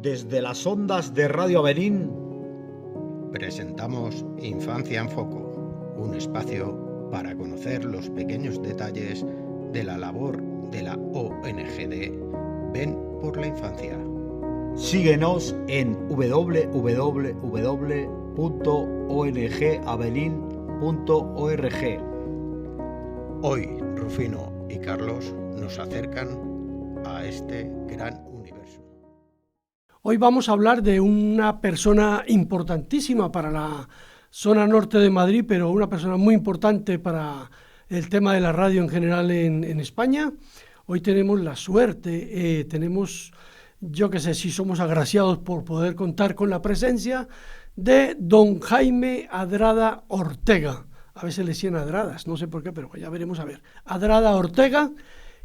Desde las ondas de Radio Avelín presentamos Infancia en Foco, un espacio para conocer los pequeños detalles de la labor de la ONG Ven por la Infancia. Síguenos en www.ongavelin.org. Hoy Rufino y Carlos nos acercan a este gran universo. Hoy vamos a hablar de una persona importantísima para la zona norte de Madrid, pero una persona muy importante para el tema de la radio en general en España. Hoy tenemos la suerte, yo que sé si somos agraciados por poder contar con la presencia de don Jaime Adrada Ortega. A veces le decían Adradas, no sé por qué, pero ya veremos a ver. Adrada Ortega,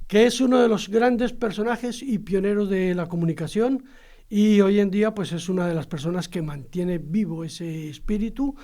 que es uno de los grandes personajes y pioneros de la comunicación, y hoy en día pues es una de las personas que mantiene vivo ese espíritu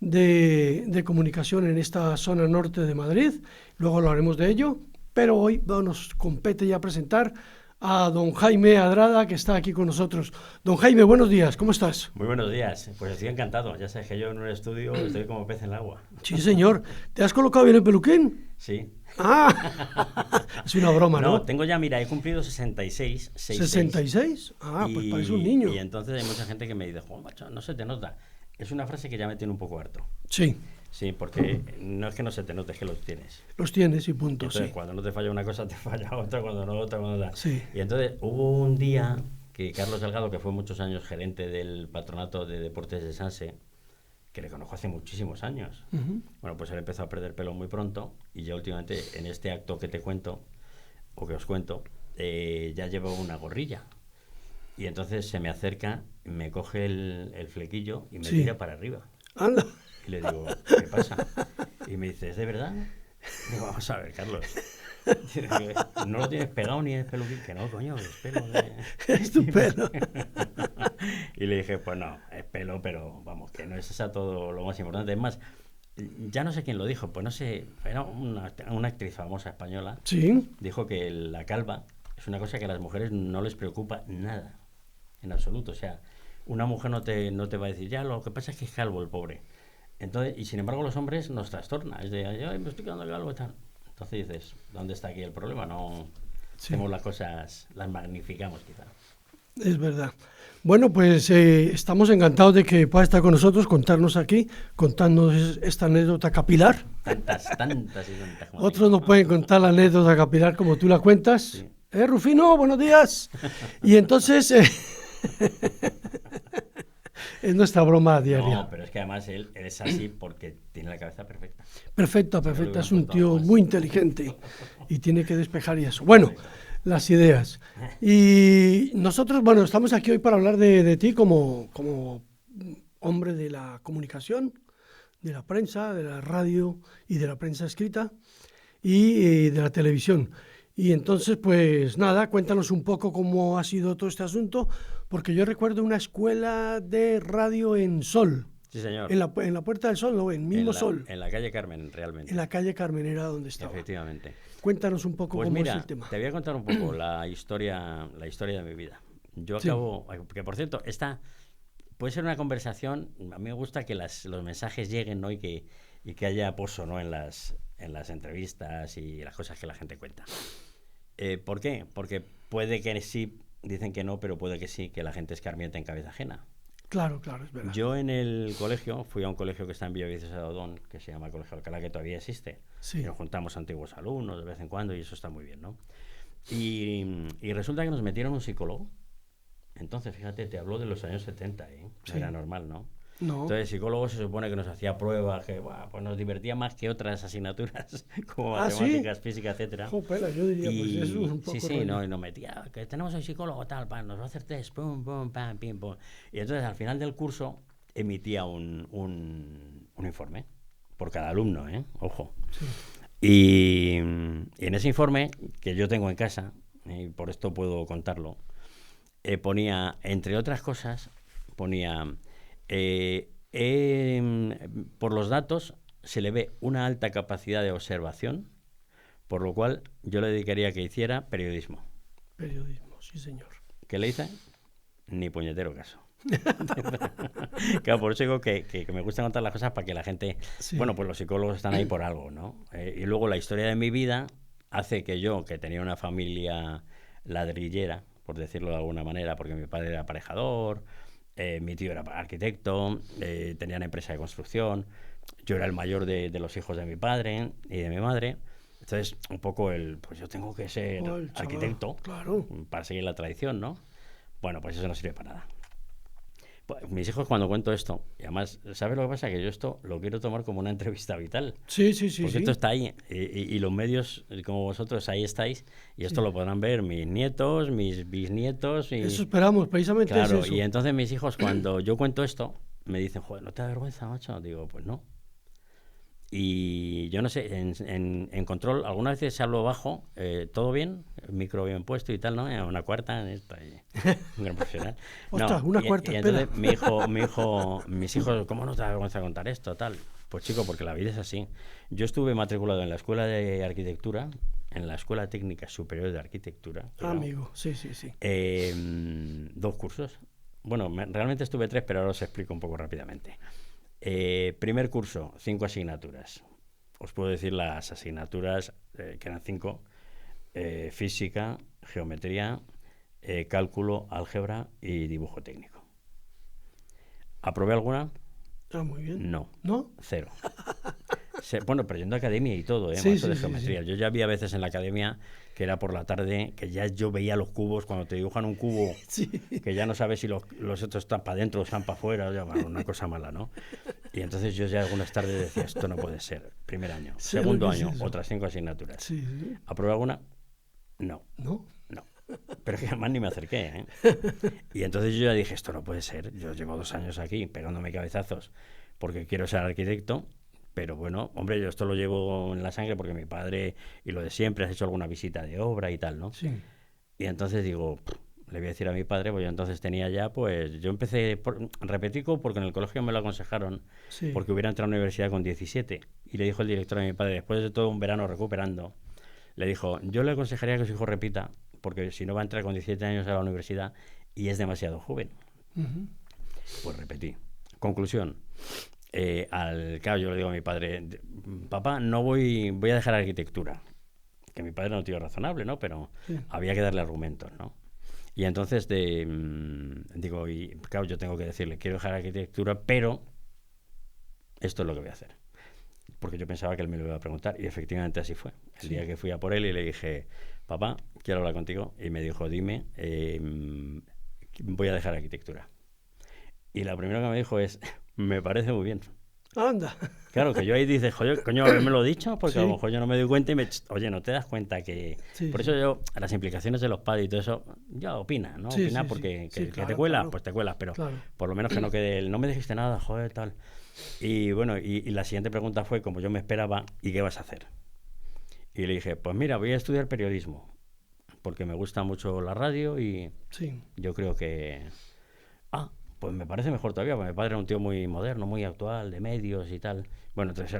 de comunicación en esta zona norte de Madrid. Luego hablaremos de ello, pero hoy nos compete ya presentar a don Jaime Adrada, que está aquí con nosotros. Don Jaime, buenos días, ¿cómo estás? Muy buenos días, pues estoy encantado. Ya sabes que yo en un estudio estoy como pez en el agua. Sí, señor. ¿Te has colocado bien el peluquín? Sí. Ah, es una broma, ¿no? No, tengo ya, mira, he cumplido 66. ¿66? Ah, pues parece un niño. Y entonces hay mucha gente que me dice, Juan, macho, no se te nota. Es una frase que ya me tiene un poco harto. Sí. Sí, porque no es que no se te note, es que los tienes. Los tienes y punto, Entonces, sí. cuando no te falla una cosa, te falla otra, cuando no otra, cuando otra. Sí. Y entonces hubo un día que Carlos Delgado, que fue muchos años gerente del Patronato de Deportes de Sanse, que le conozco hace muchísimos años. Bueno, pues él empezó a perder pelo muy pronto y ya últimamente en este acto que te cuento, o que os cuento, ya llevo una gorrilla. Y entonces se me acerca, me coge el flequillo y me tira para arriba. Anda. Y le digo, ¿qué pasa? Y me dice, ¿es de verdad? Digo, vamos a ver, Carlos. No lo tienes pegado ni es peluquín. Que no, coño, es pelo. Es tu pelo. Y le dije, pues no, es pelo, pero vamos, que no es esa todo lo más importante. Es más, ya no sé quién lo dijo, pues no sé, era una actriz famosa española. Sí. Dijo que la calva es una cosa que a las mujeres no les preocupa nada, en absoluto. O sea, una mujer no te va a decir, ya, lo que pasa es que es calvo el pobre. Entonces, y sin embargo los hombres nos trastorna, es de, ay, me estoy quedando calvo y tal. Entonces dices, ¿dónde está aquí el problema? No hacemos las cosas, las magnificamos quizá. Es verdad. Bueno, pues estamos encantados de que pueda estar con nosotros, contándonos esta anécdota capilar. Tantas y tantas. Otros no pueden contar la anécdota capilar como tú la cuentas. Sí. Rufino, buenos días. Y entonces... es nuestra broma diaria. No, pero es que además él es así porque tiene la cabeza perfecta. Perfecta. Es un tío muy inteligente y tiene que despejar y eso. Bueno, las ideas. Y nosotros, bueno, estamos aquí hoy para hablar de ti como hombre de la comunicación, de la prensa, de la radio y de la prensa escrita y de la televisión. Y entonces, pues nada, cuéntanos un poco cómo ha sido todo este asunto, porque yo recuerdo una escuela de radio en Sol. Sí, señor. En la Puerta del Sol, ¿no? En mismo Sol. En la calle Carmen, realmente. En la calle Carmen era donde estaba. Efectivamente. Cuéntanos un poco cómo es el tema. Te voy a contar un poco la historia de mi vida. Yo acabo, que por cierto, esta puede ser una conversación, a mí me gusta que los mensajes lleguen, ¿no? y que haya pozo, ¿no? en las entrevistas y las cosas que la gente cuenta. ¿Por qué? Porque puede que sí, dicen que no, pero puede que sí, que la gente escarmiente en cabeza ajena. Claro, es verdad. Yo en el colegio, fui a un colegio que está en Villaviciosa de Odón, que se llama Colegio Alcalá, que todavía existe. Sí. Y nos juntamos antiguos alumnos de vez en cuando y eso está muy bien, ¿no? Y resulta que nos metieron un psicólogo. Entonces, fíjate, te hablo de los años 70, ¿eh? No Sí. era normal, ¿no? No. Entonces el psicólogo se supone que nos hacía pruebas, que pues nos divertía más que otras asignaturas como matemáticas, ¿sí? Física, etcétera. Jopela, yo diría, pues eso es un poco Sí, no, y nos metía, que tenemos un psicólogo tal, nos va a hacer test, pum, pum, pam, pim, pum. Y entonces al final del curso emitía un informe por cada alumno, ojo. Sí. Y en ese informe que yo tengo en casa, y por esto puedo contarlo, ponía, entre otras cosas, por los datos se le ve una alta capacidad de observación, por lo cual yo le dedicaría a que hiciera periodismo. Periodismo, sí señor. ¿Qué le hice? ni puñetero caso. Claro, por eso digo que me gusta contar las cosas para que la gente... Sí. Bueno, pues los psicólogos están ahí por algo, ¿no? Y luego la historia de mi vida hace que yo, que tenía una familia ladrillera, por decirlo de alguna manera, porque mi padre era aparejador, mi tío era arquitecto, tenía una empresa de construcción, yo era el mayor de los hijos de mi padre y de mi madre. Entonces, un poco pues yo tengo que ser arquitecto, claro, para seguir la tradición, ¿no? Bueno, pues eso no sirve para nada. Pues, mis hijos, cuando cuento esto, y además, ¿sabes lo que pasa? Que yo esto lo quiero tomar como una entrevista vital. Sí. Porque esto está ahí, y los medios, como vosotros, ahí estáis, y esto lo podrán ver mis nietos, mis bisnietos. Eso esperamos, precisamente. Claro, es eso. y entonces mis hijos, cuando yo cuento esto, me dicen, joder, ¿no te da vergüenza, macho? Digo, pues no. Y yo no sé, en control, algunas veces se hablo bajo, todo bien, el micro bien puesto y tal, ¿no? Una cuarta, esta, un gran profesional. Ostras, una cuarta, y espera. entonces mis hijos, ¿cómo no te da vergüenza contar esto, tal? Pues chico, porque la vida es así. Yo estuve matriculado en la Escuela de Arquitectura, en la Escuela Técnica Superior de Arquitectura. Amigo, sí. 2 cursos. Bueno, realmente estuve 3, pero ahora os explico un poco rápidamente. Primer curso, 5 asignaturas. Os puedo decir las asignaturas, que eran 5. Física, geometría, cálculo, álgebra y dibujo técnico. ¿Aprobé alguna? Muy bien. No. 0. Bueno, pero yendo a academia y todo, maestro de geometría. Sí. Yo ya había veces en la academia que era por la tarde, que ya yo veía los cubos, cuando te dibujan un cubo, que ya no sabes si los otros están para adentro o están para afuera, ya, bueno, una cosa mala, ¿no? Y entonces yo ya algunas tardes decía, esto no puede ser. Primer año. Segundo año, otras 5 asignaturas. Sí. ¿Aprobé alguna? No. ¿No? Pero que jamás ni me acerqué, Y entonces yo ya dije, esto no puede ser. Yo llevo 2 años aquí pegándome cabezazos porque quiero ser arquitecto. Pero bueno, hombre, yo esto lo llevo en la sangre porque mi padre y lo de siempre, has hecho alguna visita de obra y tal, ¿no? Sí. Y entonces digo, le voy a decir a mi padre, pues yo entonces tenía ya, pues yo empecé, repetico porque en el colegio me lo aconsejaron, porque hubiera entrado a la universidad con 17. Y le dijo el director a mi padre, después de todo un verano recuperando, le dijo, yo le aconsejaría que su hijo repita, porque si no va a entrar con 17 años a la universidad y es demasiado joven. Uh-huh. Pues repetí. Conclusión. Claro, yo le digo a mi padre, papá, no voy a dejar arquitectura, que mi padre era un tío razonable, ¿no? Pero había que darle argumentos, ¿no? Y entonces digo, y claro, yo tengo que decirle, quiero dejar arquitectura, pero esto es lo que voy a hacer, porque yo pensaba que él me lo iba a preguntar, y efectivamente así fue. El día que fui a por él y le dije, papá, quiero hablar contigo, y me dijo, dime, voy a dejar arquitectura. Y lo primero que me dijo es, me parece muy bien. Anda. Claro, que yo ahí dices, coño, haberme lo dicho, porque a lo mejor yo no me doy cuenta y oye, ¿no te das cuenta que...? Por eso yo, las implicaciones de los padres y todo eso, ya opina, ¿no? Opina porque claro, te cuelas, pues te cuelas, pero por lo menos que no quede no me dijiste nada, joder, tal. Y bueno, y la siguiente pregunta fue, como yo me esperaba, ¿y qué vas a hacer? Y le dije, pues mira, voy a estudiar periodismo, porque me gusta mucho la radio y yo creo que... pues me parece mejor todavía, porque mi padre era un tío muy moderno, muy actual, de medios y tal. Bueno, entonces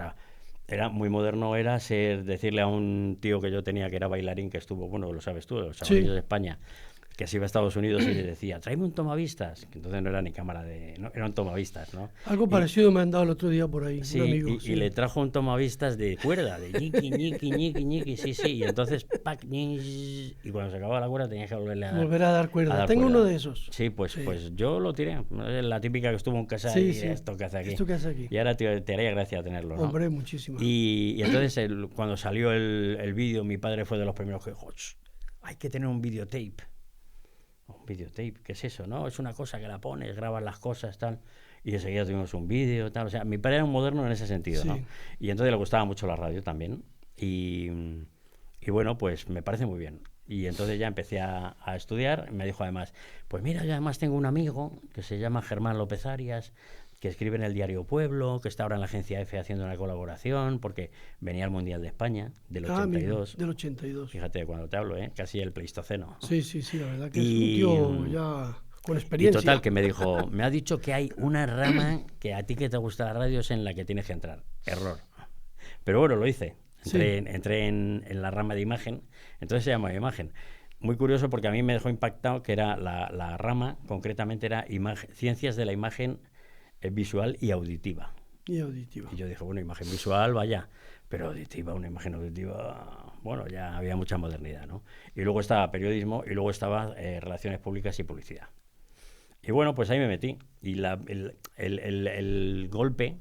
era muy moderno, decirle a un tío que yo tenía que era bailarín, que estuvo, bueno, lo sabes tú, los Chavalillos de España, que se iba a Estados Unidos y le decía, tráeme un tomavistas, que entonces no era ni cámara no, eran tomavistas, ¿no? Algo parecido me han dado el otro día por ahí, un amigo. Y le trajo un tomavistas de cuerda, de ñiqui, sí, y entonces, y cuando se acababa la cuerda tenías que volver a dar cuerda. Tengo uno de esos. Sí, pues yo lo tiré, la típica que estuvo en casa y esto que hace aquí. Y ahora te haría gracia tenerlo, ¿no? Hombre, muchísimo. Y entonces cuando salió el vídeo, mi padre fue de los primeros que dijo, hay que tener un videotape. Un videotape, ¿qué es eso? ¿No? Es una cosa que la pones, grabas las cosas, tal, y enseguida tuvimos un vídeo, tal. O sea, mi padre era un moderno en ese sentido, ¿no? Y entonces le gustaba mucho la radio también. Y bueno, pues me parece muy bien. Y entonces ya empecé a estudiar. Me dijo además, pues mira, yo además tengo un amigo que se llama Germán López Arias, que escribe en el diario Pueblo, que está ahora en la agencia F haciendo una colaboración, porque venía al Mundial de España, del 82. Del 82. Fíjate, cuando te hablo, casi el Pleistoceno. Sí, la verdad que es un tío ya con experiencia. Y total, que me dijo, me ha dicho que hay una rama que a ti que te gusta la radio es en la que tienes que entrar. Error. Pero bueno, lo hice. Entré en la rama de imagen, entonces se llama imagen. muy curioso porque a mí me dejó impactado que era la rama, concretamente era ciencias de la imagen visual y auditiva. Y auditiva. Y yo dije, bueno, imagen visual, vaya, pero auditiva, una imagen auditiva, bueno, ya había mucha modernidad, ¿no? Y luego estaba periodismo y luego estaba relaciones públicas y publicidad. Y bueno, pues ahí me metí. Y el golpe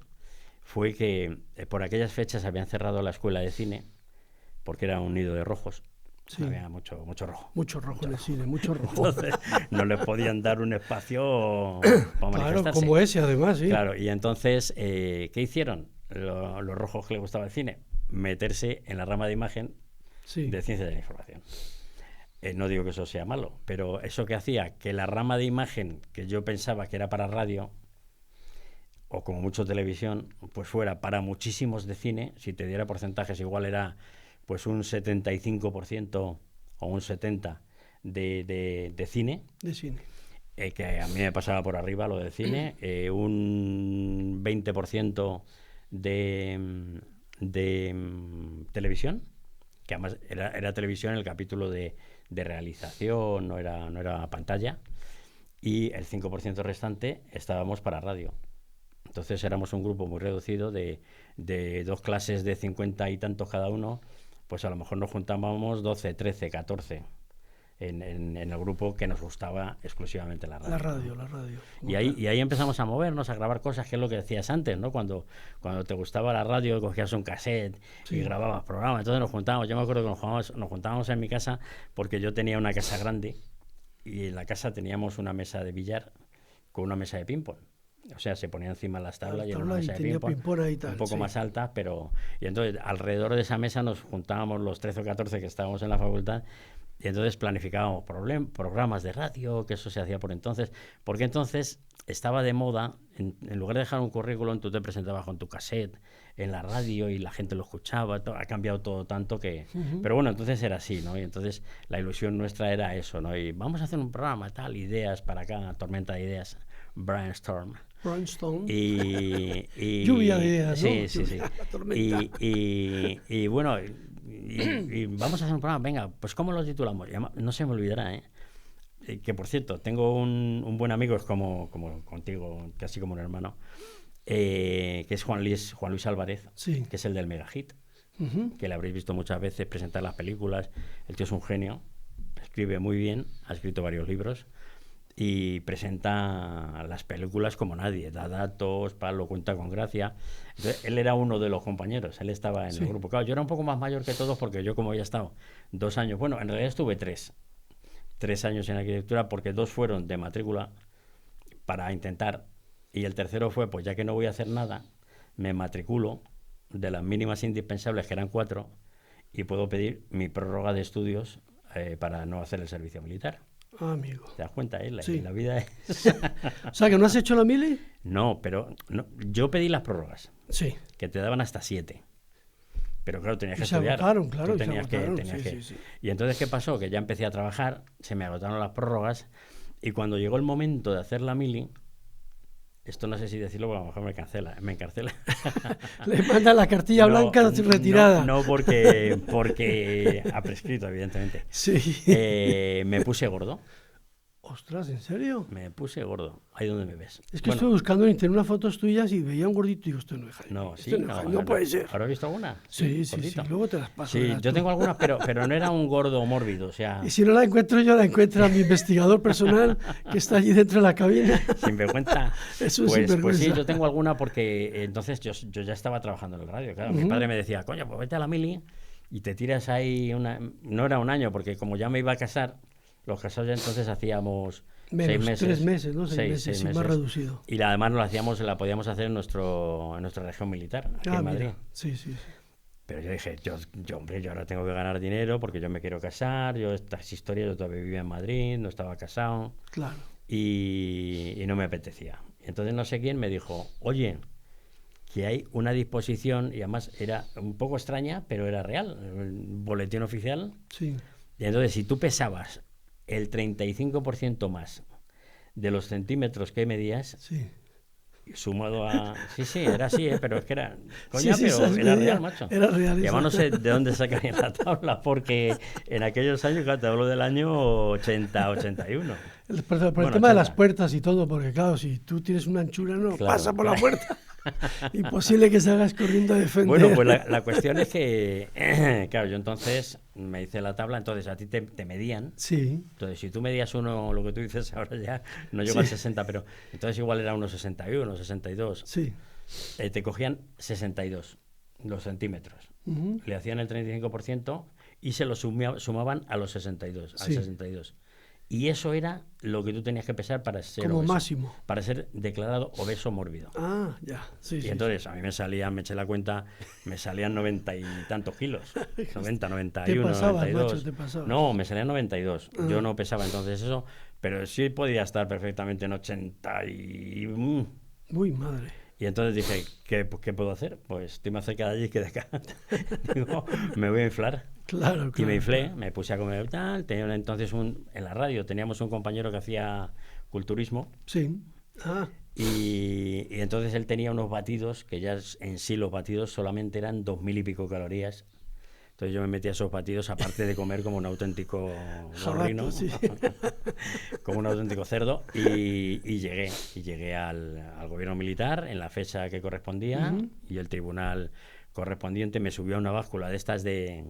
fue que por aquellas fechas habían cerrado la escuela de cine porque era un nido de rojos. Sí. Había mucho rojo. Mucho rojo en el cine, mucho rojo. Entonces no les podían dar un espacio para manifestarse. Claro, como ese además, sí. Claro, y entonces, ¿qué hicieron los rojos que les gustaba el cine? Meterse en la rama de imagen de ciencia de la información. No digo que eso sea malo, pero eso que hacía que la rama de imagen que yo pensaba que era para radio, o como mucho televisión, pues fuera para muchísimos de cine. Si te diera porcentajes, igual era pues un 75% o un 70% de cine. De cine. Que a mí me pasaba por arriba lo del cine, un 20% de televisión, que además era televisión el capítulo de realización, no era pantalla, y el 5% restante estábamos para radio. Entonces éramos un grupo muy reducido de 2 clases de 50 y tantos cada uno, pues a lo mejor nos juntábamos 12, 13, 14 en el grupo que nos gustaba exclusivamente la radio. La radio. Y ahí empezamos a movernos, a grabar cosas, que es lo que decías antes, ¿no? Cuando te gustaba la radio, cogías un cassette y grababas programas. Entonces nos juntábamos. Yo me acuerdo que nos juntábamos en mi casa porque yo tenía una casa grande y en la casa teníamos una mesa de billar con una mesa de ping-pong. O sea, se ponía encima las tablas y era una mesa de ping-pong un poco más alta, pero... Y entonces, alrededor de esa mesa nos juntábamos los 13 o 14 que estábamos en la facultad y entonces planificábamos programas de radio, que eso se hacía por entonces, porque entonces estaba de moda, en lugar de dejar un currículum, tú te presentabas con tu cassette en la radio y la gente lo escuchaba, ha cambiado todo tanto que... Pero bueno, entonces era así, ¿no? Y entonces la ilusión nuestra era eso, ¿no? Y vamos a hacer un programa, tal, ideas para acá, tormenta de ideas, brainstorm. Y lluvia de ideas, ¿no? Sí. Y bueno, y vamos a hacer un programa, venga, pues ¿cómo lo titulamos? No se me olvidará, que por cierto, tengo un buen amigo, es como contigo, casi como un hermano, que es Juan Luis Álvarez, que es el del Megahit, que le habréis visto muchas veces presentar las películas. El tío es un genio, escribe muy bien, ha escrito varios libros y presenta las películas como nadie, da datos, lo cuenta con gracia. Entonces, él era uno de los compañeros, él estaba en el grupo. Claro, yo era un poco más mayor que todos porque yo, como había estado 2 años, bueno, en realidad estuve 3 años en arquitectura, porque 2 fueron de matrícula para intentar, y el tercero fue, pues ya que no voy a hacer nada, me matriculo de las mínimas indispensables, que eran 4, y puedo pedir mi prórroga de estudios para no hacer el servicio militar. Ah, amigo. ¿Te das cuenta? La vida es... O sea, ¿que no has hecho la mili? No, pero yo pedí las prórrogas. Sí. Que te daban hasta 7. Pero claro, tenías que estudiar. Claro, tenías que. Y entonces, ¿qué pasó? Que ya empecé a trabajar, se me agotaron las prórrogas, y cuando llegó el momento de hacer la mili, esto no sé si decirlo porque a lo mejor me encarcela. Le mandan la cartilla blanca retirada. No, porque ha prescrito, evidentemente. Sí. Me puse gordo. Ostras, ¿en serio? Me puse gordo, ahí donde me ves. Es que estuve buscando en internet unas fotos tuyas y veía un gordito y digo, esto no es Jaime. No, puede ser. ¿Habrás visto alguna? Sí, luego te las paso. Sí, yo tengo algunas, pero no era un gordo mórbido, o sea... Y si no la encuentro yo, la encuentra mi investigador personal que está allí dentro de la cabina. Sinvergüenza. Eso es sinvergüenza. Pues sí, yo tengo alguna porque entonces yo ya estaba trabajando en el radio, claro. Mi padre me decía, coño, pues vete a la mili y te tiras ahí no era un año, porque como ya me iba a casar, los casados ya entonces hacíamos... Menos, 6 meses. 3 meses, ¿no? 6 meses, sí, más reducido. Y además la podíamos hacer en nuestra región militar, aquí en Madrid. Mira. Sí. Pero yo dije, yo ahora tengo que ganar dinero porque yo me quiero casar, estas historias, yo todavía vivía en Madrid, no estaba casado. Claro. Y no me apetecía. Entonces no sé quién me dijo, oye, que hay una disposición, y además era un poco extraña, pero era real, el boletín oficial. Sí. Y entonces, si tú pesabas el 35% más de los centímetros que medías, sumado a... Sí, era así, pero es que era... Coña, Sí, pero sí, era real, macho. Era real. Y además no sé de dónde sacaría la tabla, porque en aquellos años, claro, te hablo del año 80, 81. Por el Bueno, tema 80. de las puertas y todo, porque claro, si tú tienes una anchura, no Claro. pasa por la puerta. Imposible que salgas corriendo a defender. Bueno, pues la cuestión es que, claro, yo entonces me hice la tabla, entonces a ti te medían. Sí, Entonces, si tú medías uno, lo que tú dices ahora ya, no llego Sí. al 60, pero entonces igual era unos 61, 62. sí. Te cogían 62 los centímetros. Ujú. Le hacían el 35% y se lo sumaban a los 62, al Sí. 62. Y eso era lo que tú tenías que pesar para ser Como obeso, máximo. para ser declarado obeso mórbido. Ah, ya. Sí, Y sí. entonces a mí me eché la cuenta, me salían 90 y tantos kilos. 90, 91, Te pasabas, 92. macho, te pasabas. No, me salían 92. Ah. Yo no pesaba entonces eso, pero sí podía estar perfectamente en 80 y... Uy, madre. Y entonces dije, ¿qué puedo hacer? Pues estoy más cerca de allí que de acá. Digo, me voy a inflar. Claro, Y claro. me inflé, me puse a comer tal. Tenía entonces en la radio teníamos un compañero que hacía culturismo Sí. Ah, y entonces él tenía unos batidos que ya en sí los batidos solamente eran 2000 y pico calorías. Entonces yo me metía esos batidos aparte de comer como un auténtico gorrino, sí. como un auténtico cerdo y llegué al gobierno militar en la fecha que correspondía y el tribunal correspondiente me subió a una báscula de estas de...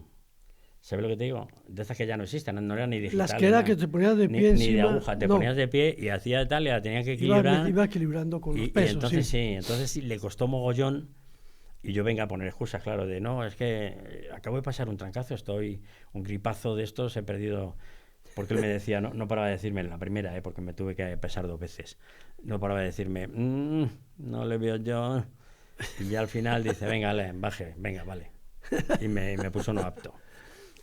¿Sabes lo que te digo? De estas que ya no existen, no eran ni digitales. Las que era nada. que te ponías de Ni pie de encima, aguja, te no. ponías de pie y hacía tal, y la tenía que equilibrar. Iba equilibrando con los Y pesos, entonces sí. entonces sí, le costó mogollón. Y yo venga a poner excusas, claro, de no, es que acabo de pasar un trancazo, un gripazo de estos, he perdido. Porque él me decía, no paraba de decirme en la primera, porque me tuve que pesar 2 veces. No paraba de decirme, no le veo yo. Y ya al final dice, venga, baje, venga, vale. Y me puso no apto.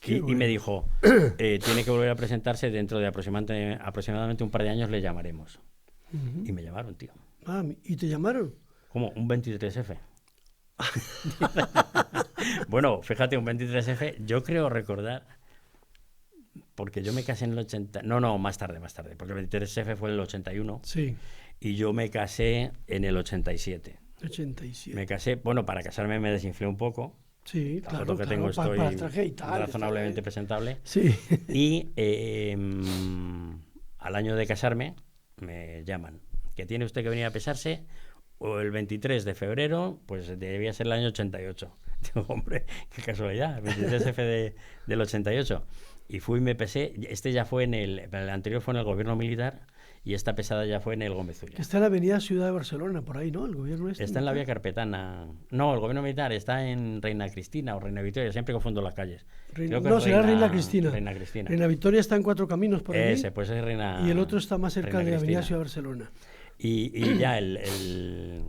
Y me dijo, tiene que volver a presentarse dentro de aproximadamente un par de años, le llamaremos. Y me llamaron, tío. Ah, ¿y te llamaron? ¿Cómo? ¿Un 23F? Bueno, fíjate, un 23F, yo creo recordar, porque yo me casé en el 80... No, más tarde, porque el 23F fue en el 81 Sí, y yo me casé en el 87. 87. Me casé, bueno, para casarme me desinflé un poco. Sí, La claro, foto que tengo para estoy el traje y tal, razonablemente presentable. Sí. Y al año de casarme me llaman, que tiene usted que venir a pesarse o el 23 de febrero, pues debía ser el año 88. Digo, hombre, qué casualidad, el 23F del 88. Y fui y me pesé, ya fue el anterior fue en el gobierno militar y esta pesada ya fue en el Gómez Ulla. Que está en la avenida Ciudad de Barcelona, por ahí, ¿no? El gobierno Está en la vía Carpetana. No, el gobierno militar está en Reina Cristina o Reina Victoria, siempre confundo las calles. Creo que No, es será Reina Cristina. Reina Cristina. Reina Victoria está en Cuatro Caminos por ahí. Ese, pues es Reina. Y el otro está más cerca Reina de la avenida Cristina. Ciudad de Barcelona. Y ya el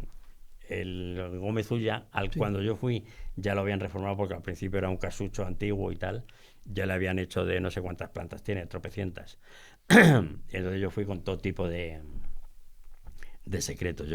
Gómez Ulla, Sí. cuando yo fui, ya lo habían reformado porque al principio era un casucho antiguo y tal. Ya le habían hecho de no sé cuántas plantas tiene, tropecientas. Y entonces yo fui con todo tipo de secretos.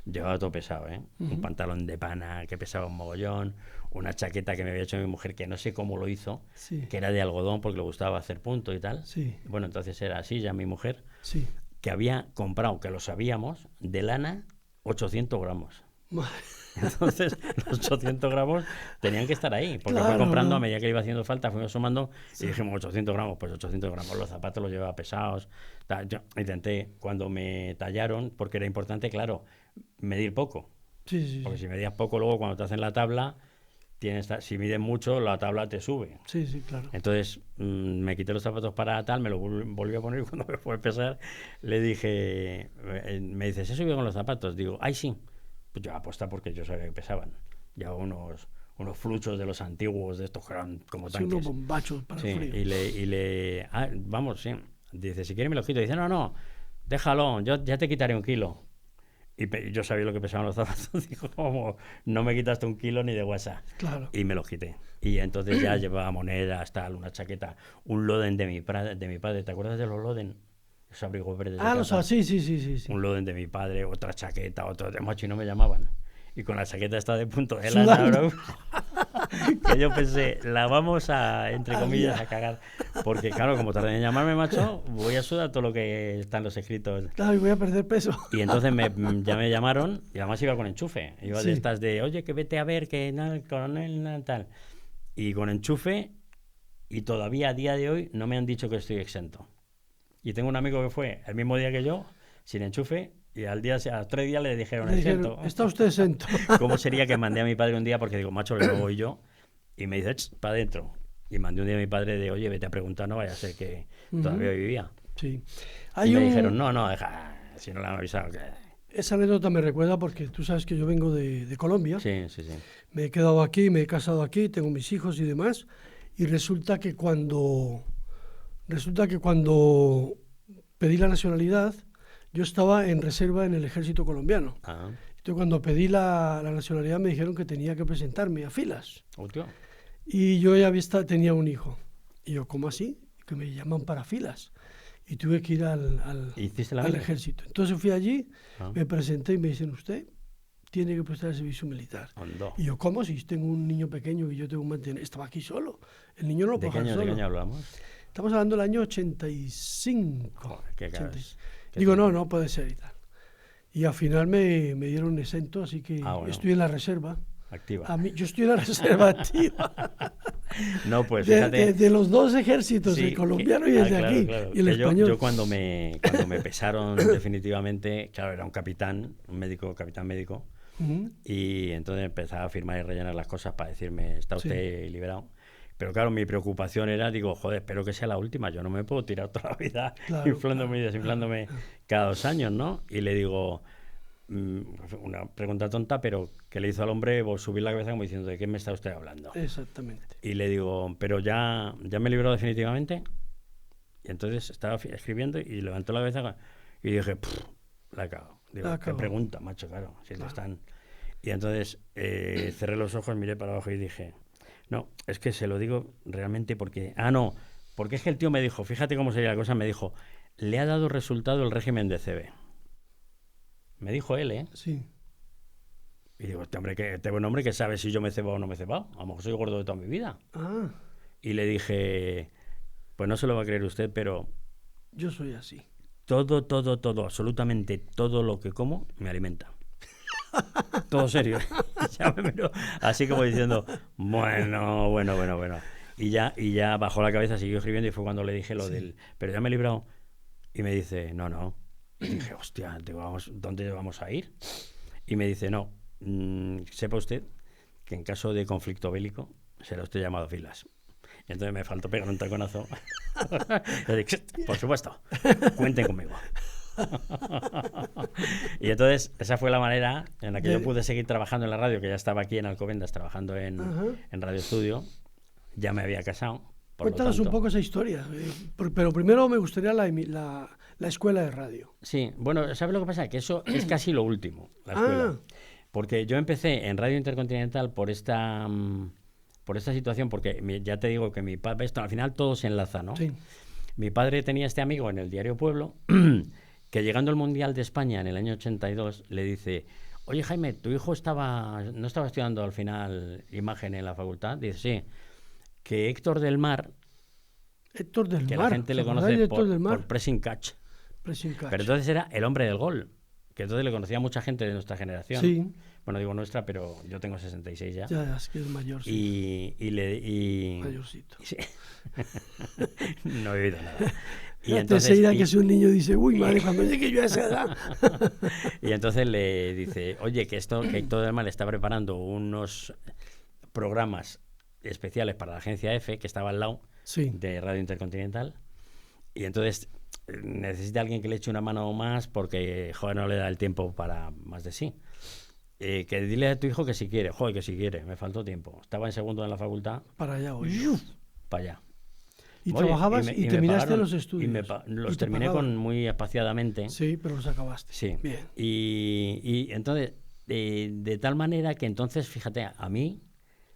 Llevaba todo pesado, ¿eh? Un pantalón de pana que pesaba un mogollón, una chaqueta que me había hecho mi mujer que no sé cómo lo hizo, Sí. que era de algodón porque le gustaba hacer punto y tal. Sí. Bueno, entonces era así ya mi mujer, Sí. que había comprado, que lo sabíamos, de lana 800 gramos. Madre. Entonces, los 800 gramos tenían que estar ahí, porque Claro, fue comprando ¿no? a medida que iba haciendo falta, fuimos sumando y dijimos 800 gramos, pues 800 gramos, los zapatos los llevaba pesados. Yo intenté, cuando me tallaron, porque era importante, claro, medir poco, Sí, sí, porque sí. si medías poco, luego cuando te hacen la tabla, si mides mucho, la tabla te sube. Sí, sí, claro. Entonces me quité los zapatos para tal, me los volví a poner y cuando me fue a pesar le dije, me dice, ¿se subió con los zapatos? Digo, ay sí. Pues yo apuesta porque yo sabía que pesaban. Llevaba unos fluchos de los antiguos, de estos que eran como Sí, tanques. unos bombachos para Sí, el frío. vamos, sí. Dice, si quieres me lo quito. Dice, no, déjalo, yo ya te quitaré 1 kilo. Y yo sabía lo que pesaban los zapatos. Digo, como no me quitaste 1 kilo ni de WhatsApp. Claro. Y me los quité. Y entonces ya llevaba monedas, tal, una chaqueta, un Loden de mi padre. ¿Te acuerdas de los Loden? Esos abrigos verdes. Ah, de los casa. sí. Un Loden de mi padre, otra chaqueta, otro de macho y no me llamaban. Y con la chaqueta esta de punto de Sudando. lana, bro. Que yo pensé, la vamos a, entre comillas, a cagar. Porque, claro, como tardan en llamarme, macho, voy a sudar todo lo que está en los escritos. Claro, y voy a perder peso. Y entonces ya me llamaron, y además iba con enchufe. Iba Sí. de estas de, oye, que vete a ver, que nada, el coronel, nada, tal. Y con enchufe, y todavía a día de hoy no me han dicho que estoy exento. Y tengo un amigo que fue el mismo día que yo, sin enchufe, y a los 3 días le dijeron Le dijeron, exento. está usted exento. ¿Cómo sería que mandé a mi padre un día? Porque digo, macho, que no voy yo. Y me dice, para adentro. Y mandé un día a mi padre de, oye, vete a preguntar, no vaya a ser que todavía vivía. Sí. Y me dijeron, no, deja, si no le han avisado. Que... Esa anécdota me recuerda porque tú sabes que yo vengo de Colombia. Sí. Me he quedado aquí, me he casado aquí, tengo mis hijos y demás. Y resulta que cuando pedí la nacionalidad, yo estaba en reserva en el ejército colombiano. Ah, Entonces, cuando pedí la nacionalidad, me dijeron que tenía que presentarme a filas. hostia. Y yo ya tenía un hijo. Y yo, ¿cómo así? Que me llaman para filas. Y tuve que ir al ¿Hiciste la al mili? ejército. Entonces fui allí, Ah. me presenté y me dicen, usted tiene que prestar el servicio militar. Hondo. Y yo, ¿cómo? Si tengo un niño pequeño y yo tengo un mantener. Estaba aquí solo. El niño no lo ¿De puedo qué dejar año solo. hablamos? Estamos hablando del año 85. Joder, qué caras. Digo, no puede ser y tal. Y al final me dieron exento, así que Bueno. estoy en la reserva. Activa. A mí, yo estoy en la reserva activa. No, pues de, fíjate. de los dos ejércitos, Sí, el colombiano y el de claro, aquí, claro. y el Que español. Yo cuando me pesaron definitivamente, claro, era un capitán, capitán médico, Ujú. y entonces empezaba a firmar y rellenar las cosas para decirme, está usted liberado. Pero claro, mi preocupación era, digo, joder, espero que sea la última, yo no me puedo tirar toda la vida Claro, inflándome y desinflándome cada 2 años, ¿no? Y le digo, una pregunta tonta, pero que le hizo al hombre subir la cabeza como diciendo, ¿de qué me está usted hablando? Exactamente. Y le digo, ¿pero ya me libró definitivamente? Y entonces estaba escribiendo y levantó la cabeza y dije, la cago. Digo, La ¿qué cago. pregunta, macho? Claro, si te Claro. están... Y entonces cerré los ojos, miré para abajo y dije, no, es que se lo digo realmente porque... no, porque es que el tío me dijo, fíjate cómo sería la cosa, me dijo, le ha dado resultado el régimen de CB. Me dijo él, ¿eh? Sí. Y digo, este buen hombre que sabe si yo me he cebado o no me he cebado. A lo mejor soy gordo de toda mi vida. Ah, Y le dije, pues no se lo va a creer usted, pero yo soy así. todo, absolutamente todo lo que como me alimenta. Todo serio. Ya me miró así como diciendo, bueno. Y ya bajó la cabeza, siguió escribiendo y fue cuando le dije lo del, pero ya me he librado. Y me dice, no. Y dije, hostia, digo, ¿dónde vamos a ir? Y me dice, no, sepa usted que en caso de conflicto bélico será usted llamado a filas. Y entonces me faltó pegar un taconazo. Le dije, por supuesto, cuenten conmigo. Y entonces esa fue la manera en la que yo pude seguir trabajando en la radio, que ya estaba aquí en Alcobendas trabajando en Radio Estudio. Ya me había casado. Cuéntanos un poco esa historia, pero primero me gustaría la escuela de radio. Sí, bueno, ¿sabes lo que pasa? Que eso es casi lo último, la escuela. Porque yo empecé en Radio Intercontinental por esta situación, porque ya te digo que mi padre, esto al final todo se enlaza, ¿no? Sí. Mi padre tenía este amigo en el diario Pueblo, que llegando al Mundial de España en el año 82, le dice, oye Jaime, ¿tu hijo no estaba estudiando al final imagen en la facultad? Dice, sí, que Héctor del Mar, que la gente le conoce por Pressing Catch. Pero entonces era el hombre del gol, que entonces le conocía a mucha gente de nuestra generación. Sí. Bueno, digo nuestra, pero yo tengo 66 ya. Ya, es que es mayor, sí. Mayorcito. Sí. No he vivido nada. Y ya entonces, te dirá que si un niño dice, uy, madre, cuando llegue yo a esa edad. Y entonces le dice, oye, que Héctor del Mar está preparando unos programas especiales para la agencia EFE, que estaba al lado de Radio Intercontinental. Y entonces necesita alguien que le eche una mano más porque, joder, no le da el tiempo para más de sí. Que dile a tu hijo que si quiere. Joder, que si quiere. Me faltó tiempo. Estaba en segundo en la facultad. Para allá voy. Para allá. ¿Y trabajabas y terminaste los estudios? Los terminé muy espaciadamente. Sí, pero los acabaste. Sí. Bien. Y entonces, de tal manera que entonces, fíjate, a mí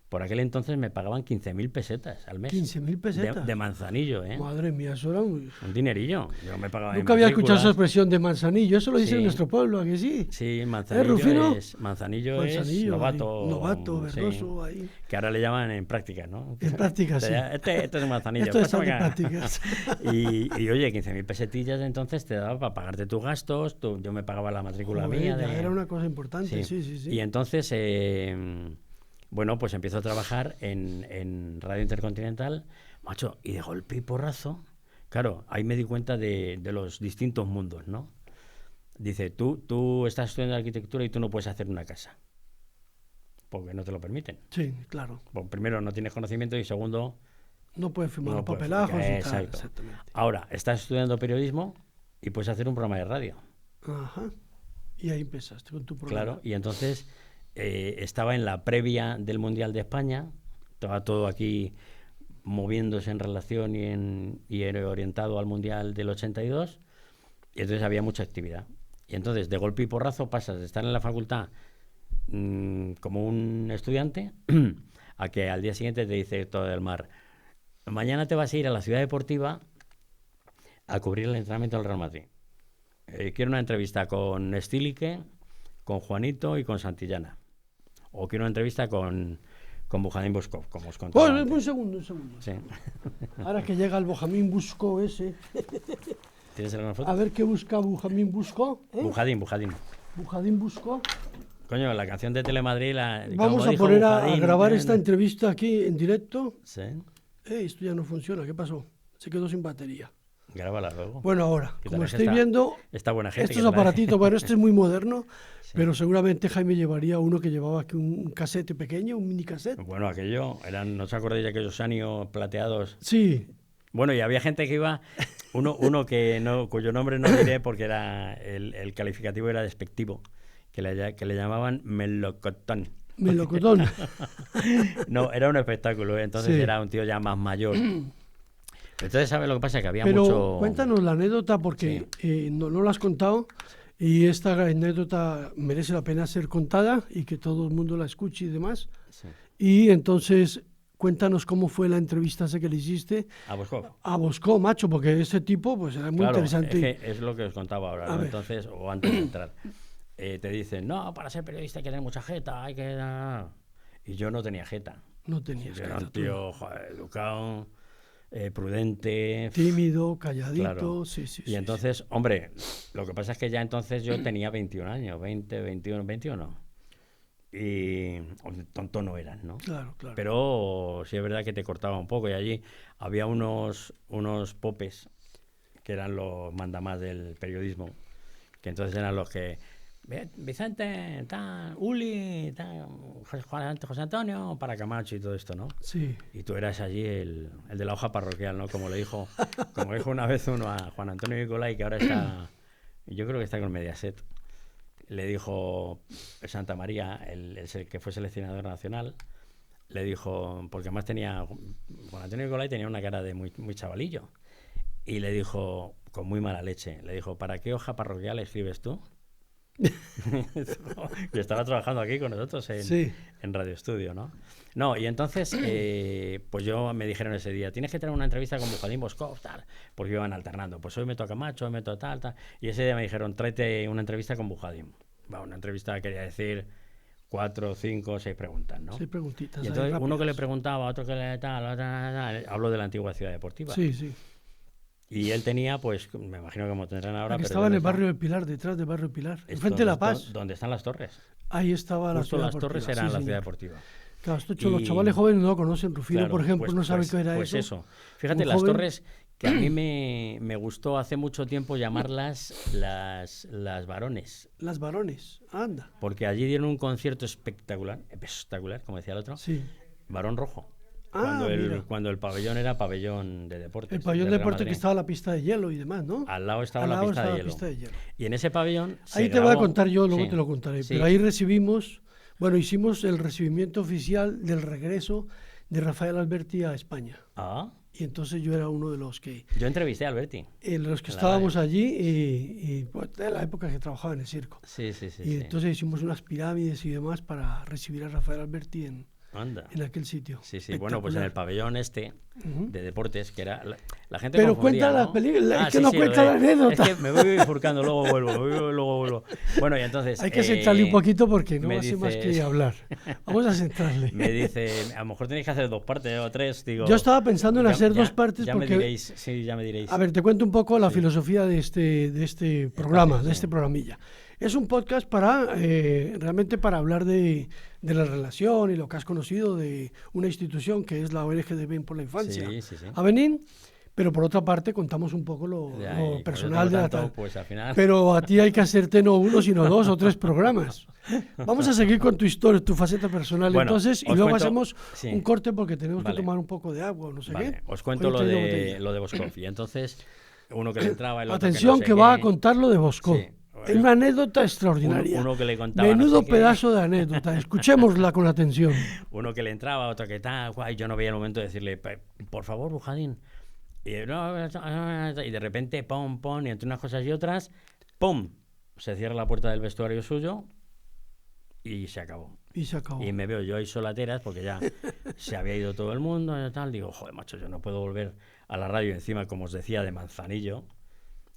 por aquel entonces me pagaban 15.000 pesetas al mes. 15.000 pesetas. De Manzanillo, ¿eh? Madre mía, eso era un dinerillo. Yo me pagaba en Nunca había escuchado esa matrículas. expresión de Manzanillo. Eso lo dice Sí. en nuestro pueblo, ¿a que sí? Sí, Rufino? Manzanillo es novato. Novato, sí, verdoso, ahí. que ahora le llaman en prácticas, ¿no? En prácticas, sí. Este es Manzanillo. Esto es pásame de acá. prácticas. Y oye, 15.000 pesetillas entonces te daba para pagarte tus gastos. Yo me pagaba la matrícula Joder, mía. ya era una cosa importante, Sí. sí. Y entonces, bueno, pues empiezo a trabajar en Radio Intercontinental, macho, y de golpe y porrazo, claro, ahí me di cuenta de los distintos mundos, ¿no? Dice, tú estás estudiando arquitectura y tú no puedes hacer una casa, porque no te lo permiten. Sí, claro. Bueno, primero, no tienes conocimiento y segundo... No puedes firmar no los puedes- papelajos y tal. Exacto. Exactamente. Ahora, estás estudiando periodismo y puedes hacer un programa de radio. Ajá. Y ahí empezaste con tu programa. Claro, y entonces estaba en la previa del Mundial de España, estaba todo aquí moviéndose en relación y orientado al Mundial del 82, y entonces había mucha actividad. Y entonces, de golpe y porrazo, pasas de estar en la facultad como un estudiante a que al día siguiente te dice todo del mar, mañana te vas a ir a la ciudad deportiva a cubrir el entrenamiento del Real Madrid. Quiero una entrevista con Stílique, con Juanito y con Santillana. O quiero una entrevista con Bujadín Buskov, como os contaba Pues, antes. un segundo. Sí. Ahora que llega el Bujamín Busco ese. ¿Tienes alguna foto? A ver qué busca Bujamín Busco. Bujadín. Bujadín Busco. Coño, la canción de Telemadrid... Vamos a poner a grabar esta entrevista aquí en directo. Sí. Esto ya no funciona. ¿Qué pasó? Se quedó sin batería. Grábala luego. Bueno, ahora, Que como traje estoy viendo, esta buena gente estos que trae. aparatitos, bueno, este es muy moderno, Sí. pero seguramente Jaime llevaría uno que llevaba aquí un casete pequeño, un mini cassette. Bueno, aquello, ¿no os acordáis de aquellos Sanio plateados? Sí, Bueno, y había gente que iba, uno que no, cuyo nombre no diré porque era el calificativo era despectivo, que le llamaban melocotón. melocotón. No, era un espectáculo, entonces Sí. era un tío ya más mayor. Entonces, ¿sabes lo que pasa? Que había Pero mucho... cuéntanos la anécdota porque no lo has contado y esta anécdota merece la pena ser contada y que todo el mundo la escuche y demás. Sí. Y entonces cuéntanos cómo fue la entrevista esa que le hiciste A Boscov. a Bosco, macho, porque ese tipo pues era muy Claro, interesante. es que es lo que os contaba ahora, A ¿no? ver. Entonces, o antes de entrar, te dicen, no, para ser periodista hay que tener mucha jeta, hay que... Y yo no tenía jeta. No tenías Yo era un jeta, tú. tío joder, educado, prudente. Tímido, calladito, Claro. sí. Y entonces, hombre, lo que pasa es que ya entonces yo tenía 21 años, 20, 21. Y tonto no eras, ¿no? Claro. Pero sí es verdad que te cortaba un poco y allí había unos popes que eran los mandamás del periodismo, que entonces eran los que Vicente, tal, Uli, tal, José Antonio, para Camacho y todo esto, ¿no? Sí. Y tú eras allí el de la hoja parroquial, ¿no? Como dijo una vez uno a Juan Antonio Nicolai, que ahora está, yo creo que está con Mediaset. Le dijo Santa María, el que fue seleccionador nacional, le dijo, porque además Juan Antonio Nicolai tenía una cara de muy, muy chavalillo, y le dijo, con muy mala leche, le dijo, ¿para qué hoja parroquial escribes tú? Que estaba trabajando aquí con nosotros en Radio Estudio, ¿no? No, y entonces, pues me dijeron ese día, tienes que tener una entrevista con Bujadín Buskov, tal, porque iban alternando. Pues hoy me toca Macho, hoy me toca tal. Y ese día me dijeron, tráete una entrevista con Bujadín. Bueno, una entrevista quería decir 4, 5, 6 preguntas, ¿no? 6 preguntitas. Y entonces uno que le preguntaba, otro que le tal, hablo de la antigua ciudad deportiva. Sí. Y él tenía, pues, me imagino que como tendrán ahora... Aquí pero estaba en el ¿dónde barrio del Pilar, detrás del barrio del Pilar, está? enfrente de La Paz. Donde están las torres. Ahí estaba la Justo ciudad las torres deportiva, eran sí, la señor. ciudad deportiva. Claro, esto Y- los chavales jóvenes no lo conocen. Rufino, Claro, por ejemplo, pues- no sabe pues- qué era pues eso. Fíjate, Un las joven- torres que a mí me gustó hace mucho tiempo llamarlas las varones, Las varones, anda. porque allí dieron un concierto espectacular, como decía el otro, Sí. Barón Rojo, Ah, mira. cuando el pabellón era pabellón de deportes. El pabellón del de Real deporte que Madrid. estaba la pista de hielo y demás, ¿no? Al lado estaba Al la lado pista estaba de la hielo. pista de hielo. Y en ese pabellón Ahí te voy a grabó- contar yo, luego Sí, te lo contaré. sí. Pero ahí recibimos, bueno, hicimos el recibimiento oficial del regreso de Rafael Alberti a España. Ah, Y entonces yo era uno de los que yo entrevisté a Alberti. que estábamos allí y pues, de la época que trabajaba en el circo. Sí. Y entonces hicimos unas pirámides y demás para recibir a Rafael Alberti Anda. en aquel sitio. Sí, sí. Bueno, pues en el pabellón de deportes, que era... La gente Pero confundía, cuenta ¿no? la película, es que sí, no sí, cuenta la anécdota. Es que me voy bifurcando, luego vuelvo. Bueno, y entonces... Hay que centrarle un poquito porque no me hace más dices- que hablar. Vamos a centrarle. Me dice, a lo mejor tenéis que hacer 2 partes o 3, digo... Yo estaba pensando en hacer 2 partes ya porque... me diréis, sí, ya me diréis. A ver, te cuento un poco la filosofía de este programa, de este programilla. Es un podcast para realmente para hablar de la relación y lo que has conocido de una institución que es la ONG de Ven por la Infancia, Sí. Abenín, pero por otra parte contamos un poco lo Ya, y como yo personal tengo de la tanto, tal. pues al final... Pero a ti hay que hacerte no 1, sino 2 o 3 programas. Vamos a seguir con tu historia, tu faceta personal. Bueno, Entonces, y os luego cuento- hacemos sí. un corte porque tenemos Vale. que tomar un poco de agua o no sé Vale, qué. os cuento Hoy he lo traído de botella. Boscov. Y entonces, uno que le entraba, el otro Atención que, no sé que va a qué. contar lo de Bosco. Sí. Es una anécdota extraordinaria. Uno que le contaba Menudo no sé qué. pedazo de anécdota. Escuchémosla con atención. Uno que le entraba, otro que tal, guay, yo no veía el momento de decirle, por favor, Bujadín. Y de repente, pum, y entre unas cosas y otras, pum, se cierra la puerta del vestuario suyo y se acabó. Y se acabó. Y me veo yo ahí solateras porque ya se había ido todo el mundo y tal. Digo, joder, macho, yo no puedo volver a la radio encima, como os decía, de Manzanillo.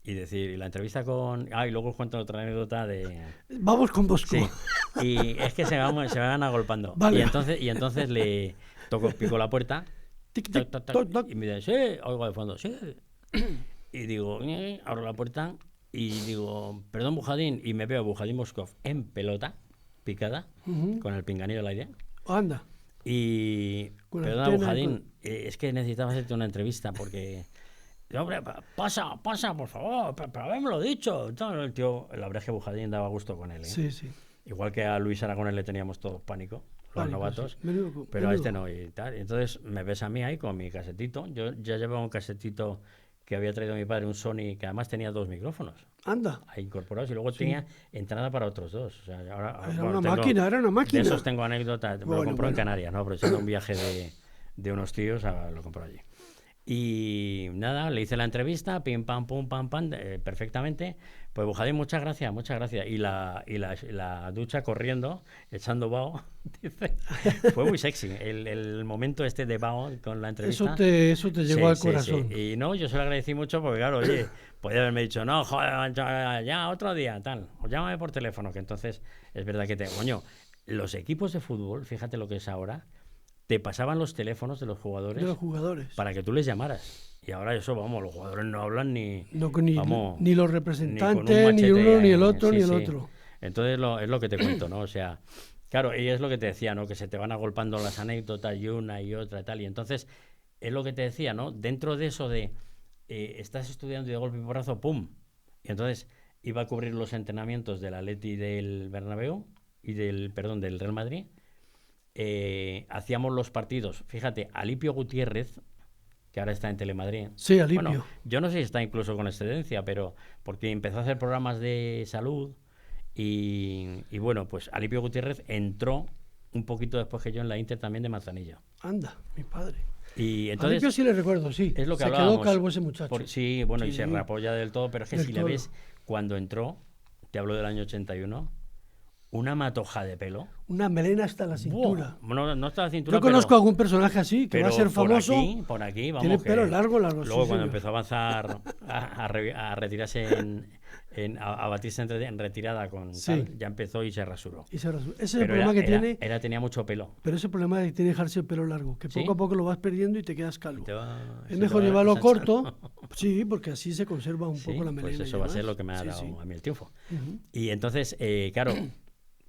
Y decir, y la entrevista con... y luego os cuento otra anécdota de... Vamos con Bosco. Sí, y es que se van agolpando. Vale. Y entonces le pico la puerta. Tic, Toc, tic, toc, toc, toc, toc. y me dice, sí, oigo de fondo, sí. Y digo, abro la puerta y digo, perdón, Bujadín. Y me veo a Bujadín Boscov en pelota, picada, con el pinganillo al aire. Anda. Y, Con perdona, antena, Bujadín, es que necesitaba hacerte una entrevista porque... Hombre, pasa, por favor, pero habémoslo dicho. Entonces, el tío, la verdad es que Bujadín daba gusto con él, ¿eh? Sí, sí. Igual que a Luis Aragonés le teníamos todos pánico, los Pánico, novatos, sí. Menudo, pero a menudo. este no y tal. Entonces me ves a mí ahí con mi casetito. Yo ya llevaba un casetito que había traído mi padre, un Sony, que además tenía 2 micrófonos Anda. ahí incorporados y luego tenía entrada para otros 2. O sea, ahora, Era bueno, una máquina, era una máquina. De esos tengo anécdotas. Me lo Bueno, compró en bueno. Canarias, ¿no? Aprovechando un viaje de unos tíos, lo compró allí. Y nada, le hice la entrevista, pim, pam, pum, pam, pam, perfectamente. Pues Bujadín, muchas gracias. Y la ducha corriendo, echando vaho, dice, fue muy sexy. El momento este de vaho con la entrevista. Eso te llegó Sí, al sí, corazón. sí. Y no, yo se lo agradecí mucho porque, claro, oye, podía haberme dicho, no, joder, ya otro día, tal, o llámame por teléfono, que entonces es verdad que coño, los equipos de fútbol, fíjate lo que es ahora, te pasaban los teléfonos de los jugadores De los jugadores. para que tú les llamaras. Y ahora eso, vamos, los jugadores no hablan ni... Ni los vamos, ni con un representantes, ni machete, uno, ni el otro, sí, ni el sí. otro. Entonces es lo que te cuento, ¿no? O sea, claro, y es lo que te decía, ¿no? Que se te van agolpando las anécdotas y una y otra y tal. Y entonces, es lo que te decía, ¿no? Dentro de eso de estás estudiando y de golpe y porrazo, ¡pum! Y entonces iba a cubrir los entrenamientos del Atleti del Bernabéu y del Real Madrid. Hacíamos los partidos, fíjate, Alipio Gutiérrez, que ahora está en Telemadrid. Sí, Alipio. Bueno, yo no sé si está incluso con excedencia, pero porque empezó a hacer programas de salud y bueno, pues Alipio Gutiérrez entró un poquito después que yo en la Inter también de Manzanillo. Anda, mi padre. Y A entonces Alipio sí le recuerdo, sí. es lo que Se hablábamos. quedó calvo ese muchacho. Sí, bueno, y Sí. se reapoya del todo, pero es que Del si todo. le ves cuando entró, te hablo del año 81, una matoja de pelo. Una melena hasta la cintura. Buah, no está la cintura, Yo conozco pero, a algún personaje así que va a pero ser famoso. Por aquí, vamos. Tiene que pelo largo, Luego sí, cuando señor. empezó a avanzar, a retirarse a batirse en retirada con Sí. tal, ya empezó y se rasuró. Y ese es el Pero problema que tiene. tenía mucho pelo. Pero ese problema de que tiene que dejarse el pelo largo, que ¿Sí? poco a poco lo vas perdiendo y te quedas calvo. Se Es te mejor va llevarlo ensanchando. corto, sí, porque así se conserva un Sí, poco la melena. pues y eso va a ser demás. lo que me ha Sí, dado sí. a mí el triunfo. Ujú. Y entonces, claro,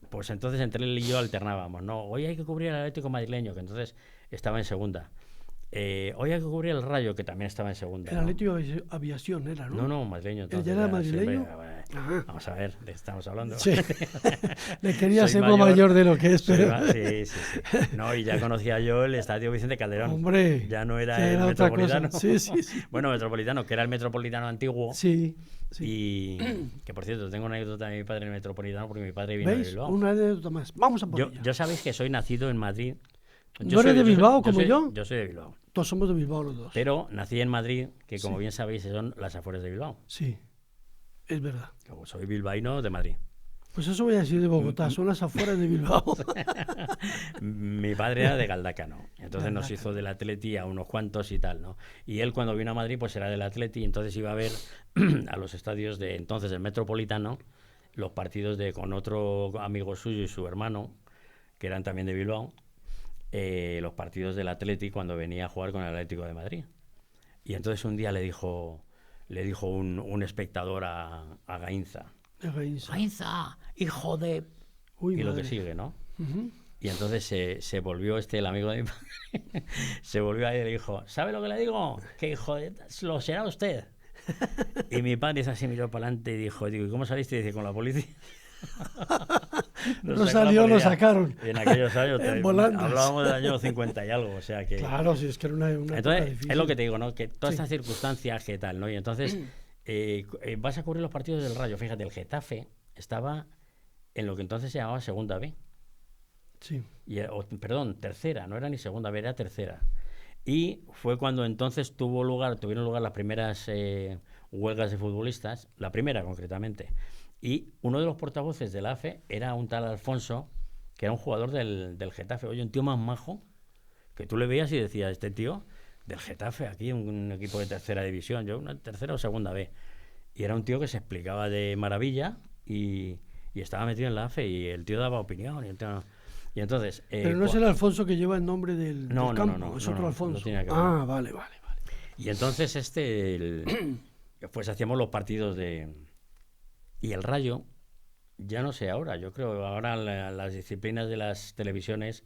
pues entonces entre él y yo alternábamos, ¿no? Hoy hay que cubrir el Atlético madrileño, que entonces estaba en segunda. Hoy hay que cubrir el Rayo, que también estaba en segunda. El ¿no? Atlético Aviación era, ¿no? No, madrileño. ¿Él Entonces, ya era madrileño? siempre, Ajá. vamos a ver, de qué estamos hablando. Sí. Le quería Soy ser mayor de lo que es, soy pero... sí. No, y ya conocía yo el estadio Vicente Calderón. Hombre, Ya no era ya el era otra Metropolitano. cosa. Sí, sí, sí. Bueno, Metropolitano, que era el Metropolitano antiguo. Sí, sí. Y que, por cierto, tengo una anécdota de mi padre en el Metropolitano, porque mi padre vino de ¿Veis? Bilbao. Una anécdota más. Vamos a por ella. Yo sabéis que soy nacido en Madrid. ¿No eres de Bilbao como yo? Yo soy de Bilbao. Todos somos de Bilbao los dos. Pero nací en Madrid, que como Sí. bien sabéis son las afueras de Bilbao. Sí, es verdad. Soy bilbaíno de Madrid. Pues eso voy a decir de Bogotá, son las afueras de Bilbao. Mi padre era de Galdacano, entonces nos hizo del Atleti a unos cuantos y tal, ¿no? Y él cuando vino a Madrid pues era del Atleti, entonces iba a ver a los estadios de entonces el Metropolitano, los partidos con otro amigo suyo y su hermano, que eran también de Bilbao, los partidos del Atleti cuando venía a jugar con el Atlético de Madrid. Y entonces un día le dijo un espectador a Gainza, Gainza, hijo de... Uy, y madre. lo que sigue, ¿no? Y entonces se volvió el amigo de mi padre, se volvió ahí y le dijo, ¿sabe lo que le digo? Que hijo de... lo será usted. Y mi padre así miró para adelante y dijo, ¿y cómo saliste? Y dice, con la policía. No salió, lo sacaron. Y en aquellos años Volandas. hablábamos del año 50 y algo, o sea que... Claro, si es que era una entonces, época difícil. es lo que te digo, ¿no? Que todas Sí. estas circunstancias, que tal, ¿no? Y entonces vas a cubrir los partidos del Rayo. Fíjate, el Getafe estaba en lo que entonces se llamaba Segunda B. Sí. Perdón, tercera, no era ni Segunda B, era tercera. Y fue cuando entonces tuvieron lugar las primeras huelgas de futbolistas, la primera concretamente. Y uno de los portavoces de la AFE era un tal Alfonso, que era un jugador del Getafe. Oye, un tío más majo, que tú le veías y decías, este tío del Getafe, aquí un equipo de tercera división, yo una tercera o segunda B. Y era un tío que se explicaba de maravilla y estaba metido en la AFE y el tío daba opinión. Y entonces... Pero no es el Alfonso que lleva el nombre del campo, no, es otro Alfonso. no tiene que ver. Ah, vale. Y entonces pues hacíamos los partidos y el Rayo, ya no sé ahora, yo creo ahora las disciplinas de las televisiones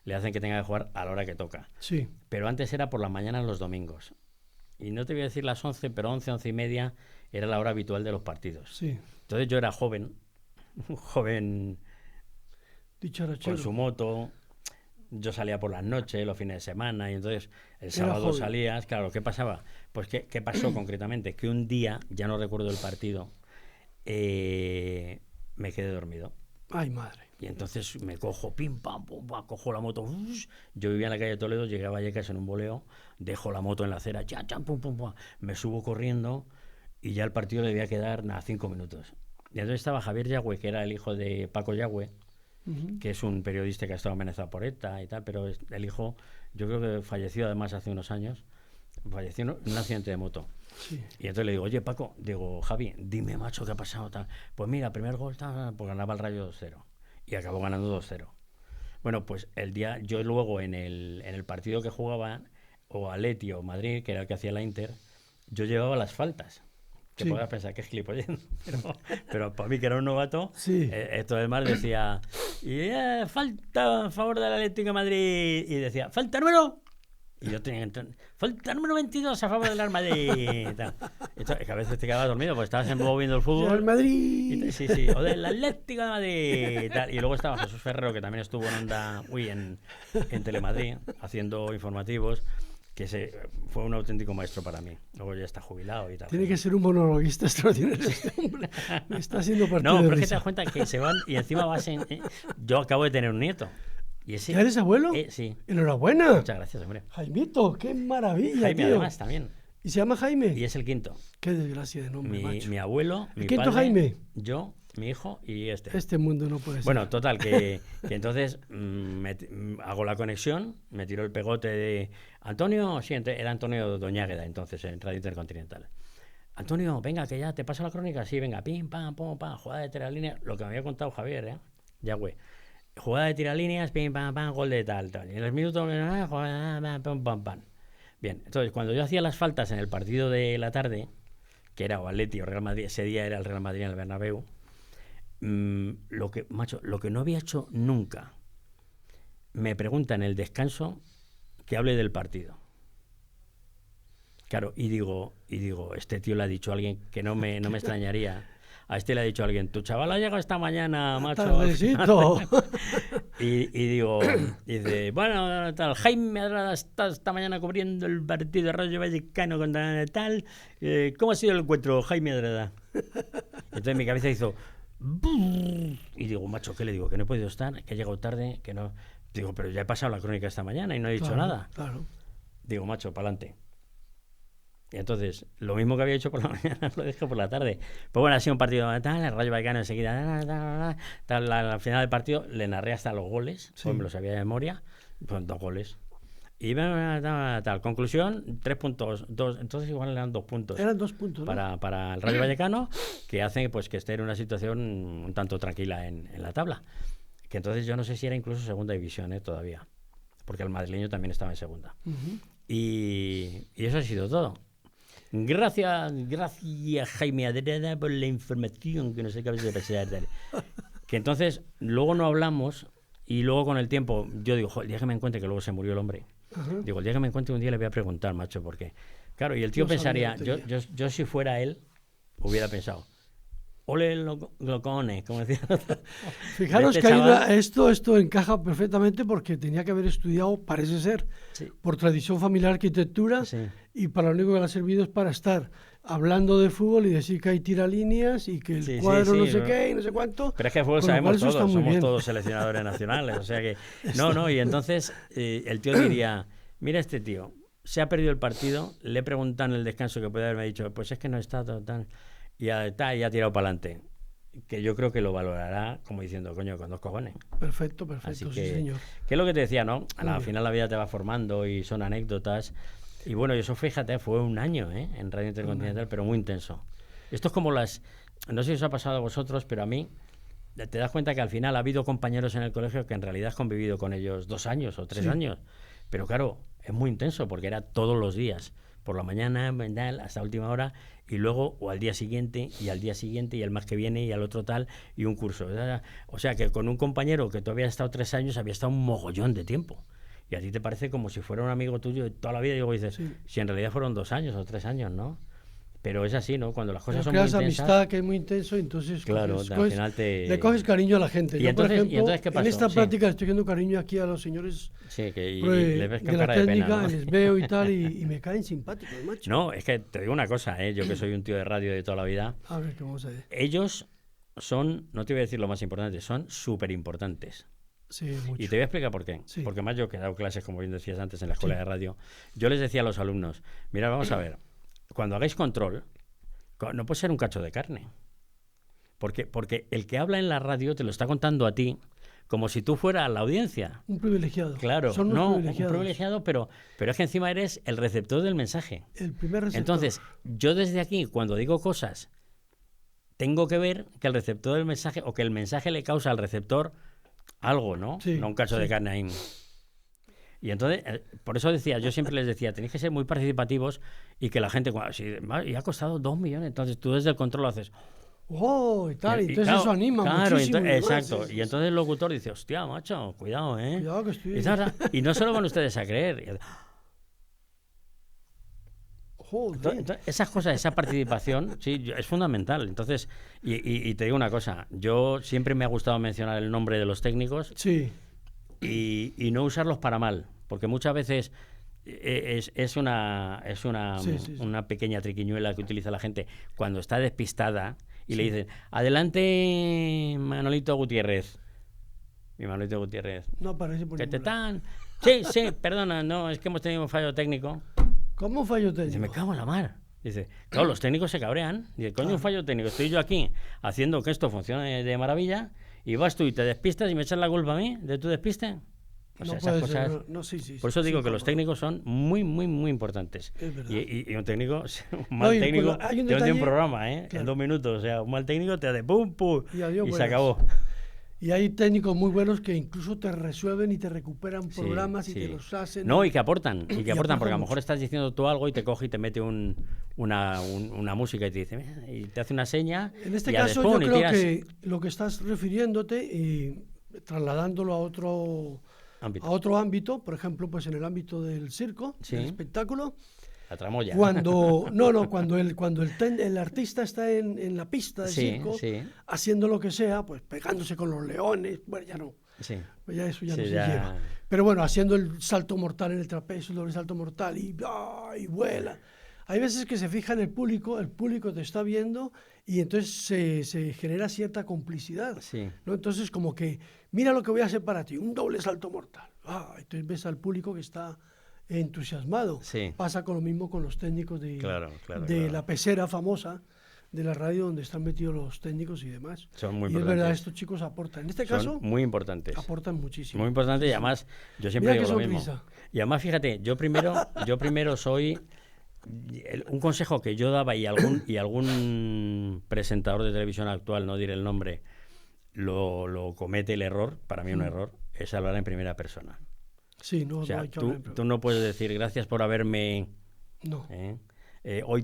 le hacen que tenga que jugar a la hora que toca. Sí. Pero antes era por la mañana los domingos. Y no te voy a decir las 11, pero 11 y media era la hora habitual de los partidos. Sí. Entonces yo era joven, un joven Dicharachero. con su moto. Yo salía por las noches, los fines de semana, y entonces el Era sábado joven. salías. Claro, ¿qué pasaba? Pues ¿qué pasó concretamente? Que un día, ya no recuerdo el partido, me quedé dormido. Ay, madre. Y entonces me cojo, pim, pam, pum, pam, cojo la moto. Yo vivía en la calle de Toledo, llegué a Vallecas en un boleo, dejo la moto en la acera, ya, pum, pum, pum, me subo corriendo y ya el partido le debía quedar 5 minutos. Y entonces estaba Javier Yagüe, que era el hijo de Paco Yagüe, que es un periodista que ha estado amenazado por ETA y tal, pero el hijo, yo creo que falleció además hace unos años, falleció en un accidente de moto. Sí. Y entonces le digo, oye Paco, Javi, dime macho, ¿qué ha pasado? Tal. Pues mira, primer gol, pues ganaba el Rayo 2-0 y acabó ganando 2-0. Bueno, pues yo luego en el partido que jugaban, o Atleti o Madrid, que era el que hacía la Inter, yo llevaba las faltas. Que Sí. podrás pensar que es gilipollez, pero para mí que era un novato, Sí. esto del mar decía, falta a favor del Atlético de Madrid, y decía, falta número, y yo tenía que entrar, falta número 22 a favor del Real Madrid, y tal. Esto, es que a veces te quedabas dormido porque estabas en vivo viendo el fútbol. ¡Real Madrid! Sí, o del Atlético de Madrid, y tal. Y luego estaba Jesús Ferrero, que también estuvo en Telemadrid, haciendo informativos, que fue un auténtico maestro para mí. Luego ya está jubilado y tal. Tiene que ser un monologuista extraordinario este hombre. Me está haciendo partido No, de pero es que te risa. das cuenta que se van y encima vas yo acabo de tener un nieto. Y ese, ¿Ya eres abuelo? Sí. ¡Enhorabuena! Muchas gracias, hombre. Jaimito, qué maravilla, Jaime, tío. además, también. ¿Y se llama Jaime? Y es el quinto. Qué desgracia de nombre, macho. Mi abuelo, mi quinto padre, Jaime? yo, mi hijo y este. Este mundo no puede ser. Bueno, total, que entonces hago la conexión, me tiró el pegote de Antonio, sí, era Antonio Doñágueda entonces en Radio Intercontinental. Antonio, venga, que ya te paso la crónica, sí, venga, pim, pam, pum, pam, jugada de tiralíneas, lo que me había contado Javier, ya güey. Jugada de tiralíneas, pim, pam, pam, gol de tal. Y en los minutos, jugada, pam, pam, pam. Bien, entonces cuando yo hacía las faltas en el partido de la tarde, que era o Atleti o Real Madrid, ese día era el Real Madrid en el Bernabéu, lo que no había hecho nunca, me pregunta en el descanso que hable del partido. Claro, y digo, este tío le ha dicho a alguien que no me extrañaría. A este le ha dicho a alguien, tu chaval ha llegado esta mañana, macho. Tardecito. y dice, bueno, tal, Jaime Adrada está esta mañana cubriendo el partido de Rayo Vallecano contra tal. ¿Cómo ha sido el encuentro, Jaime Adrada? Entonces mi cabeza hizo... Y digo, macho, ¿qué le digo? Que no he podido estar, que he llegado tarde, que no... Digo, pero ya he pasado la crónica esta mañana y no he dicho nada. Claro. Digo, macho, pa'lante. Y entonces, lo mismo que había hecho por la mañana, lo dejé por la tarde. Pues bueno, ha sido un partido tal, el Rayo Vallecano enseguida, al final del partido le narré hasta los goles, pues me los sabía de memoria, pues 2 goles. Y tal, conclusión, 3 puntos, 2, entonces igual eran 2 puntos. Eran 2 puntos, ¿no? Para el Rayo Vallecano, que hacen pues que esté en una situación un tanto tranquila en la tabla. Que entonces yo no sé si era incluso segunda división todavía, porque el madrileño también estaba en segunda. Y eso ha sido todo. Gracias Jaime Adreda por la información que nos acabas de pasar. Que entonces luego no hablamos y luego con el tiempo yo digo, el día que me encuentre, que luego se murió el hombre, digo, el día que me encuentre un día le voy a preguntar, macho, ¿por qué? Claro, y el tío pensaría, yo si fuera él hubiera pensado, ole locones, como decía. Fijaros que esto encaja perfectamente porque tenía que haber estudiado, parece ser, por tradición familiar, arquitectura, y para lo único que le ha servido es para estar hablando de fútbol y decir que hay tiralíneas y que el cuadro no sé qué y no sé cuánto. Pero es que de fútbol sabemos todos, somos todos seleccionadores nacionales, o sea que... No, y entonces el tío diría, mira este tío, se ha perdido el partido, le preguntan en el descanso que puede haberme dicho, pues es que no está tan... Y ha tirado para adelante. Que yo creo que lo valorará como diciendo, coño, con 2 cojones. Perfecto, Así sí, señor. Que es lo que te decía, ¿no? Al final la vida te va formando y son anécdotas. Y bueno, eso, fíjate, fue un año en Radio Intercontinental, pero muy intenso. Esto es como no sé si os ha pasado a vosotros, pero a mí te das cuenta que al final ha habido compañeros en el colegio que en realidad has convivido con ellos 2 años o 3 años. Pero claro, es muy intenso porque era todos los días. Por la mañana, hasta última hora, y luego, o al día siguiente, y al día siguiente, y el mes que viene, y al otro tal, y un curso. O sea, que con un compañero que tú habías estado 3 años, había estado un mogollón de tiempo. Y a ti te parece como si fuera un amigo tuyo de toda la vida, y luego dices, si en realidad fueron 2 años o 3 años, ¿no? Pero es así, ¿no? Cuando las cosas son muy intensas... amistad que es muy intenso, entonces claro, al final le coges cariño a la gente. Yo, por ejemplo, ¿qué pasó? En esta práctica estoy cogiendo cariño aquí a los señores les ves de la técnica, ¿no? Les veo y tal, y me caen simpáticos, macho. No, es que te digo una cosa, yo que soy un tío de radio de toda la vida, a ver, ¿qué vamos a ver? Ellos son, no te voy a decir lo más importante, son súper importantes. Sí, mucho. Y te voy a explicar por qué. Porque más yo que he dado clases, como bien decías antes, en la escuela de radio, yo les decía a los alumnos, mira, vamos a ver, cuando hagáis control, no puede ser un cacho de carne. Porque el que habla en la radio te lo está contando a ti como si tú fueras la audiencia. Un privilegiado. Claro, un privilegiado, pero es que encima eres el receptor del mensaje. El primer receptor. Entonces, yo desde aquí, cuando digo cosas, tengo que ver que el receptor del mensaje, o que el mensaje le causa al receptor algo, ¿no? No un cacho de carne ahí. Y entonces, por eso decía, yo siempre les decía, tenéis que ser muy participativos y que la gente, y ha costado 2 millones, entonces tú desde el control lo haces... ¡Oh! Y tal, entonces claro, eso anima muchísimo. Exacto, y entonces el locutor dice, hostia, macho, cuidado, ¿eh? Cuidado que estoy... Y no solo van ustedes a creer. Entonces, esas cosas, esa participación, sí, es fundamental. Entonces, y te digo una cosa, yo siempre me ha gustado mencionar el nombre de los técnicos y no usarlos para mal, porque muchas veces es una pequeña triquiñuela que utiliza la gente cuando está despistada y le dicen, adelante Manolito Gutiérrez. Mi Manolito Gutiérrez. No aparece por ningún lado. Sí, perdona, no, es que hemos tenido un fallo técnico. ¿Cómo un fallo técnico? Dice, me cago en la mar. Dice, claro, los técnicos se cabrean. Dice, coño, un fallo técnico. Estoy yo aquí haciendo que esto funcione de maravilla y vas tú y te despistas y me echas la culpa a mí de tu despiste. O sea, esas cosas... Por eso digo que los técnicos son muy, muy, muy importantes. Y un técnico, un mal técnico, te hunde un programa, en 2 minutos. O sea, un mal técnico te hace pum, pum, y se acabó. Y hay técnicos muy buenos que incluso te resuelven y te recuperan programas y te los hacen. No, y que aportan, porque a lo mejor estás diciendo tú algo y te coge y te mete una música y te dice, y te hace una seña. En este caso yo creo que lo que estás refiriéndote y trasladándolo a otro ámbito, por ejemplo, pues en el ámbito del circo, del espectáculo. La tramoya. Cuando el artista está en la pista del circo, haciendo lo que sea, pues pegándose con los leones, bueno, ya no. Pues ya eso ya no se lleva. Pero bueno, haciendo el salto mortal en el trapecio, el doble salto mortal y vuela. Hay veces que se fija en el público te está viendo y entonces se genera cierta complicidad. ¿No? Entonces como que, mira lo que voy a hacer para ti, un doble salto mortal. Entonces ves al público que está entusiasmado. Sí. Pasa con lo mismo con los técnicos de Claro. la pecera famosa de la radio, donde están metidos los técnicos y demás. Son muy y es importantes. verdad, estos chicos aportan. En este caso, Son muy importantes. aportan muchísimo. Muy importante, y además yo siempre Mira digo qué lo mismo. sonrisa. Y además, fíjate, yo primero soy un consejo que yo daba y algún presentador de televisión actual, no diré el nombre, lo comete el error, para mí un error, es hablar en primera persona. Sí, no, O sea, no hay que hablar tú no puedes decir gracias por haberme... No. Hoy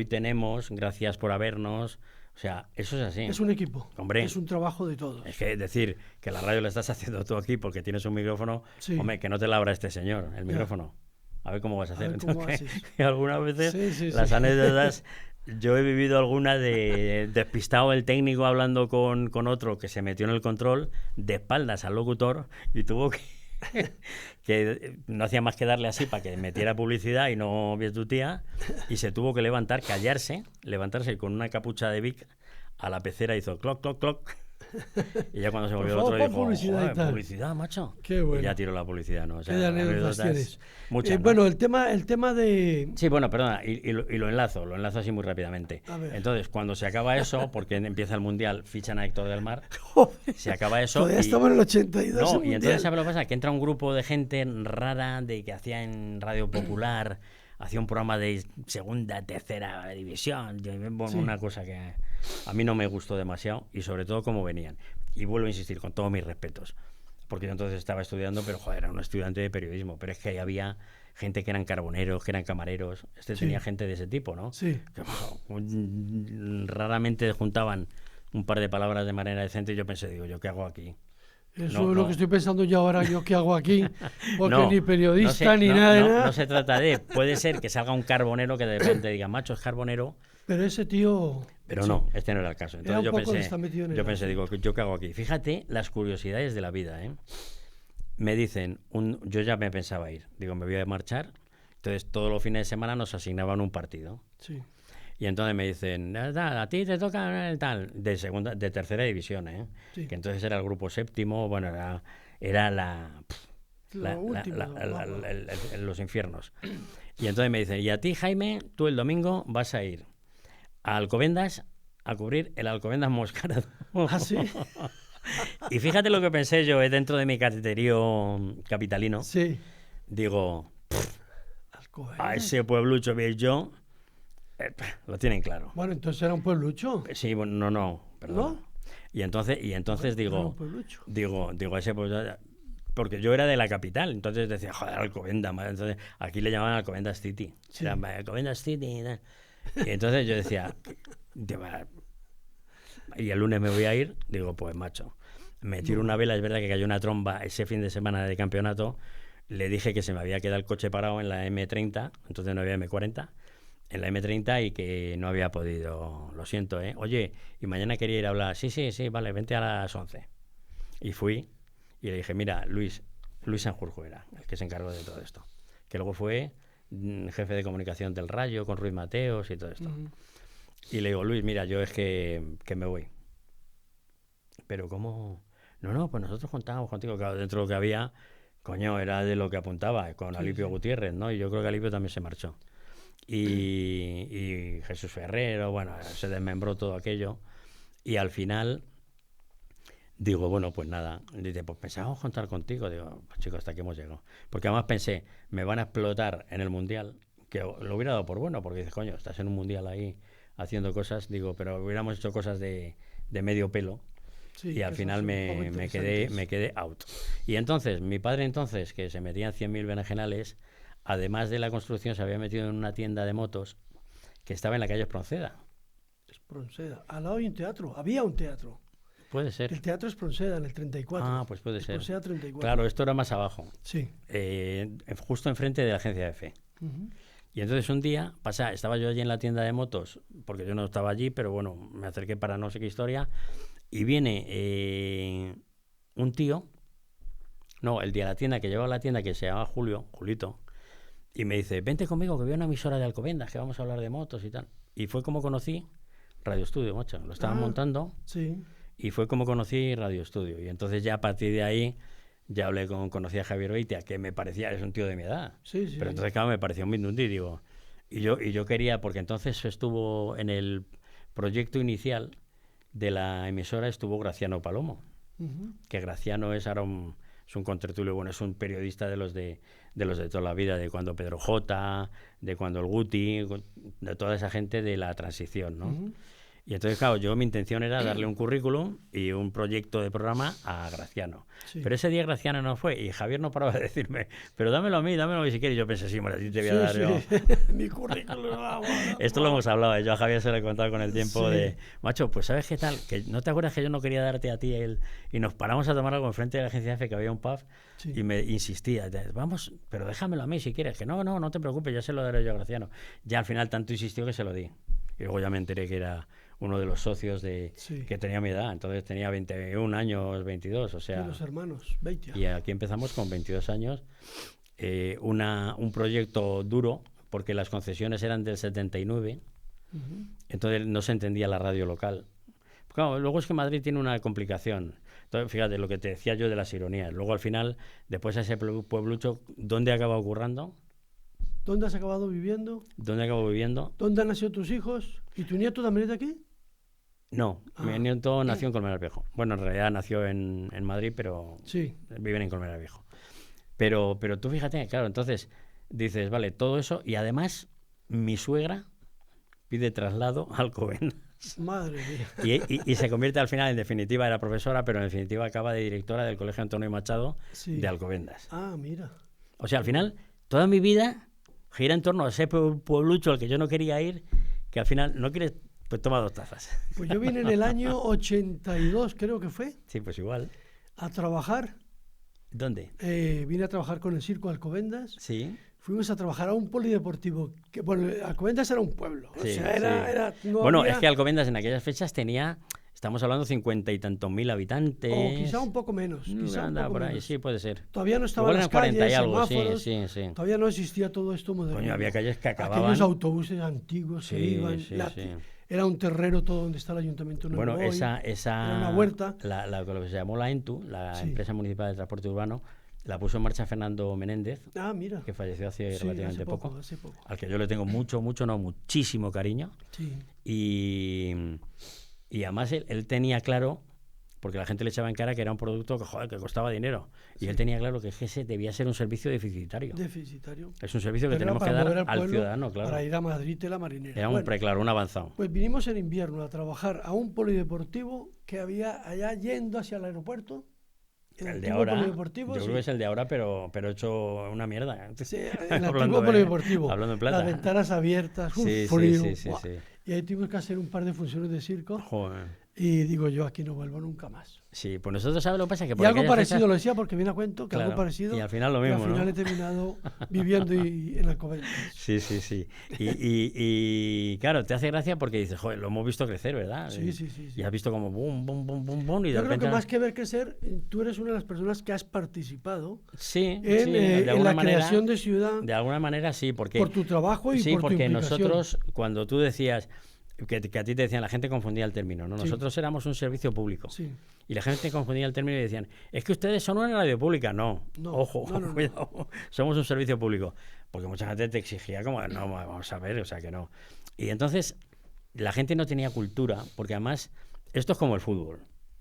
tenemos, gracias por habernos. O sea, eso es así. Es un equipo. Hombre, es un trabajo de todos. es que decir que la radio la estás haciendo tú aquí porque tienes un micrófono, Sí. hombre, que no te la abra este señor, el micrófono. A ver cómo vas a hacer. ver cómo Entonces, haces. que algunas veces Sí, las sí. anécdotas, yo he vivido alguna de despistado el técnico hablando con otro que se metió en el control de espaldas al locutor y tuvo que no hacía más que darle así para que metiera publicidad y no viera tu tía, y se tuvo que levantarse y con una capucha de Vic a la pecera hizo cloc, cloc, cloc. Y ya cuando se volvió el favor, otro pon dijo, publicidad y "Joder, tal". publicidad, macho. Qué bueno. Y ya tiró la publicidad, ¿no? O sea, ¿Qué anécdotas anécdotas tienes? muchas, ¿no? Bueno, el tema de... Sí, bueno, perdona, y lo enlazo así muy rápidamente. A ver. Entonces, cuando se acaba eso, porque empieza el Mundial, fichan a Héctor del Mar, se acaba eso. Todavía estamos en el 82. No, el y Mundial. entonces, ¿sabes lo que pasa? Que entra un grupo de gente rara que hacía en Radio Popular, hacía un programa de segunda, tercera división, bueno, Sí. una cosa que a mí no me gustó demasiado, y sobre todo cómo venían. Y vuelvo a insistir, con todos mis respetos, porque yo entonces estaba estudiando, pero joder, era un estudiante de periodismo, pero es que ahí había gente que eran carboneros, que eran camareros, Sí. tenía gente de ese tipo, ¿no? Sí. Que, raramente juntaban un par de palabras de manera decente, y yo pensé, digo, ¿yo qué hago aquí? Eso No, es lo no. que estoy pensando yo ahora, yo qué hago aquí, porque No, ni periodista no ni no, nada de no, nada. no se trata de, puede ser que salga un carbonero que de repente diga, macho, es carbonero, Pero ese tío... pero sí. no, este no era el caso. Era Entonces un yo poco pensé, está metido en el yo pensé, asunto. digo, ¿yo qué hago aquí? Fíjate las curiosidades de la vida, ¿eh? Me dicen, yo ya me pensaba ir, digo, me voy a marchar, entonces todos los fines de semana nos asignaban un partido. Sí. Y entonces me dicen, a ti te toca tal, de tercera división, ¿eh? Sí. Que entonces era el grupo séptimo, bueno, era Lo último, vamos. los infiernos. Y entonces me dicen, y a ti, Jaime, tú el domingo vas a ir a Alcobendas a cubrir el Alcobendas Moscarado. ¿Ah, sí? Y fíjate lo que pensé yo, dentro de mi cateterío capitalino. Sí. Digo, Alcobendas. a ese pueblucho veis yo, lo tienen claro. Bueno, entonces era un pueblucho. Sí, bueno, no, perdón. ¿No? Y entonces Era un pueblucho. digo, ese pueblo, porque yo era de la capital, entonces decía, joder, Alcobendas, entonces aquí le llamaban Alcobendas City. Sí. Era Alcobendas City. Y entonces yo decía, y el lunes me voy a ir, digo, pues macho, me tiro una vela, es verdad que cayó una tromba ese fin de semana de campeonato, le dije que se me había quedado el coche parado en la M30, entonces no había M40, en la M30 y que no había podido, lo siento, ¿eh? Oye, y mañana quería ir a hablar, sí, vale, vente a las 11. Y fui y le dije, mira, Luis Sanjurjo era el que se encargó de todo esto, que luego fue jefe de comunicación del Rayo con Ruiz Mateos y todo esto. Ujú. Y le digo, Luis, mira, yo es que me voy. Pero ¿cómo? No, pues nosotros contábamos contigo, claro, dentro de lo que había, coño, era de lo que apuntaba, con Sí, Alipio sí. Gutiérrez, ¿no? Y yo creo que Alipio también se marchó. Y Jesús Ferrero, bueno, se desmembró todo aquello. Y al final, digo, bueno, pues nada. Dice, pues pensábamos contar contigo. Digo, pues chicos, hasta aquí hemos llegado. Porque además pensé, me van a explotar en el Mundial, que lo hubiera dado por bueno, porque dices, coño, estás en un Mundial ahí haciendo cosas, digo, pero hubiéramos hecho cosas de medio pelo. Sí, Y al eso final sí, un poco me interesantes. quedé out. Y entonces, mi padre entonces, que se metía en 100.000 berenjenales, además de la construcción, se había metido en una tienda de motos que estaba en la calle Espronceda. Espronceda. Al lado hay un teatro. Había un teatro. Puede ser. El teatro Espronceda en el 34. Ah, pues puede ser. Espronceda 34. Claro, esto era más abajo, Sí. justo enfrente de la agencia de fe. Ujú. Y entonces un día, estaba yo allí en la tienda de motos, porque yo no estaba allí, pero bueno, me acerqué para no sé qué historia, y viene un tío, no, el día de la tienda, que llevaba la tienda, que se llama Julito, y me dice, vente conmigo, que voy a una emisora de Alcobendas, que vamos a hablar de motos y tal. Y fue como conocí Radio Estudio, macho, lo estaban Ah. montando, Sí. y fue como conocí Radio Estudio. Y entonces ya a partir de ahí, ya conocí a Javier Beitia, que me parecía, es un tío de mi edad. Sí, sí. Pero entonces, claro, me pareció un mindundi, digo. Y yo quería, porque entonces estuvo en el proyecto inicial de la emisora, estuvo Graciano Palomo. Que Graciano es ahora es un contertulio, bueno, es un periodista de los de toda la vida, de cuando Pedro J, de cuando el Guti, de toda esa gente de la transición, ¿no? Y entonces, claro, mi intención era darle un currículum y un proyecto de programa a Graciano. Sí. Pero ese día Graciano no fue y Javier no paraba de decirme, pero dámelo a mí si quieres. Y yo pensé, sí, bueno, a ti te voy a dar yo. Mi currículum. Esto lo hemos hablado, yo a Javier se lo he contado con el tiempo de, macho, pues ¿sabes qué tal? Que ¿no te acuerdas que yo no quería darte a ti y nos paramos a tomar algo enfrente de la agencia F, que había un pub, y me insistía, vamos, pero déjamelo a mí si quieres, que no te preocupes, ya se lo daré yo a Graciano. Ya al final tanto insistió que se lo di. Y luego ya me enteré que era uno de los socios que tenía mi edad. Entonces tenía 21 años, 22, o sea... Sí, los hermanos, Beitia. Y aquí empezamos con 22 años. Un proyecto duro, porque las concesiones eran del 79. Entonces no se entendía la radio local. Claro, luego es que Madrid tiene una complicación. Entonces, fíjate, lo que te decía yo de las ironías. Luego, al final, después a ese pueblucho, ¿dónde acaba ocurriendo? ¿Dónde has acabado viviendo? ¿Dónde acabo viviendo? ¿Dónde han nacido tus hijos? ¿Y tu nieto también es de aquí? No, mi nieto nació en Colmenar Viejo. Bueno, en realidad nació en Madrid, pero viven en Colmenar Viejo. Pero tú fíjate, claro, entonces dices, vale, todo eso, y además mi suegra pide traslado a Alcobendas. Madre mía. Y se convierte al final, en definitiva, era profesora, pero en definitiva acaba de directora del Colegio Antonio Machado de Alcobendas. Ah, mira. O sea, al final, toda mi vida gira en torno a ese pueblucho al que yo no quería ir, que al final no quieres, pues toma 2 tazas. Pues yo vine en el año 82, creo que fue. Sí, pues igual. A trabajar. ¿Dónde? Vine a trabajar con el Circo Alcobendas. Sí. Fuimos a trabajar a un polideportivo. Que, bueno, Alcobendas era un pueblo. Sí, o sea, era no bueno, había... es que Alcobendas en aquellas fechas tenía... Estamos hablando de 50 y tantos mil habitantes. O quizá un poco menos. Quizá un poco por ahí, menos. sí, puede ser. Todavía no estaban las 40 calles, y algo, semáforos. Sí. Todavía no existía todo esto moderno. Coño, había calles que acababan. Aquellos autobuses antiguos se iban. Era un terrero todo donde está el Ayuntamiento Nuevo. Bueno, era una huerta. Lo que se llamó la ENTU, la Empresa Municipal de Transporte Urbano, la puso en marcha Fernando Menéndez, mira. que falleció hace relativamente poco, hace poco. Al que yo le tengo muchísimo cariño. Sí. Y además él tenía claro, porque la gente le echaba en cara que era un producto que costaba dinero. Y él tenía claro que ese debía ser un servicio deficitario. Es un servicio que tenemos que dar al ciudadano, claro. Para ir a Madrid de la Marinera. Era un avanzado. Pues vinimos en invierno a trabajar a un polideportivo que había allá yendo hacia el aeropuerto. El de ahora, yo creo que es el de ahora, pero hecho una mierda. Sí, el antiguo polideportivo. Hablando en plata. Las ventanas abiertas, un frío. Sí. Y ahí tuvimos que hacer un par de funciones de circo. Joder. Y digo yo, aquí no vuelvo nunca más. Sí, pues nosotros, ¿sabes lo que pasa? Que y algo parecido, lo decía porque viene a cuento, que claro, algo parecido. Y al final lo mismo, al final he terminado viviendo en Alcobendas. Sí. Y claro, te hace gracia porque dices, joder, lo hemos visto crecer, ¿verdad? Sí. Y has visto como boom. Y yo creo que más que ver crecer, tú eres una de las personas que has participado en la creación de ciudad. De alguna manera sí, porque... Por tu trabajo y por tu implicación. Sí, porque nosotros, cuando tú decías... Que a ti te decían, la gente confundía el término, ¿no? Nosotros éramos un servicio público. Sí. Y la gente confundía el término y decían, es que ustedes son una radio pública. No. Ojo, cuidado. Somos un servicio público. Porque mucha gente te exigía como, no, vamos a ver, o sea que no. Y entonces, la gente no tenía cultura, porque además, esto es como el fútbol.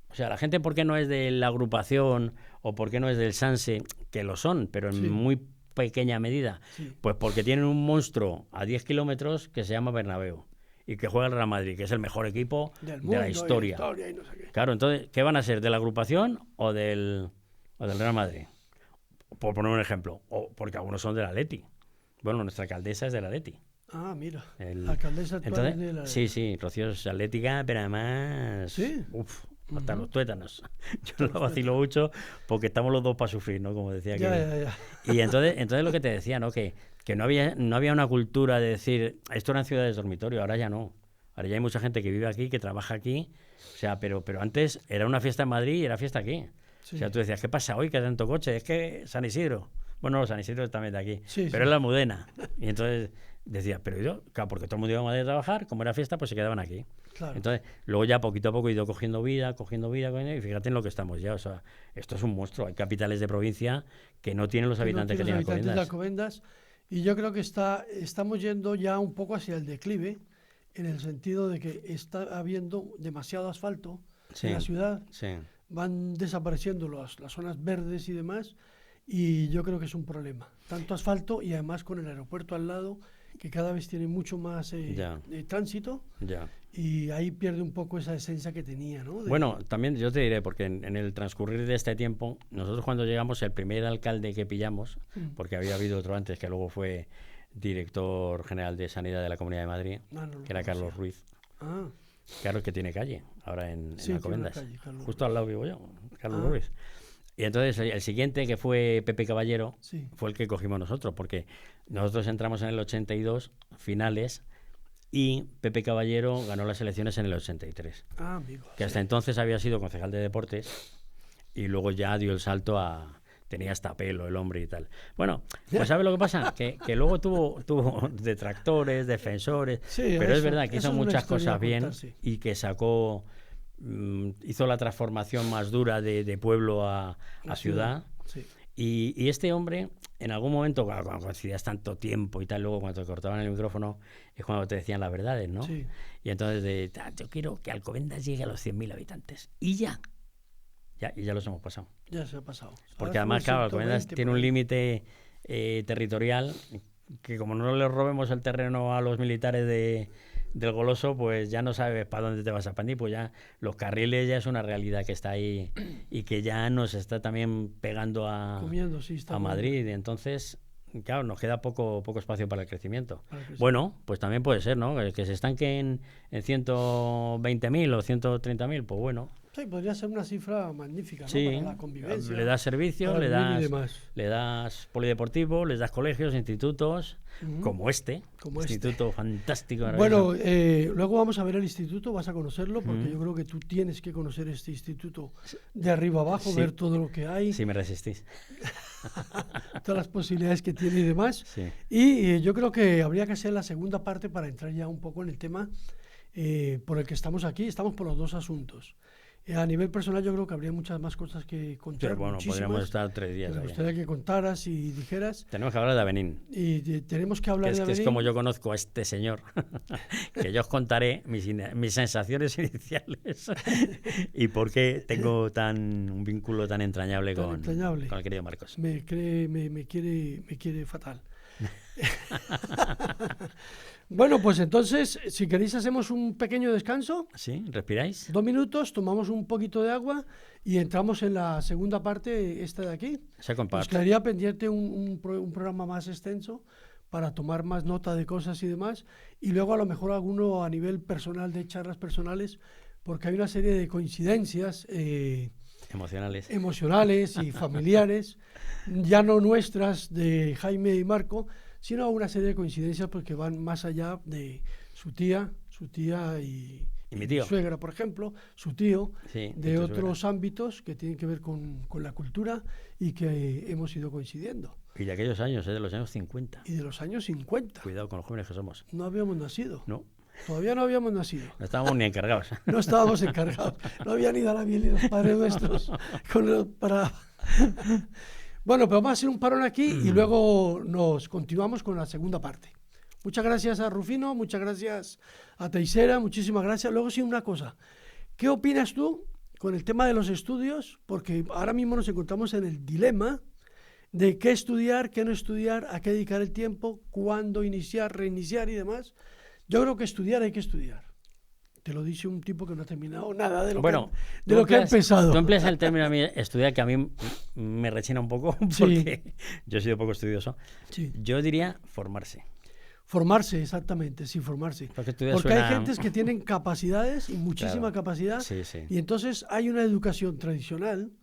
O sea, la gente, ¿por qué no es de la agrupación o por qué no es del Sanse? Que lo son, pero en muy pequeña medida. Sí. Pues porque tienen un monstruo a 10 kilómetros que se llama Bernabéu. Y que juega el Real Madrid, que es el mejor equipo de la historia. Y no sé qué. Claro, entonces, ¿qué van a ser? ¿De la agrupación o del Real Madrid? Por poner un ejemplo. O porque algunos son del Atleti. Bueno, nuestra alcaldesa es del Atleti. Ah, mira. La alcaldesa actual es del Atleti. Sí, Rocío es atlética, pero además... Sí. Hasta los tuétanos. Yo lo vacilo mucho porque estamos los dos para sufrir, ¿no? Como decía ya. Y entonces lo que te decía, ¿no? Que no había una cultura de decir, esto eran ciudades dormitorio, ahora ya no. Ahora ya hay mucha gente que vive aquí, que trabaja aquí. O sea, pero antes era una fiesta en Madrid y era fiesta aquí. Sí. O sea, tú decías, ¿qué pasa hoy? ¿Qué tanto coche? Es que San Isidro. Bueno, San Isidro es también de aquí. Pero es la Almudena. Y entonces decía, pero yo, claro, porque todo el mundo iba a Madrid a trabajar, como era fiesta, pues se quedaban aquí. Claro. Entonces, luego ya poquito a poco he ido cogiendo vida, y fíjate en lo que estamos ya. O sea, esto es un monstruo. Hay capitales de provincia que no tienen los habitantes que tienen Alcobendas. Y yo creo que estamos yendo ya un poco hacia el declive, en el sentido de que está habiendo demasiado asfalto en la ciudad. Sí. Van desapareciendo las zonas verdes y demás, y yo creo que es un problema. Tanto asfalto y además con el aeropuerto al lado, que cada vez tiene mucho más tránsito, y ahí pierde un poco esa esencia que tenía, ¿no? Bueno, también yo te diré, porque en el transcurrir de este tiempo, nosotros cuando llegamos, el primer alcalde que pillamos, porque había habido otro antes que luego fue director general de Sanidad de la Comunidad de Madrid, que era Carlos Ruiz. Carlos, que tiene calle ahora en Alcobendas. Justo al lado vivo yo, Carlos Ruiz. Y entonces el siguiente, que fue Pepe Caballero, fue el que cogimos nosotros, porque nosotros entramos en el 82, finales, y Pepe Caballero ganó las elecciones en el 83. Amigo. Que hasta entonces había sido concejal de deportes, y luego ya dio el salto a... Tenía hasta pelo el hombre y tal. Bueno, pues ¿sabes lo que pasa? Que luego tuvo detractores, defensores, pero es verdad que hizo muchas cosas bien y que sacó... hizo la transformación más dura de pueblo a ciudad. Y este hombre, en algún momento, cuando coincidías tanto tiempo y tal, luego cuando te cortaban el micrófono, es cuando te decían las verdades, ¿no? Y entonces, yo quiero que Alcobendas llegue a los 100.000 habitantes. Y ya los hemos pasado. Ya se ha pasado. Porque además, claro, Alcobendas tiene un límite territorial que, como no le robemos el terreno a los militares del Goloso, pues ya no sabes para dónde te vas a expandir, pues ya los carriles ya es una realidad que está ahí y que ya nos está también pegando a Madrid. Entonces, claro, nos queda poco espacio para el crecimiento. Bueno, pues también puede ser, ¿no? Que se estanquen en 120.000 o 130.000, pues bueno. Sí, podría ser una cifra magnífica, ¿no? Para la convivencia. Le das servicios, le das polideportivo, les das colegios, institutos, como este instituto fantástico. Bueno, luego vamos a ver el instituto, vas a conocerlo, porque yo creo que tú tienes que conocer este instituto de arriba abajo, ver todo lo que hay. Sí, me resistís. Todas las posibilidades que tiene y demás. Y yo creo que habría que hacer la segunda parte para entrar ya un poco en el tema por el que estamos aquí. Estamos por los dos asuntos. A nivel personal yo creo que habría muchas más cosas que contar. Sí, bueno, podríamos estar 3 días. Me gustaría que contaras y dijeras. Tenemos que hablar de Abenín. Y tenemos que hablar de Abenín. Que es como yo conozco a este señor, que yo os contaré mis sensaciones iniciales y por qué tengo un vínculo tan entrañable con el querido Marcos. Me quiere fatal. Bueno, pues entonces, si queréis hacemos un pequeño descanso. Sí, ¿respiráis? 2 minutos, tomamos un poquito de agua y entramos en la segunda parte, esta de aquí. Nos quedaría pendiente un programa más extenso para tomar más nota de cosas y demás, y luego a lo mejor alguno a nivel personal, de charlas personales, porque hay una serie de coincidencias emocionales y familiares, ya no nuestras de Jaime y Marco, sino una serie de coincidencias porque van más allá de su tía y mi tío. Suegra, por ejemplo, su tío, de otros ámbitos que tienen que ver con la cultura y que hemos ido coincidiendo. Y de aquellos años, de los años 50. Y de los años 50. Cuidado con los jóvenes que somos. No habíamos nacido. No. Todavía no habíamos nacido. No estábamos ni encargados. No estábamos encargados. No había ni David ni los padres nuestros. Bueno, pero vamos a hacer un parón aquí y luego nos continuamos con la segunda parte. Muchas gracias a Rufino, muchas gracias a Teixeira, muchísimas gracias. Luego sí, una cosa. ¿Qué opinas tú con el tema de los estudios? Porque ahora mismo nos encontramos en el dilema de qué estudiar, qué no estudiar, a qué dedicar el tiempo, cuándo iniciar, reiniciar y demás. Yo creo que estudiar hay que estudiar. Te lo dice un tipo que no ha terminado nada de lo que ha empezado. Tú empleas el término estudiar, que a mí me rechina un poco, porque yo he sido poco estudioso. Sí. Yo diría formarse. Formarse, exactamente, sí, formarse. Porque hay gentes que tienen capacidades y muchísima capacidad, y entonces hay una educación tradicional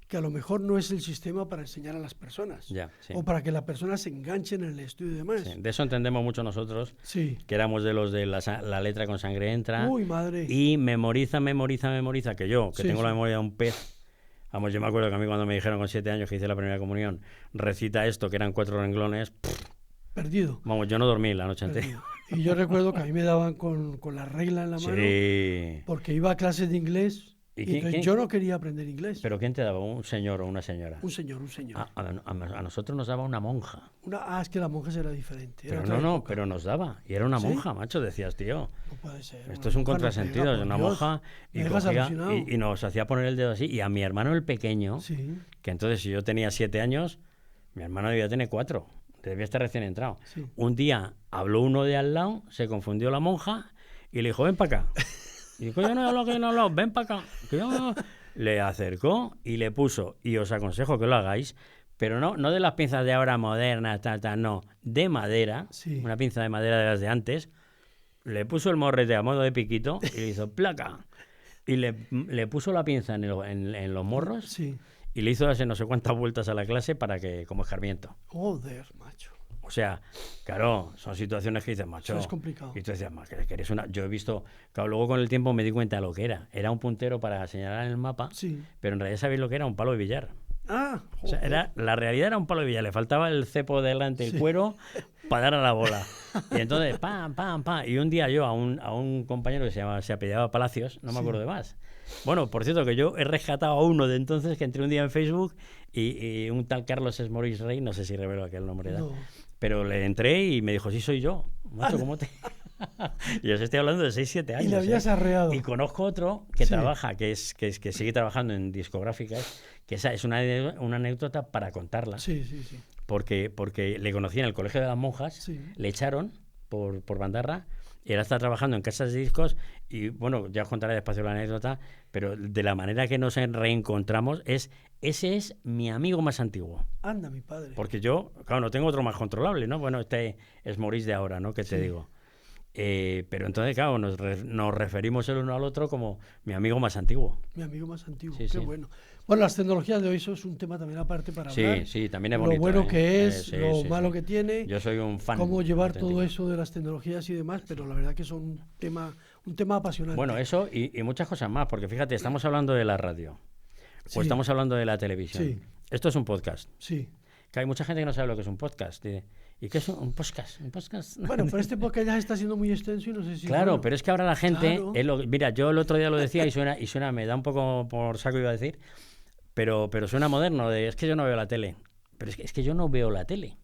que a lo mejor no es el sistema para enseñar a las personas, o para que las personas se enganchen en el estudio y demás. Sí, de eso entendemos mucho nosotros, que éramos de los de la letra con sangre entra. Uy, madre. Y memoriza, que yo, que tengo la memoria de un pez. Vamos, yo me acuerdo que a mí cuando me dijeron con 7 años que hice la primera comunión, recita esto, que eran 4 renglones, Perdido. Vamos, yo no dormí la noche entera. Perdido. Y yo recuerdo que a mí me daban con la regla en la mano Sí. porque iba a clases de inglés ¿Y y quién- entonces quién? yo no quería aprender inglés. ¿Pero quién te daba? ¿Un señor o una señora? Un señor. A nosotros nos daba una monja. Es que la monja era diferente. Era Pero otra no, época. pero nos daba. Y era una ¿Sí? monja, macho, decías, tío. No puede ser. Esto una es un monja no contrasentido, pega, es por una Dios. monja Me dejas alucinado. y nos hacía poner el dedo así. Y a mi hermano el pequeño, Sí, que entonces si yo tenía 7 años, mi hermano debía tener 4. Debía estar recién entrado. sí. Un día habló uno de al lado, se confundió la monja y le dijo, ven para acá. Y dijo, yo no he hablado, que yo no he hablado, ven para acá. Que yo no... Le acercó y le puso, y os aconsejo que lo hagáis, pero no de las pinzas de ahora modernas, no, de madera, Sí. una pinza de madera de las de antes, le puso el morrete a modo de piquito y le hizo placa. Y le puso la pinza en los morros Sí. y le hizo darse no sé cuántas vueltas a la clase para que, como escarmiento. Joder, macho. O sea, claro, son situaciones que dices, macho. Eso es complicado. Y tú decías, que eres una. Yo he visto, claro, luego con el tiempo me di cuenta de lo que era. Era un puntero para señalar en el mapa, Sí. pero en realidad sabéis lo que era, un palo de billar. Ah, O sea, joder. la realidad era un palo de billar, le faltaba el cepo delante, el cuero, para dar a la bola. Y entonces, pam, pam, pam. Y un día yo a un compañero que se apellidaba Palacios, no me Sí. acuerdo de más. Bueno, por cierto, que yo he rescatado a uno de entonces que entré un día en Facebook y un tal Carlos Esmorís Rey, no sé si revelo aquel nombre, No. pero le entré y me dijo, sí, soy yo. Macho, ¿cómo te...? Y os estoy hablando de 6, 7 años. Y le habías arreado. Y conozco otro que Sí. trabaja, que sigue trabajando en discográficas, que esa es una anécdota para contarla. Sí, sí, sí. Porque le conocí en el Colegio de las Monjas, Sí. le echaron por bandarra, y ahora está trabajando en casas de discos, y bueno, ya os contaré despacio la anécdota, pero de la manera que nos reencontramos ese es mi amigo más antiguo. Anda, mi padre. Porque yo, claro, no tengo otro más controlable, ¿no? Bueno, este es Maurice de ahora, ¿no? Que te Sí. digo. Pero entonces, claro, nos referimos el uno al otro como mi amigo más antiguo. Mi amigo más antiguo. Sí, Qué sí. bueno. Bueno, las tecnologías de hoy, eso es un tema también aparte para Sí, hablar. sí, también es Lo bonito. bueno ¿eh? que es, Sí, lo sí, malo sí. que tiene, Yo soy un fan. cómo llevar todo auténtico. eso de las tecnologías y demás, pero la verdad que son un tema apasionante. Bueno, eso y muchas cosas más, porque fíjate, estamos hablando de la radio, o Sí. estamos hablando de la televisión. Sí. Esto es un podcast. Sí. Que hay mucha gente que no sabe lo que es un podcast. Dice, ¿y qué es un podcast? ¿Un podcast? Bueno, pero este podcast ya está siendo muy extenso y no sé si... Claro, bueno, pero es que ahora la gente... claro. Mira, yo el otro día lo decía y suena, me da un poco por saco iba a decir, pero suena moderno, es que yo no veo la tele. Pero es que yo no veo la tele.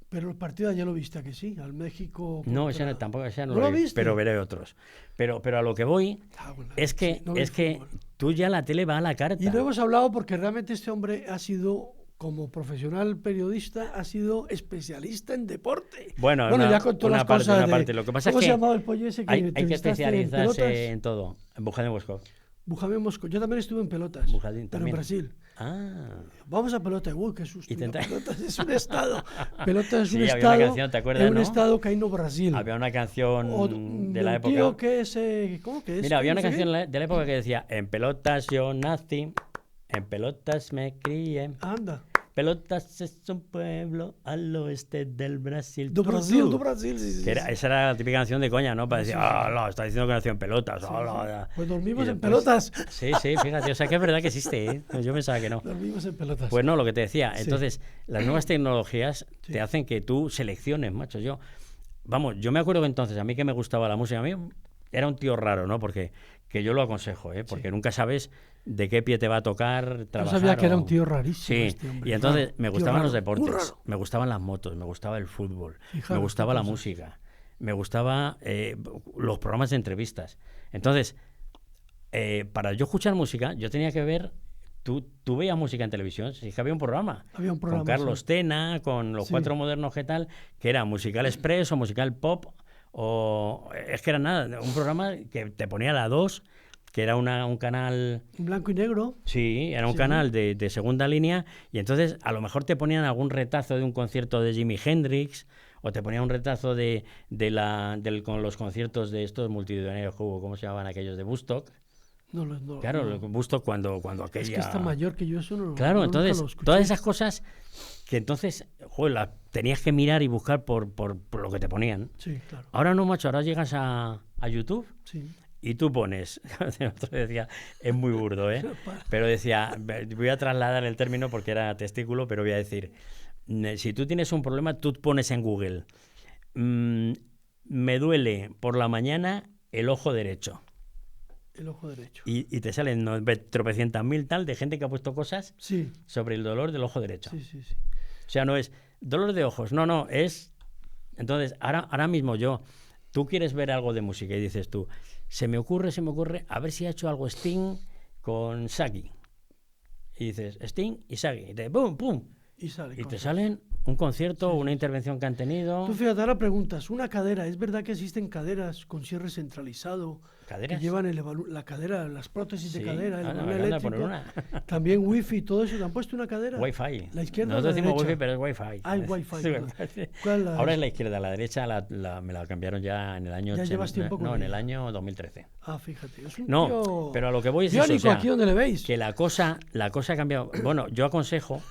Pero el partido ya lo viste, ¿a que sí? Al México... No, contra- tampoco ese no ¿No lo lo vi, viste? pero veré otros. Pero a lo que voy Ah, bueno, es que, sí, no ves fútbol. tú ya la tele va a la carta. Y no hemos hablado porque realmente este hombre ha sido, como profesional periodista, ha sido especialista en deporte. Bueno, ya con todas una las parte, cosas una de- parte. Lo que pasa es ¿Cómo que se llamaba el pollo ese que hay que entrevistaste en especializarse pelotas? en todo. En Bujadín Huesco. Bujamín Moscú. Yo también estuve en pelotas, Bujadín pero también. en Brasil. Ah, Vamos a pelota. Uy, qué susto. Y te entra- Pelotas es un estado. Pelotas es Sí, un había una estado. canción, ¿te acuerdas, Es un no? estado que hay no Brasil. había una canción O de la un época. tío que es... ¿Cómo que es? Mira, había No una sé qué. canción de la época que decía: en pelotas yo nací, en pelotas me crié. Anda. Pelotas es un pueblo al oeste del Brasil. Do Brasil, sí, sí. Que esa era la típica canción de coña, ¿no? Para decir, Sí, sí. ah, no, está diciendo que nació en pelotas. Sí, ah, sí. ya". Pues dormimos Y en después- pelotas. Sí, sí, fíjate, o sea que es verdad que existe, ¿eh? Yo pensaba que no. Dormimos en pelotas. Pues no, lo que te decía. Sí. Entonces, las nuevas tecnologías Sí. te hacen que tú selecciones, macho. Yo me acuerdo que entonces, a mí que me gustaba la música, a mí era un tío raro, ¿no? Porque que yo lo aconsejo, ¿eh? Porque Sí. nunca sabes de qué pie te va a tocar Yo trabajar. sabía que era o- un tío rarísimo. Sí, este hombre, y entonces raro, me tío gustaban los raro, muy deportes, raro. me gustaban las motos, me gustaba el fútbol, Fijaros, me gustaba la qué cosas. música, me gustaba los programas de entrevistas. Entonces, para yo escuchar música, yo tenía que ver... Tú veías música en televisión, sí que había un programa. Había un programa, Con Carlos sí. Tena, con los Sí. Cuatro Modernos, ¿qué tal? Que era musical express o musical pop, o es que era nada, un programa que te ponía la 2, que era un canal... En blanco y negro. Sí, era un Sí. canal de segunda línea, y entonces a lo mejor te ponían algún retazo de un concierto de Jimi Hendrix, o te ponían un retazo con los conciertos de estos multitudinarios que hubo, ¿cómo se llamaban aquellos? De Woodstock. No, Claro, no. Woodstock cuando aquella... Es que está mayor que yo, eso no. Claro, no, nunca entonces, lo escuché. todas esas cosas que entonces, joder, las tenías que mirar y buscar por lo que te ponían. Sí, claro. Ahora no, macho, ahora llegas a YouTube Sí. y tú pones, otro decía, es muy burdo, ¿eh? Pero decía, voy a trasladar el término porque era testículo, pero voy a decir, Si tú tienes un problema, tú pones en Google, me duele por la mañana el ojo derecho. El ojo derecho. Y te salen tropecientas mil tal de gente que ha puesto cosas sobre el dolor del ojo derecho. Sí. O sea, no es dolor de ojos, no, es... Entonces, ahora mismo tú quieres ver algo de música y dices tú, se me ocurre, a ver si ha hecho algo Sting con Shaggy. Y dices, Sting y Shaggy. Y te ¡pum! Y te salen un concierto, una intervención que han tenido. Tú fíjate, ahora preguntas, una cadera, ¿es verdad que existen caderas con cierre centralizado? ¿Caderas? Que llevan la cadera, las prótesis de cadera, el me eléctrico, a poner una. También wifi, todo eso. ¿Te han puesto una cadera? Wi-Fi. La izquierda. Nosotros decimos derecha. wifi, pero es Wi-Fi. Ah, es Wi-Fi. Sí, ahora es la izquierda, la derecha me la cambiaron ya en el año... ¿Ya llevas tiempo con en el año 2013. Ah, fíjate. Es un tío pero a lo que voy es biónico, eso, o sea, aquí donde le veis. Que la cosa ha cambiado. Bueno, yo aconsejo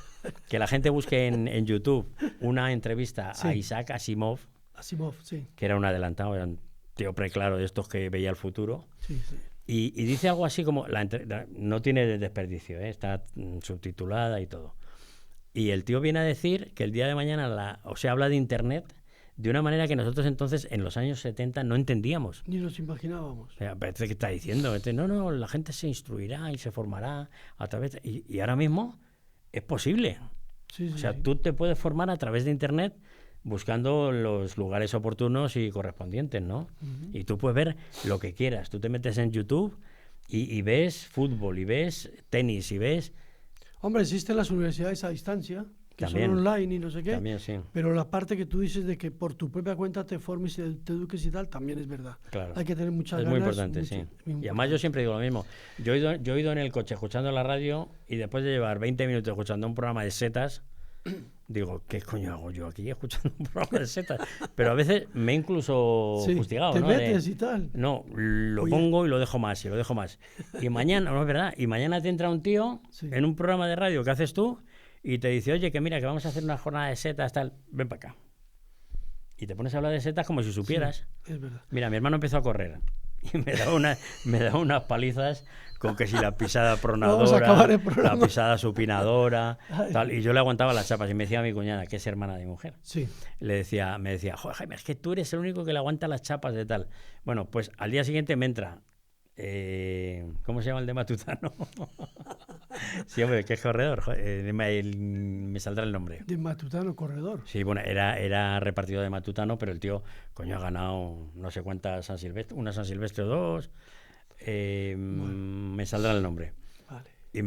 que la gente busque en YouTube una entrevista a Isaac Asimov. Asimov, sí. Que era un adelantado, era un tío preclaro de estos que veía el futuro. Sí. Y dice algo así como, no tiene desperdicio, está subtitulada y todo. Y el tío viene a decir que el día de mañana habla de Internet de una manera que nosotros entonces, en los años 70, no entendíamos. Ni nos imaginábamos. O sea, parece que está diciendo, no, la gente se instruirá y se formará a través y ahora mismo es posible. O sea, tú te puedes formar a través de Internet buscando los lugares oportunos y correspondientes, ¿no? Uh-huh. Y tú puedes ver lo que quieras. Tú te metes en YouTube y ves fútbol, y ves tenis, y ves... Hombre, existen las universidades a distancia, que también, son online y no sé qué. También, sí. Pero la parte que tú dices de que por tu propia cuenta te formes y te eduques y tal, también es verdad. Claro. Hay que tener muchas ganas. Es muy importante, sí. Y además yo siempre digo lo mismo. Yo he ido en el coche escuchando la radio y después de llevar 20 minutos escuchando un programa de setas, digo, ¿qué coño hago yo aquí escuchando un programa de setas? Pero a veces me he incluso fustigado, te ¿no? metes y tal. No, pongo y lo dejo más, y lo dejo más. Y mañana, no es verdad, y mañana te entra un tío en un programa de radio que haces tú y te dice, oye, que mira, que vamos a hacer una jornada de setas, tal, ven para acá. Y te pones a hablar de setas como si supieras. Sí, es verdad. Mira, mi hermano empezó a correr y me daba unas palizas con que si la pisada pronadora, la pisada supinadora, tal, y yo le aguantaba las chapas y me decía a mi cuñada, que es hermana de mi mujer, me decía, joder, Jaime, es que tú eres el único que le aguanta las chapas de tal. Bueno, pues al día siguiente me entra, ¿cómo se llama el de Matutano? Sí, hombre, que es corredor, me saldrá el nombre. De Matutano, corredor. Sí, bueno, era repartido de Matutano, pero el tío, coño, ha ganado no sé cuántas San Silvestre, una San Silvestre o dos. Me saldrá el nombre. Vale. Y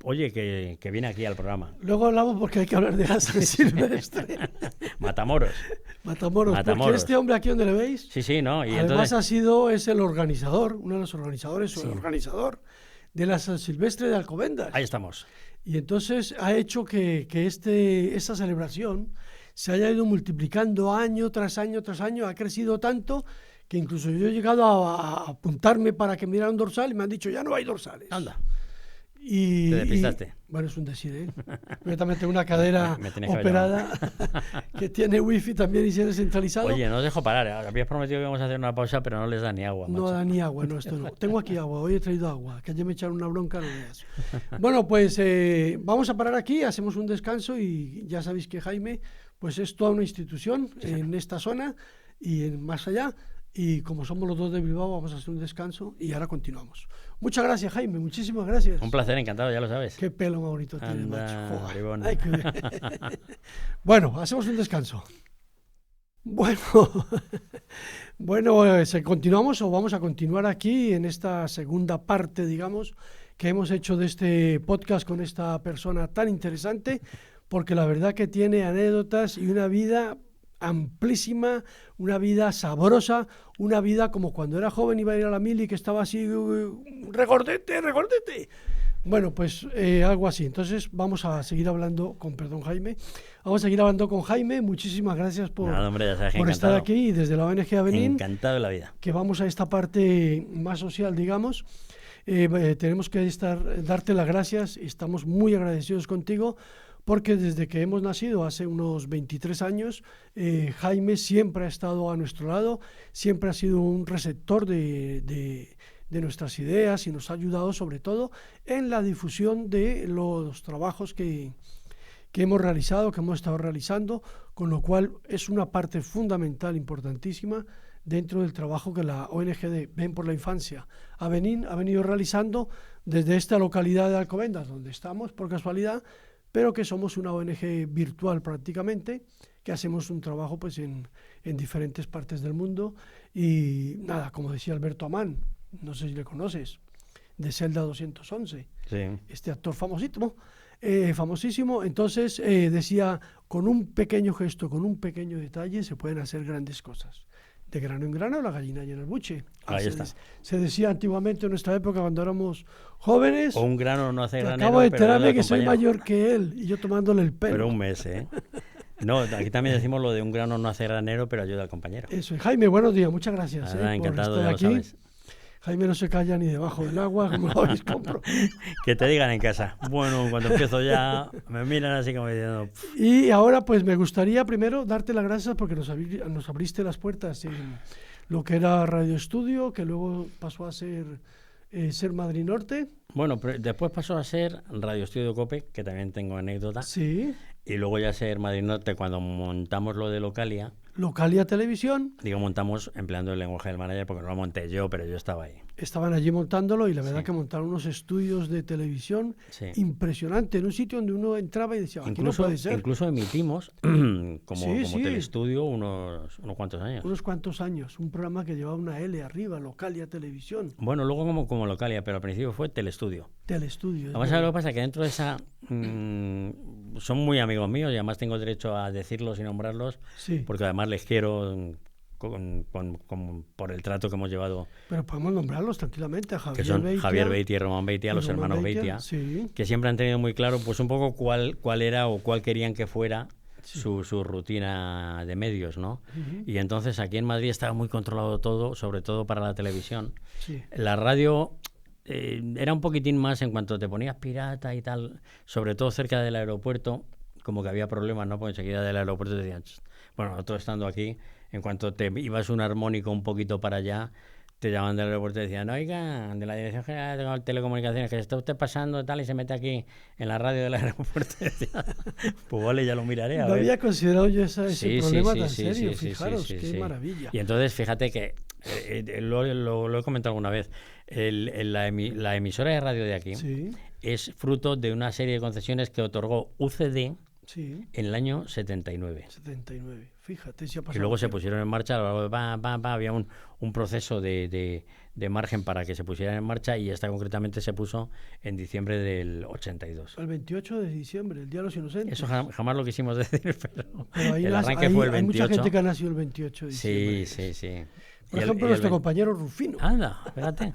oye, que viene aquí al programa. Luego hablamos porque hay que hablar de la San Silvestre. Matamoros. Porque este hombre aquí donde le veis, sí, ¿no? Y además es el organizador, uno de los organizadores, el organizador de la San Silvestre de Alcobendas. Ahí estamos. Y entonces ha hecho que esta celebración se haya ido multiplicando año tras año tras año, ha crecido tanto que incluso yo he llegado a apuntarme para que me dieran un dorsal y me han dicho, ya no hay dorsales. Anda. Te despistaste. Bueno, es un decir, ¿eh? Concretamente una cadera operada que tiene wifi también y cierre centralizado. Oye, no os dejo parar. Habías prometido que íbamos a hacer una pausa, pero no les da ni agua. No da ni agua, no, esto no. Tengo aquí agua, hoy he traído agua, que ayer me echaron una bronca, no veas. Bueno, pues vamos a parar aquí, hacemos un descanso y ya sabéis que Jaime pues es toda una institución en esta zona y más allá. Y como somos los dos de Bilbao, vamos a hacer un descanso y ahora continuamos. Muchas gracias, Jaime, muchísimas gracias. Un placer, encantado, ya lo sabes. Qué pelo más bonito tienes, macho. Ay, Bueno, hacemos un descanso. Bueno, continuamos o vamos a continuar aquí en esta segunda parte, digamos, que hemos hecho de este podcast con esta persona tan interesante, porque la verdad que tiene anécdotas y una vida amplísima, una vida sabrosa, una vida como cuando era joven iba a ir a la mili que estaba así, recordete. Bueno, pues algo así. Entonces vamos a seguir hablando Jaime. Vamos a seguir hablando con Jaime. Muchísimas gracias por estar aquí y desde la ONG Abenín. Encantado de la vida. Que vamos a esta parte más social, digamos. Tenemos que darte las gracias. Estamos muy agradecidos contigo. Porque desde que hemos nacido, hace unos 23 años, Jaime siempre ha estado a nuestro lado, siempre ha sido un receptor de nuestras ideas y nos ha ayudado sobre todo en la difusión de los trabajos que que hemos realizado, que hemos estado realizando, con lo cual es una parte fundamental, importantísima, dentro del trabajo que la ONG de Ven por la Infancia ha venido realizando desde esta localidad de Alcobendas, donde estamos por casualidad, pero que somos una ONG virtual prácticamente, que hacemos un trabajo pues en diferentes partes del mundo. Y nada, como decía Alberto Amán, no sé si le conoces, de Celda 211, Sí. este actor famosísimo, entonces decía, con un pequeño gesto, con un pequeño detalle se pueden hacer grandes cosas. De grano en grano, la gallina llena el buche. Ahí está. Se decía antiguamente en nuestra época, cuando éramos jóvenes. O un grano no hace que granero, acabo de pero enterarme ayuda que al soy compañero. mayor que él, y yo tomándole el pelo. Pero un mes, ¿eh? No, aquí también decimos lo de un grano no hace granero, pero ayuda al compañero. Eso. Jaime, buenos días, muchas gracias Nada, por encantado, estar ya lo aquí. sabes. Jaime no se calla ni debajo del agua, como lo habéis comprobado. Que te digan en casa. Bueno, cuando empiezo ya, me miran así como diciendo... "Pff". Y ahora pues me gustaría primero darte las gracias porque nos abriste las puertas en lo que era Radio Estudio, que luego pasó a ser Madrid Norte. Bueno, pero después pasó a ser Radio Estudio Cope, que también tengo anécdota. Sí. Y luego ya ser Madrid Norte, cuando montamos lo de Localia. Localia Televisión. Digo, montamos empleando el lenguaje del manager, porque no lo monté yo, pero yo estaba ahí. Estaban allí montándolo y la verdad Sí. que montaron unos estudios de televisión Sí. impresionantes, en un sitio donde uno entraba y decía, aquí no puede ser. Incluso emitimos como Sí. telestudio unos cuantos años. Unos cuantos años, un programa que llevaba una L arriba, Localia Televisión, Bueno, luego como Localia, pero al principio fue telestudio. Telestudio. Además, ¿sabes lo que pasa? Que dentro de esa... son muy amigos míos y además tengo derecho a decirlos y nombrarlos, Sí, porque además les quiero por el trato que hemos llevado, pero podemos nombrarlos tranquilamente, a que Javier son Beitia, Javier Beitia y Román Beitia, y los Román hermanos Beitia, Beitia, sí. que siempre han tenido muy claro pues un poco cuál era o cuál querían que fuera Sí. su rutina de medios, ¿no? Ujú. Y entonces aquí en Madrid estaba muy controlado todo, sobre todo para la televisión. Sí. La radio era un poquitín más en cuanto te ponías pirata y tal, sobre todo cerca del aeropuerto, como que había problemas, ¿no? Porque enseguida del aeropuerto te decían, "Ch". Bueno, nosotros estando aquí, en cuanto te ibas un armónico un poquito para allá, te llamaban del aeropuerto y decían, oiga, de la Dirección General de Telecomunicaciones, que se está usted pasando tal y se mete aquí en la radio del aeropuerto. Y decía, pues vale, ya lo miraré. A No ver. había considerado yo ese Sí, problema sí, tan sí, serio, sí, sí, fijaros, sí, qué sí. maravilla. Y entonces, fíjate que, lo he comentado alguna vez, la emisora de radio de aquí Sí, es fruto de una serie de concesiones que otorgó UCD sí, en el año 79. 79, fíjate si ha Y pasado luego se tiempo. pusieron en marcha, había un proceso de margen para que se pusieran en marcha y esta concretamente se puso en diciembre del 82. El 28 de diciembre, el Día de los Inocentes. Eso jamás lo quisimos decir, pero Ahí el las- arranque ahí fue el hay mucha 28. gente que ha nacido el 28 de diciembre. Sí, sí, sí. Por Y el- ejemplo, y el nuestro 20 compañero Rufino. Anda, fíjate.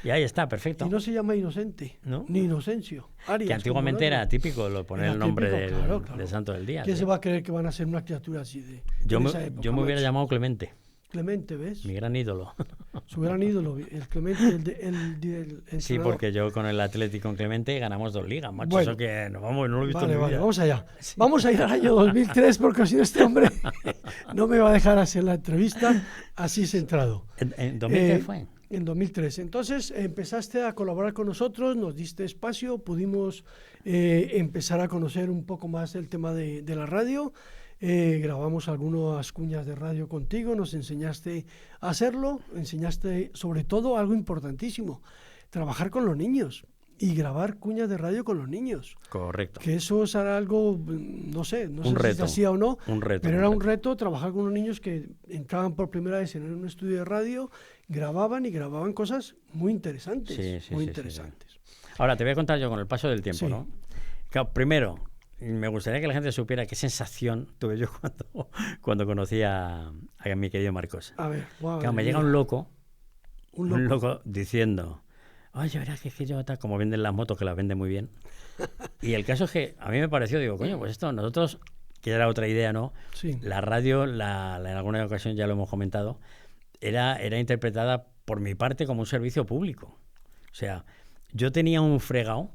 Y ahí está, perfecto. Y no se llama Inocente, ¿No? ni Inocencio. Arias, Que antiguamente como era otro. típico lo poner Era el nombre típico, del, claro. del santo del día. ¿Quién ¿sí? se va a creer que van a ser una criatura así de Yo en me, esa época, yo me hubiera macho? llamado Clemente, Clemente, ¿ves? mi gran ídolo. Su gran ídolo, el Clemente, el Sí, entrenador. porque yo con el Atlético en Clemente ganamos 2 ligas, macho. Bueno. Eso que no lo he visto Vale, en mi vale, vida. vamos allá. Vamos a ir al año 2003 porque si no este hombre no me va a dejar hacer la entrevista así centrado. ¿En 2000 qué fue? En 2003. Entonces empezaste a colaborar con nosotros, nos diste espacio, pudimos empezar a conocer un poco más el tema de la radio. Grabamos algunas cuñas de radio contigo, nos enseñaste a hacerlo, enseñaste sobre todo algo importantísimo, trabajar con los niños y grabar cuñas de radio con los niños. Correcto. Que eso es algo, no sé Un si reto. se hacía o no, Un reto, pero un era un reto. reto trabajar con unos niños que entraban por primera vez en un estudio de radio, grababan cosas muy interesantes, Sí, sí, muy sí, interesantes. Ahora te voy a contar yo con el paso del tiempo, Sí. ¿no? Claro, primero, me gustaría que la gente supiera qué sensación tuve yo cuando conocí a mi querido Marcos. A ver, guau, Claro, me madre llega mía. un loco Un loco. diciendo, oye, verás que yo tal, como venden las motos, que las vende muy bien. Y el caso es que a mí me pareció, digo, coño, pues esto, nosotros, que era otra idea, ¿no? Sí. La radio, en alguna ocasión ya lo hemos comentado, era interpretada por mi parte como un servicio público. O sea, yo tenía un fregado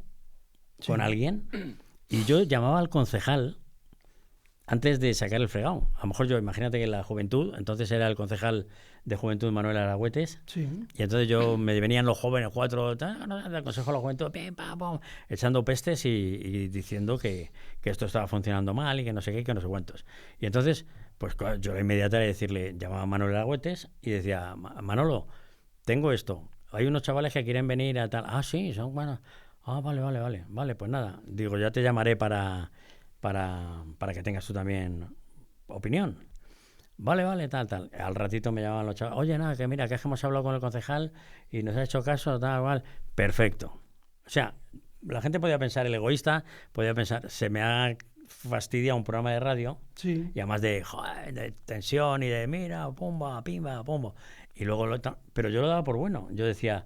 con Sí. alguien y yo llamaba al concejal antes de sacar el fregado. A lo mejor yo, imagínate que la juventud, entonces era el concejal de juventud Manuel Aragüetes, Sí. y entonces me venían los jóvenes 4 del Consejo de la Juventud, pim, pam, pam, echando pestes y diciendo que esto estaba funcionando mal y que no sé qué, y que no sé cuántos. Y entonces, pues yo la inmediata era decirle, llamaba a Manuel Aragüetes y decía, Manolo, tengo esto, hay unos chavales que quieren venir a tal, sí, son buenos, vale, pues nada, digo, ya te llamaré para que tengas tú también opinión. Vale, tal. Al ratito me llamaban los chavales. Oye, nada, que mira, que hemos hablado con el concejal y nos ha hecho caso, tal. Perfecto. O sea, la gente podía pensar, el egoísta podía pensar, se me ha fastidiado un programa de radio, Sí. y además de tensión y de mira, pumba, pimba, pumba. Y luego pero yo lo daba por bueno. Yo decía,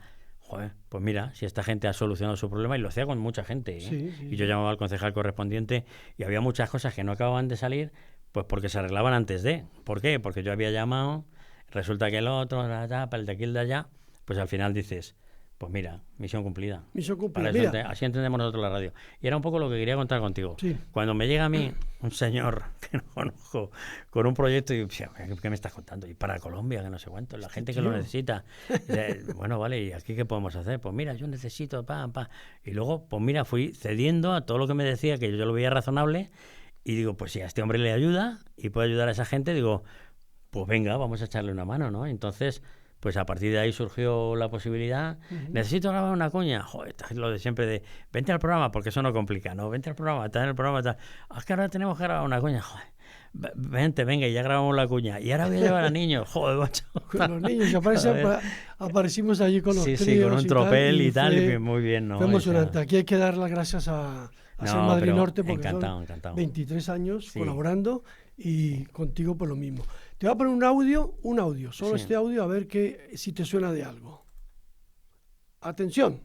pues mira, si esta gente ha solucionado su problema, y lo hacía con mucha gente, ¿eh? Sí. Y yo llamaba al concejal correspondiente y había muchas cosas que no acababan de salir, pues porque se arreglaban antes de. ¿Por qué? Porque yo había llamado, resulta que el otro, para el de aquí, el de allá, pues al final dices, pues mira, misión cumplida. Misión cumplida. Para eso así entendemos nosotros la radio. Y era un poco lo que quería contar contigo. Sí. Cuando me llega a mí un señor que no conozco con un proyecto y ¿qué me estás contando? Y para Colombia, que no sé cuánto, la gente que lo necesita. Bueno, vale, ¿y aquí qué podemos hacer? Pues mira, yo necesito, Y luego, pues mira, fui cediendo a todo lo que me decía, que yo lo veía razonable, y digo, pues si a este hombre le ayuda y puede ayudar a esa gente, digo, pues venga, vamos a echarle una mano, ¿no? Entonces, pues a partir de ahí surgió la posibilidad. Necesito grabar una cuña. Joder, lo de siempre de, vente al programa, porque eso no complica, ¿no? Vente al programa, está en el programa, tal. Es que ahora tenemos que grabar una cuña. Joder, vente, venga, y ya grabamos la cuña. Y ahora voy a llevar a niños. Joder, macho. Con los niños, aparecimos allí con los Sí, con un tropel y tal, y muy bien, ¿no? Fue emocionante. Aquí hay que dar las gracias a Ser Madrid Norte, porque encantado. 23 años colaborando, y contigo por lo mismo. Te voy a poner un audio, solo este audio, a ver si te suena de algo. Atención.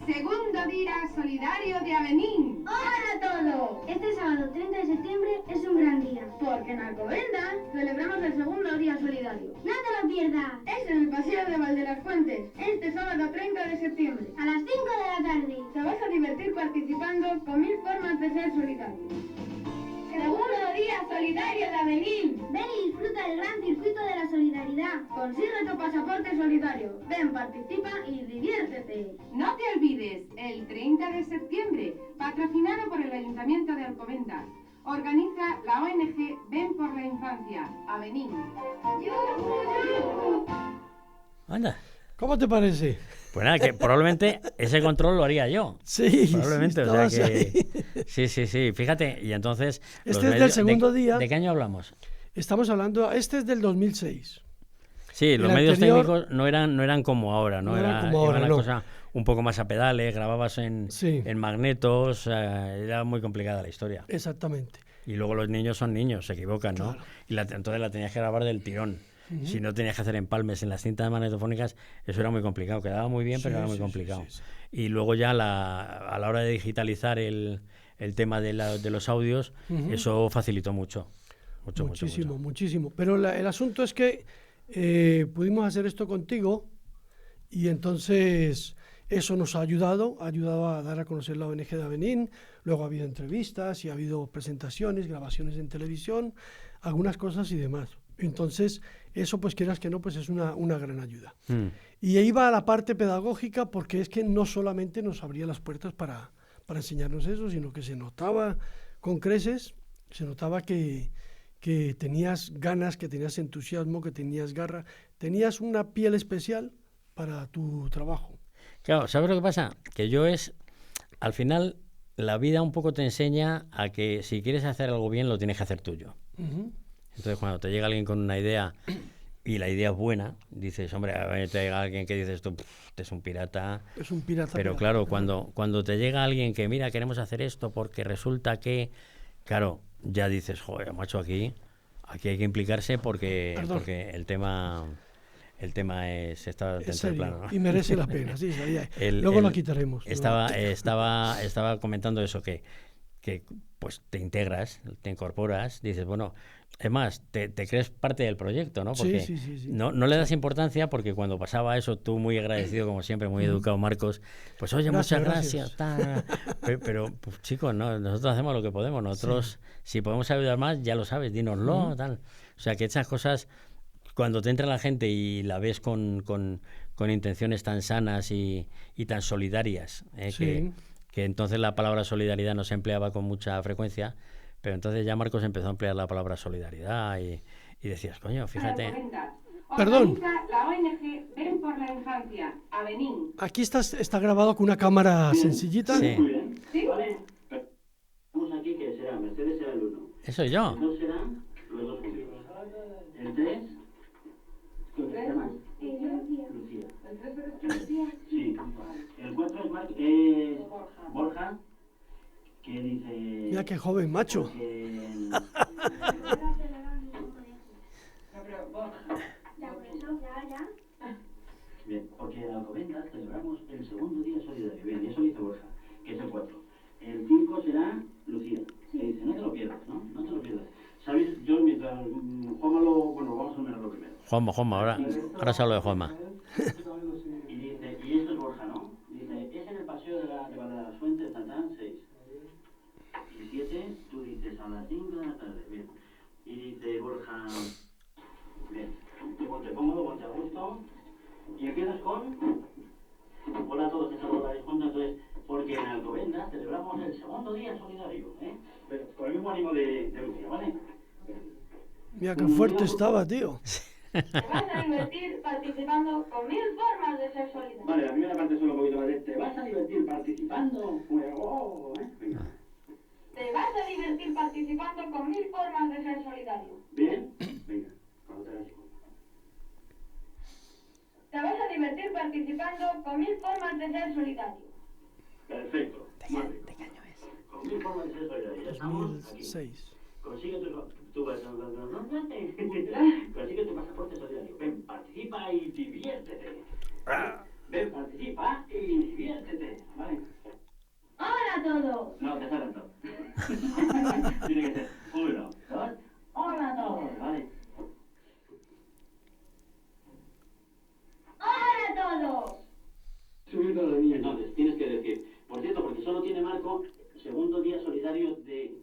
Segundo día solidario de Avenín. ¡Hola a todos! Este sábado 30 de septiembre es un gran día, porque en Alcobendas celebramos el segundo día solidario. ¡No te lo pierdas! Es en el Paseo de Valdelasfuentes, este sábado 30 de septiembre, a las 5 de la tarde. Te vas a divertir participando con 1000 formas de ser solidario. Segundo día solidario de Avenín. Ven y disfruta del gran circuito de la solidaridad. Consigue tu pasaporte solidario. Ven, participa y diviértete. No te olvides, el 30 de septiembre, patrocinado por el Ayuntamiento de Alcobendas, organiza la ONG Ven por la Infancia, Avenín. Anda. ¿Cómo te parece? Pues nada, que probablemente ese control lo haría yo. Sí, probablemente, o sea que... Sí, fíjate, y entonces... Este es del segundo día. ¿De qué año hablamos? Estamos hablando, este es del 2006. Sí, los medios técnicos no eran como ahora, ¿no? Era una cosa un poco más a pedales, grababas en magnetos, era muy complicada la historia. Exactamente. Y luego los niños son niños, se equivocan, ¿no? Claro. Y entonces la tenías que grabar del tirón. Si no tenías que hacer empalmes en las cintas magnetofónicas, eso era muy complicado. Quedaba muy bien, pero era muy complicado. Sí. Y luego ya a la hora de digitalizar el tema de los audios, eso facilitó mucho. Muchísimo. Pero el asunto es que pudimos hacer esto contigo, y entonces eso nos ha ayudado a dar a conocer la ONG de Avenín. Luego ha habido entrevistas y ha habido presentaciones, grabaciones en televisión, algunas cosas y demás. Entonces, eso, pues quieras que no, pues es una gran ayuda. Y ahí va a la parte pedagógica, porque es que no solamente nos abría las puertas para enseñarnos eso, sino que se notaba con creces, se notaba que tenías ganas, que tenías entusiasmo, que tenías garra, tenías una piel especial para tu trabajo. Claro, ¿sabes lo que pasa? Que al final, la vida un poco te enseña a que si quieres hacer algo bien, lo tienes que hacer tuyo. Entonces, cuando te llega alguien con una idea y la idea es buena, dices, hombre, a ver, te llega alguien que dices tú, este es un pirata. Es un pirata. Pero claro, cuando te llega alguien que, mira, queremos hacer esto porque resulta que, claro, ya dices, joder, macho, aquí hay que implicarse porque el tema está dentro del plano, ¿no? Y merece la pena, sí. Luego lo quitaremos. Estaba comentando eso, que que pues te integras, te incorporas, dices, bueno, es más, te crees parte del proyecto, ¿no? Porque sí. no le das importancia porque cuando pasaba eso, tú muy agradecido, como siempre, muy educado, Marcos, pues oye, muchas gracias. Pero pues, chicos, no, nosotros hacemos lo que podemos, nosotros, si podemos ayudar más, ya lo sabes, dínoslo, tal. O sea, que esas cosas, cuando te entra la gente y la ves con intenciones tan sanas y tan solidarias, que entonces la palabra solidaridad no se empleaba con mucha frecuencia, pero entonces ya Marcos empezó a emplear la palabra solidaridad y decías, coño, fíjate. Perdón. La ONG Ven por la Infancia, a Benín. Aquí está grabado con una cámara sencillita. Sí. ¿Sí? Vale. Vamos aquí que será, Mercedes será el 1. Eso yo. El 2 serán los dos juntos. El 3, ¿qué se llama? Lucía. ¿El 3 eres Lucía? Sí. El 4 es Borja, que dice... Mira qué joven, macho. Bien, porque en Alcobendas celebramos el segundo día solidario. Bien, y eso dice Borja, que es el 4. El 5 será Lucía, que dice, no te lo pierdas, ¿no? No te lo pierdas. ¿Sabéis? Yo mientras Juanma bueno, vamos a mirarlo primero. Juanma, ahora se habla de Juanma. Y dice, y esto es Borja, ¿no? Dice, es en el paseo de las Fuentes, 6. Y 7, tú dices, a las 5 de la tarde, bien. Y dice Borja, bien, te pongo, ponte a gusto. Y empiezas con, hola a todos, esta bola de juntas, entonces, porque en Alcobendas celebramos el segundo día solidario, pero con el mismo ánimo de Lucía, ¿vale? Mira qué fuerte estaba, tío. Te vas a divertir participando con 1000 formas de ser solidario. Vale, la primera parte solo un poquito más de, te vas a divertir participando, juego, venga. Te vas a divertir participando con 1000 formas de ser solidario. Bien, venga, cuando te hagas igual. Te vas a divertir participando con 1000 formas de ser solidario. Perfecto, muy bien. Con 1000 formas de ser solidario, ya estamos aquí. 2006. Consigue tu pasaporte solidario. Ven, participa y diviértete. Ven, participa y diviértete. ¿Vale? ¡Hola a todos! No, te salen todos. Tiene que ser 1, 2. ¡Hola a todos! ¿Vale? ¡Hola a todos! Subiendo a la niña. Entonces, tienes que decir, por cierto, porque solo tiene Marco, segundo día solidario de...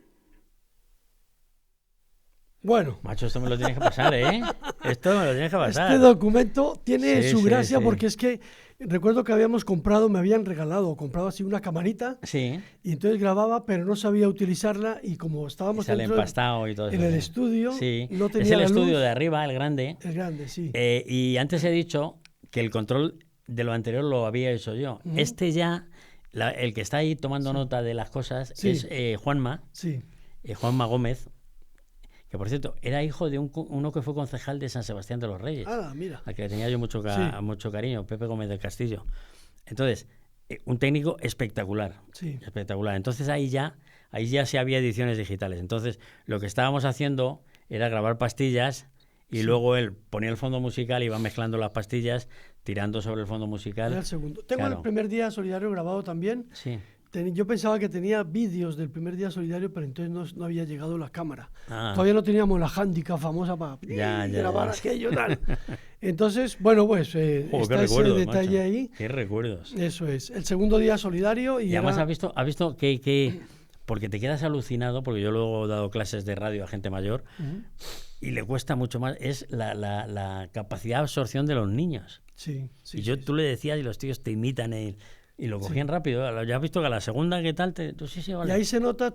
Bueno, Macho, esto me lo tienes que pasar, ¿eh? Esto me lo tienes que pasar. este documento tiene Sí, su sí, gracia sí. porque es que recuerdo que me habían comprado así una camarita Sí, y entonces grababa, pero no sabía utilizarla y como estábamos sale dentro empastado y todo eso. en el sí. estudio, Sí, no tenía es el la estudio luz. de arriba, el grande. El grande, sí. Y antes he dicho que el control de lo anterior lo había hecho yo. Ujú. Este ya, el que está ahí tomando nota de las cosas Sí. es Juanma Gómez, que por cierto era hijo de uno que fue concejal de San Sebastián de los Reyes, Ah, mira. al que le tenía yo mucho cariño, Pepe Gómez del Castillo. Entonces, un técnico espectacular, Sí. espectacular. Entonces ahí ya se había ediciones digitales. Entonces lo que estábamos haciendo era grabar pastillas y luego él ponía el fondo musical y iba mezclando las pastillas, tirando sobre el fondo musical. Era el segundo. Tengo Claro. el primer día solidario grabado también. Sí. Yo pensaba que tenía vídeos del primer día solidario, pero entonces no había llegado la cámara. Ah. Todavía no teníamos la Handycam famosa para Ya, grabar ya. aquello tal. Entonces, bueno, pues Joder, está qué ese recuerdos, detalle macho. ahí. Qué recuerdos. Eso es. El segundo día solidario y Y además era- has visto que porque te quedas alucinado, porque yo luego he dado clases de radio a gente mayor Ujú. y le cuesta mucho más, es la capacidad de absorción de los niños. Sí, sí. Y yo, sí, tú le decías y los tíos te imitan y lo cogían rápido. Ya has visto que a la segunda, ¿qué tal? Tú sí, Y vale. ahí se nota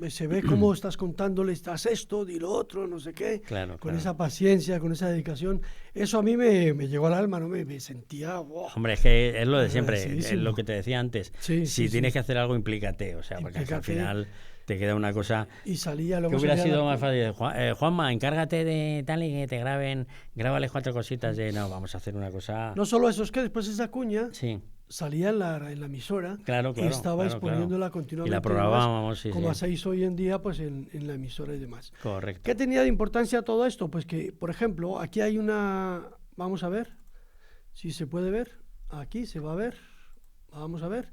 se ve cómo estás contándole, estás esto, di lo otro, no sé qué, Claro, con claro. esa paciencia, con esa dedicación. Eso a mí me llegó al alma, ¿no? Me sentía... ¡wow! Hombre, es que es lo de siempre, es Agradecidísimo. lo que te decía antes. Sí, si sí, tienes sí. que hacer algo, implícate. O sea, porque al Implícate. final te queda una cosa... Y salía Que luego... hubiera salía sido la- más fácil. Juanma, encárgate de tal y que te grábales 4 cositas de... No, vamos a hacer una cosa... No solo eso, es que después esa cuña Sí, salía en la emisora Claro, y claro, estaba claro, exponiéndola claro. continuamente. Y la programábamos, sí, como sí. hacéis hoy en día, pues en la emisora y demás. correcto. ¿Qué tenía de importancia todo esto? Pues que, por ejemplo, aquí hay una... Vamos a ver si se puede ver. Aquí se va a ver. Vamos a ver.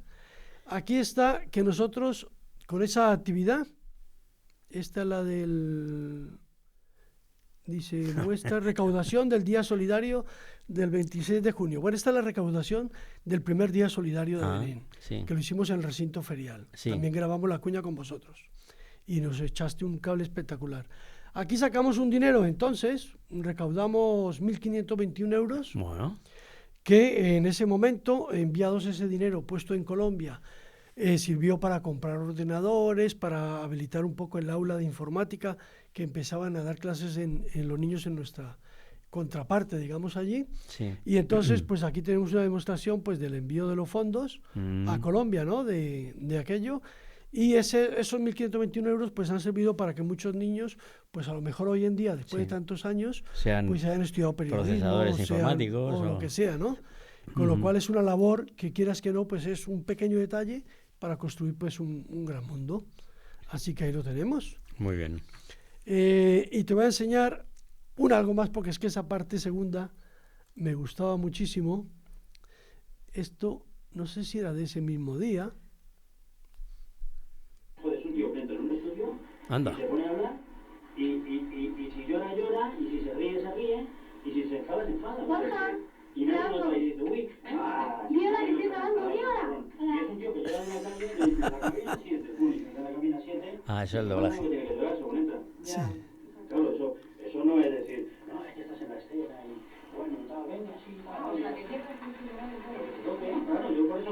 Aquí está que nosotros con esa actividad, esta es la del... Dice, nuestra recaudación del Día Solidario del 26 de junio. Bueno, esta es la recaudación del primer Día Solidario de Belén, sí. que lo hicimos en el recinto ferial. Sí. También grabamos la cuña con vosotros y nos echaste un cable espectacular. Aquí sacamos un dinero, entonces, recaudamos 1.521 euros, Bueno, que en ese momento, enviados ese dinero puesto en Colombia, sirvió para comprar ordenadores, para habilitar un poco el aula de informática, que empezaban a dar clases en los niños en nuestra contraparte, digamos, allí. sí. Y entonces, pues aquí tenemos una demostración pues del envío de los fondos a Colombia, ¿no? De aquello. Y esos 1.521 euros pues han servido para que muchos niños, pues a lo mejor hoy en día, después de tantos años, Sean pues hayan estudiado periodismo, procesadores sean, informáticos o lo que sea, ¿no? Con lo cual es una labor que, quieras que no, pues es un pequeño detalle para construir pues un gran mundo. Así que ahí lo tenemos. Muy bien. Y te voy a enseñar algo más, porque es que esa parte segunda me gustaba muchísimo. Esto, no sé si era de ese mismo día. Joder, es un tío que entra en un estudio Anda. y se pone a hablar y si llora, llora, y si se ríe, se ríe, y si se enfada, se enfada. Borja, Y nadie nos va a decir, uy, Viola, que estoy grabando, Viola. Y es un tío que llora en la calle y dice, la cabina 7, uy, en la cabina 7. Ah, eso es el doblaje. Tiene que llorar según entra. Claro, eso no es decir, no, es que estás en la escena y, bueno, tal, venga, sí, tal. Claro, yo por eso,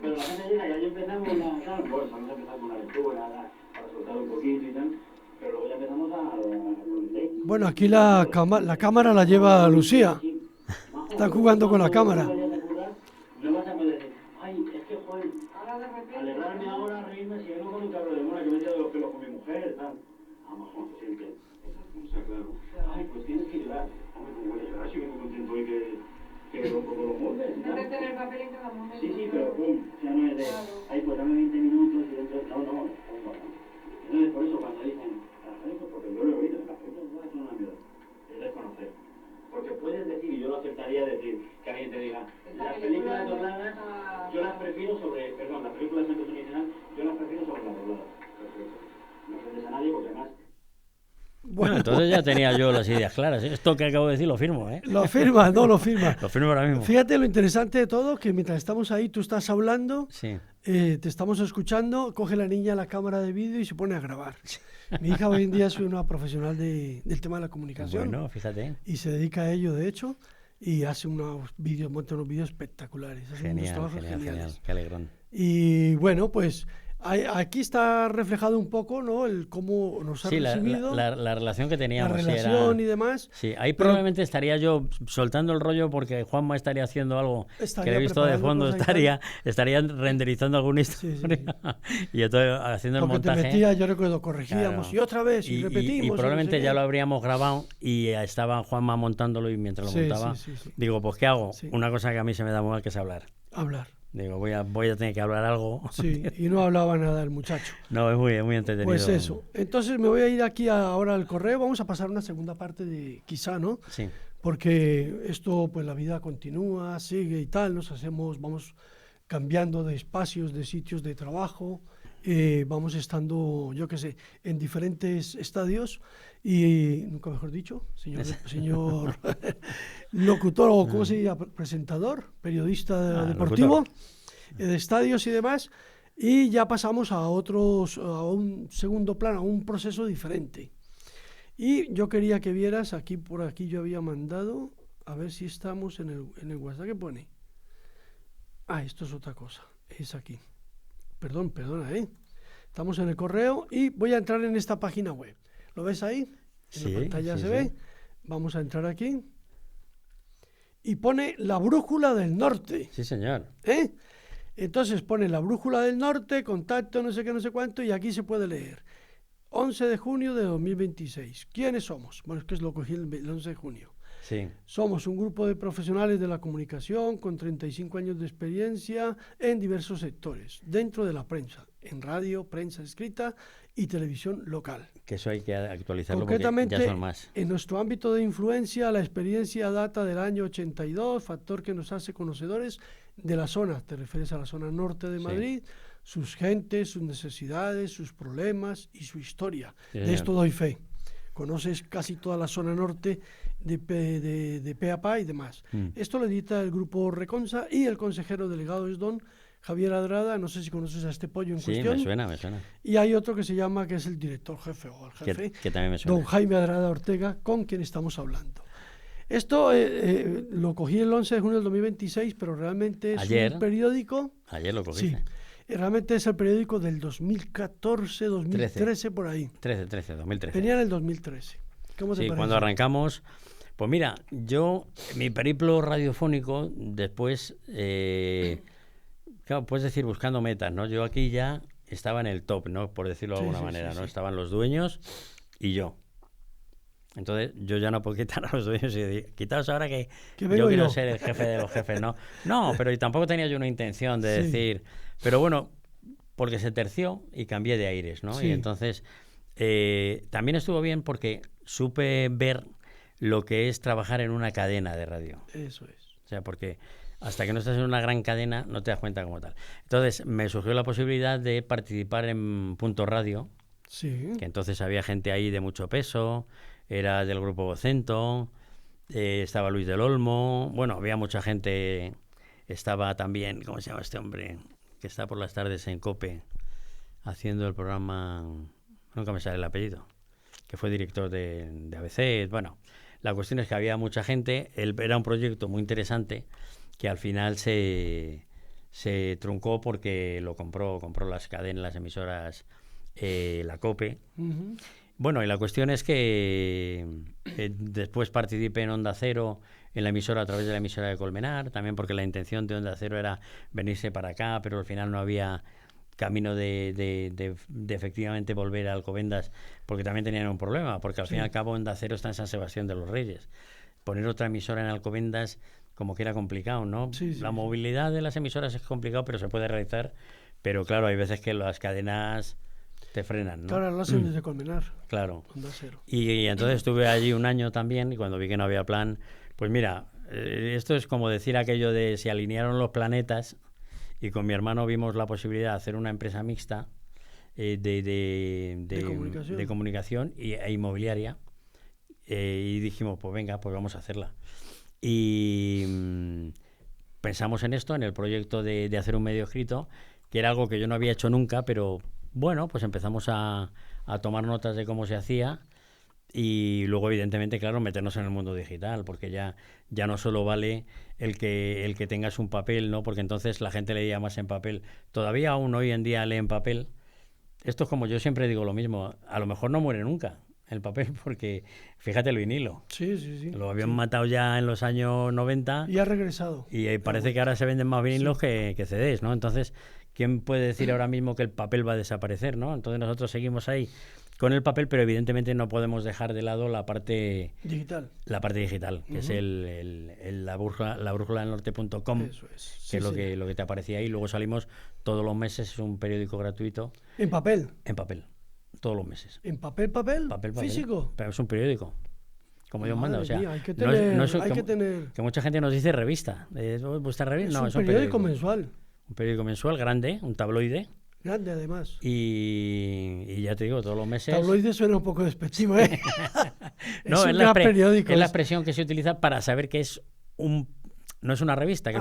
pero la gente llega y ahí empezamos claro, pues vamos a empezar con la lectura, para soltar un poquito y tal, pero luego ya empezamos a Bueno, aquí la cámara la lleva Lucía. Están jugando con la cámara. No vas a poder decir, ay, es que, joder, alegrarme ahora, reírme, si vengo con un cabro de mona que me he echado los pelos con mi mujer, tal. Vamos, como se siente. Está claro. Ay, pues tienes que llorar. Hombre, ¿cómo voy a llorar si vengo contento y que rompo con los moldes? Meterte en el papel y cada momento. Sí, pero pum, ya no es de, ay, pues dame 20 minutos y dentro, no. Entonces, por eso cuando dicen, porque yo lo he oído, las películas son una mierda, es desconocer. Porque puedes decir, y yo lo aceptaría decir, que alguien te diga, las películas dobladas, yo las prefiero sobre, perdón, las películas en versión original, yo las prefiero sobre las dobladas. Perfecto. No ofendes a nadie porque además... Bueno, entonces ya tenía yo las ideas claras. Esto que acabo de decir lo firmo, ¿eh? Lo firma, no lo firma. Lo firmo ahora mismo. Fíjate lo interesante de todo, que mientras estamos ahí, tú estás hablando, Sí. te estamos escuchando, coge la niña la cámara de vídeo y se pone a grabar. Mi hija hoy en día es una profesional del tema de la comunicación. Bueno, fíjate. Y se dedica a ello, de hecho, y hace monta unos vídeos espectaculares. Hace unos Genial, trabajos genial. geniales. Qué alegrón. Y bueno, pues aquí está reflejado un poco, ¿no? El cómo nos ha Sí, recibido, la relación que la teníamos. relación y demás. Sí, ahí probablemente estaría yo soltando el rollo porque Juanma estaría haciendo algo Estaría que he visto de preparando fondo, cosas y estaría renderizando alguna historia y entonces haciendo el Porque montaje. te metía, yo recuerdo, corregíamos Claro. y otra vez y repetimos. Y probablemente no sé ya qué. lo habríamos grabado y estaba Juanma montándolo y mientras lo Sí, montaba, sí. digo, pues ¿qué hago? Sí. Una cosa que a mí se me da muy mal, que es hablar. Hablar. Digo, voy a tener que hablar algo. Sí, y no hablaba nada el muchacho. No, es muy entretenido. Pues eso. Entonces me voy a ir aquí ahora al correo. Vamos a pasar una segunda parte de quizá, ¿no? Sí. Porque esto, pues la vida continúa, sigue y tal. Vamos cambiando de espacios, de sitios de trabajo. Vamos estando, yo qué sé, en diferentes estadios. Y, nunca mejor dicho, señor locutor o ¿cómo se llama? Presentador, periodista deportivo, de estadios y demás. Y ya pasamos a un segundo plano, a un proceso diferente. Y yo quería que vieras, por aquí yo había mandado, a ver si estamos en el WhatsApp que pone. Esto es otra cosa, es aquí. Perdona, Estamos en el correo y voy a entrar en esta página web. ¿Lo ves ahí? En la pantalla se ve. Vamos a entrar aquí. Y pone la brújula del norte. Sí, señor. Entonces pone la brújula del norte, contacto, no sé qué, no sé cuánto, y aquí se puede leer. 11 de junio de 2026. ¿Quiénes somos? Bueno, es que lo cogí el 11 de junio. Sí. Somos un grupo de profesionales de la comunicación con 35 años de experiencia en diversos sectores, dentro de la prensa, en radio, prensa escrita y televisión local. Que eso hay que actualizarlo Concretamente, porque ya son más. en nuestro ámbito de influencia, la experiencia data del año 82, factor que nos hace conocedores de la zona, te refieres a la zona norte de Madrid, sus gentes, sus necesidades, sus problemas y su historia. Sí, de esto doy fe. Conoces casi toda la zona norte de pe a pa y demás. Esto lo edita el grupo Reconsa y el consejero delegado es don Javier Adrada. No sé si conoces a este pollo en cuestión. Sí, me suena. Y hay otro que se llama, que es el director jefe o el jefe, que también me suena. don Jaime Adrada Ortega, con quien estamos hablando. Esto lo cogí el 11 de junio del 2026, pero realmente es Ayer. un periódico... Ayer lo cogí. Sí, realmente es el periódico del 2014, 2013, por ahí. 2013. Venía en el 2013. ¿Cómo te Sí, parece? cuando arrancamos... Pues mira, mi periplo radiofónico, después, claro, puedes decir buscando metas, ¿no? Yo aquí ya estaba en el top, ¿no? Por decirlo de alguna manera, ¿no? Estaban los dueños y yo. Entonces, yo ya no puedo quitar a los dueños y decir, quitaos ahora que yo quiero ser el jefe de los jefes, ¿no? No, pero tampoco tenía yo una intención de decir... Pero bueno, porque se terció y cambié de aires, ¿no? Sí. Y entonces, también estuvo bien porque supe ver lo que es trabajar en una cadena de radio. Eso es. O sea, porque hasta que no estás en una gran cadena no te das cuenta como tal. Entonces, me surgió la posibilidad de participar en Punto Radio, Sí. que entonces había gente ahí de mucho peso, era del grupo Vocento, estaba Luis del Olmo, bueno, había mucha gente, estaba también, ¿cómo se llama este hombre? Que está por las tardes en COPE, haciendo el programa, nunca me sale el apellido, que fue director de ABC, bueno, la cuestión es que había mucha gente, era un proyecto muy interesante, que al final se truncó porque lo compró las cadenas, las emisoras, la COPE. Uh-huh. Bueno, y la cuestión es que después participé en Onda Cero, en la emisora, a través de la emisora de Colmenar, también porque la intención de Onda Cero era venirse para acá, pero al final no había camino de efectivamente volver a Alcobendas, porque también tenían un problema, porque al fin y al cabo Onda Cero está en San Sebastián de los Reyes. Poner otra emisora en Alcobendas como que era complicado, ¿no? La movilidad de las emisoras es complicado, pero se puede realizar, pero claro, hay veces que las cadenas te frenan, ¿no? Claro, lo hacen desde Colmenar. Claro. Onda Cero. Y entonces estuve allí un año también, y cuando vi que no había plan, pues mira, esto es como decir aquello de se alinearon los planetas, y con mi hermano vimos la posibilidad de hacer una empresa mixta de comunicación e inmobiliaria, y dijimos, pues venga, pues vamos a hacerla. Y pensamos en esto, en el proyecto de hacer un medio escrito, que era algo que yo no había hecho nunca, pero bueno, pues empezamos a tomar notas de cómo se hacía, y luego evidentemente, claro, meternos en el mundo digital, porque ya no solo vale el que tengas un papel, ¿no? Porque entonces la gente leía más en papel. Todavía aún hoy en día lee en papel. Esto es como yo siempre digo lo mismo, a lo mejor no muere nunca el papel, porque fíjate el vinilo. Sí. Lo habían matado ya en los años 90. Y ha regresado. Y parece que ahora se venden más vinilos que CDs, ¿no? Entonces, ¿quién puede decir ahora mismo que el papel va a desaparecer, ¿no? Entonces nosotros seguimos ahí con el papel, pero evidentemente no podemos dejar de lado la parte digital. La parte digital, que es la brújula del norte.com, Eso es. que es lo que te aparecía ahí. Luego salimos todos los meses, es un periódico gratuito. ¿En papel? En papel, todos los meses. ¿En papel? ¿Físico? Pero es un periódico, como Dios manda. O sea, mía, hay que tener, que mucha gente nos dice revista. ¿Vuestra revista? Es un periódico mensual. Un periódico mensual grande, un tabloide. Grande, además. Y ya te digo, todos los meses... Tabloide suena un poco despectivo, ¿eh? No, es un gran periódico. Es la expresión que se utiliza para saber que es no es una revista, que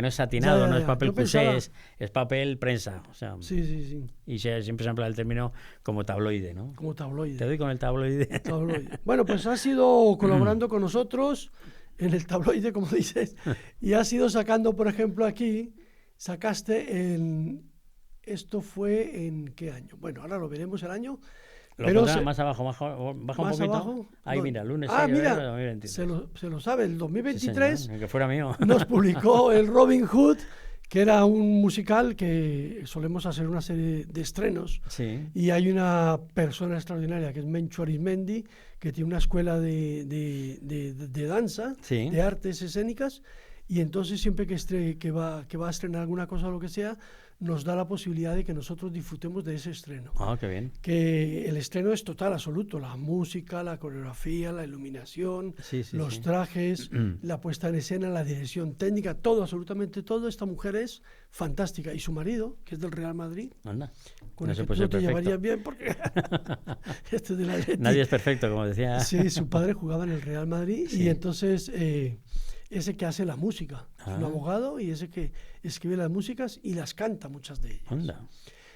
no es satinado, no es papel cusé, es papel prensa. O sea, sí. Y siempre se emplea el término como tabloide, ¿no? Como tabloide. Te doy con el tabloide. Bueno, pues has ido colaborando con nosotros en el tabloide, como dices, y has ido sacando, por ejemplo, aquí, sacaste en... ¿Esto fue en qué año? Bueno, ahora lo veremos el año. Pero más abajo, baja un poquito. Abajo, ahí, mira, lunes 6 de enero de 2023. Se lo sabe, el 2023 sí, que fuera mío. Nos publicó el Robin Hood, que era un musical que solemos hacer una serie de estrenos. Sí. Y hay una persona extraordinaria, que es Menchu Arismendi, que tiene una escuela de danza, de artes escénicas, y entonces siempre que va a estrenar alguna cosa o lo que sea, nos da la posibilidad de que nosotros disfrutemos de ese estreno. Ah, qué bien. Que el estreno es total, absoluto. La música, la coreografía, la iluminación, los trajes, la puesta en escena, la dirección técnica, todo, absolutamente todo. Esta mujer es fantástica. Y su marido, que es del Real Madrid, anda, con no el se que puede tú ser te perfecto. llevarías bien porque este es del Atleti. Nadie es perfecto, como decía. Sí, su padre jugaba en el Real Madrid Sí. y entonces ese que hace la música, es un abogado y ese que escribe las músicas y las canta, muchas de ellas. Anda.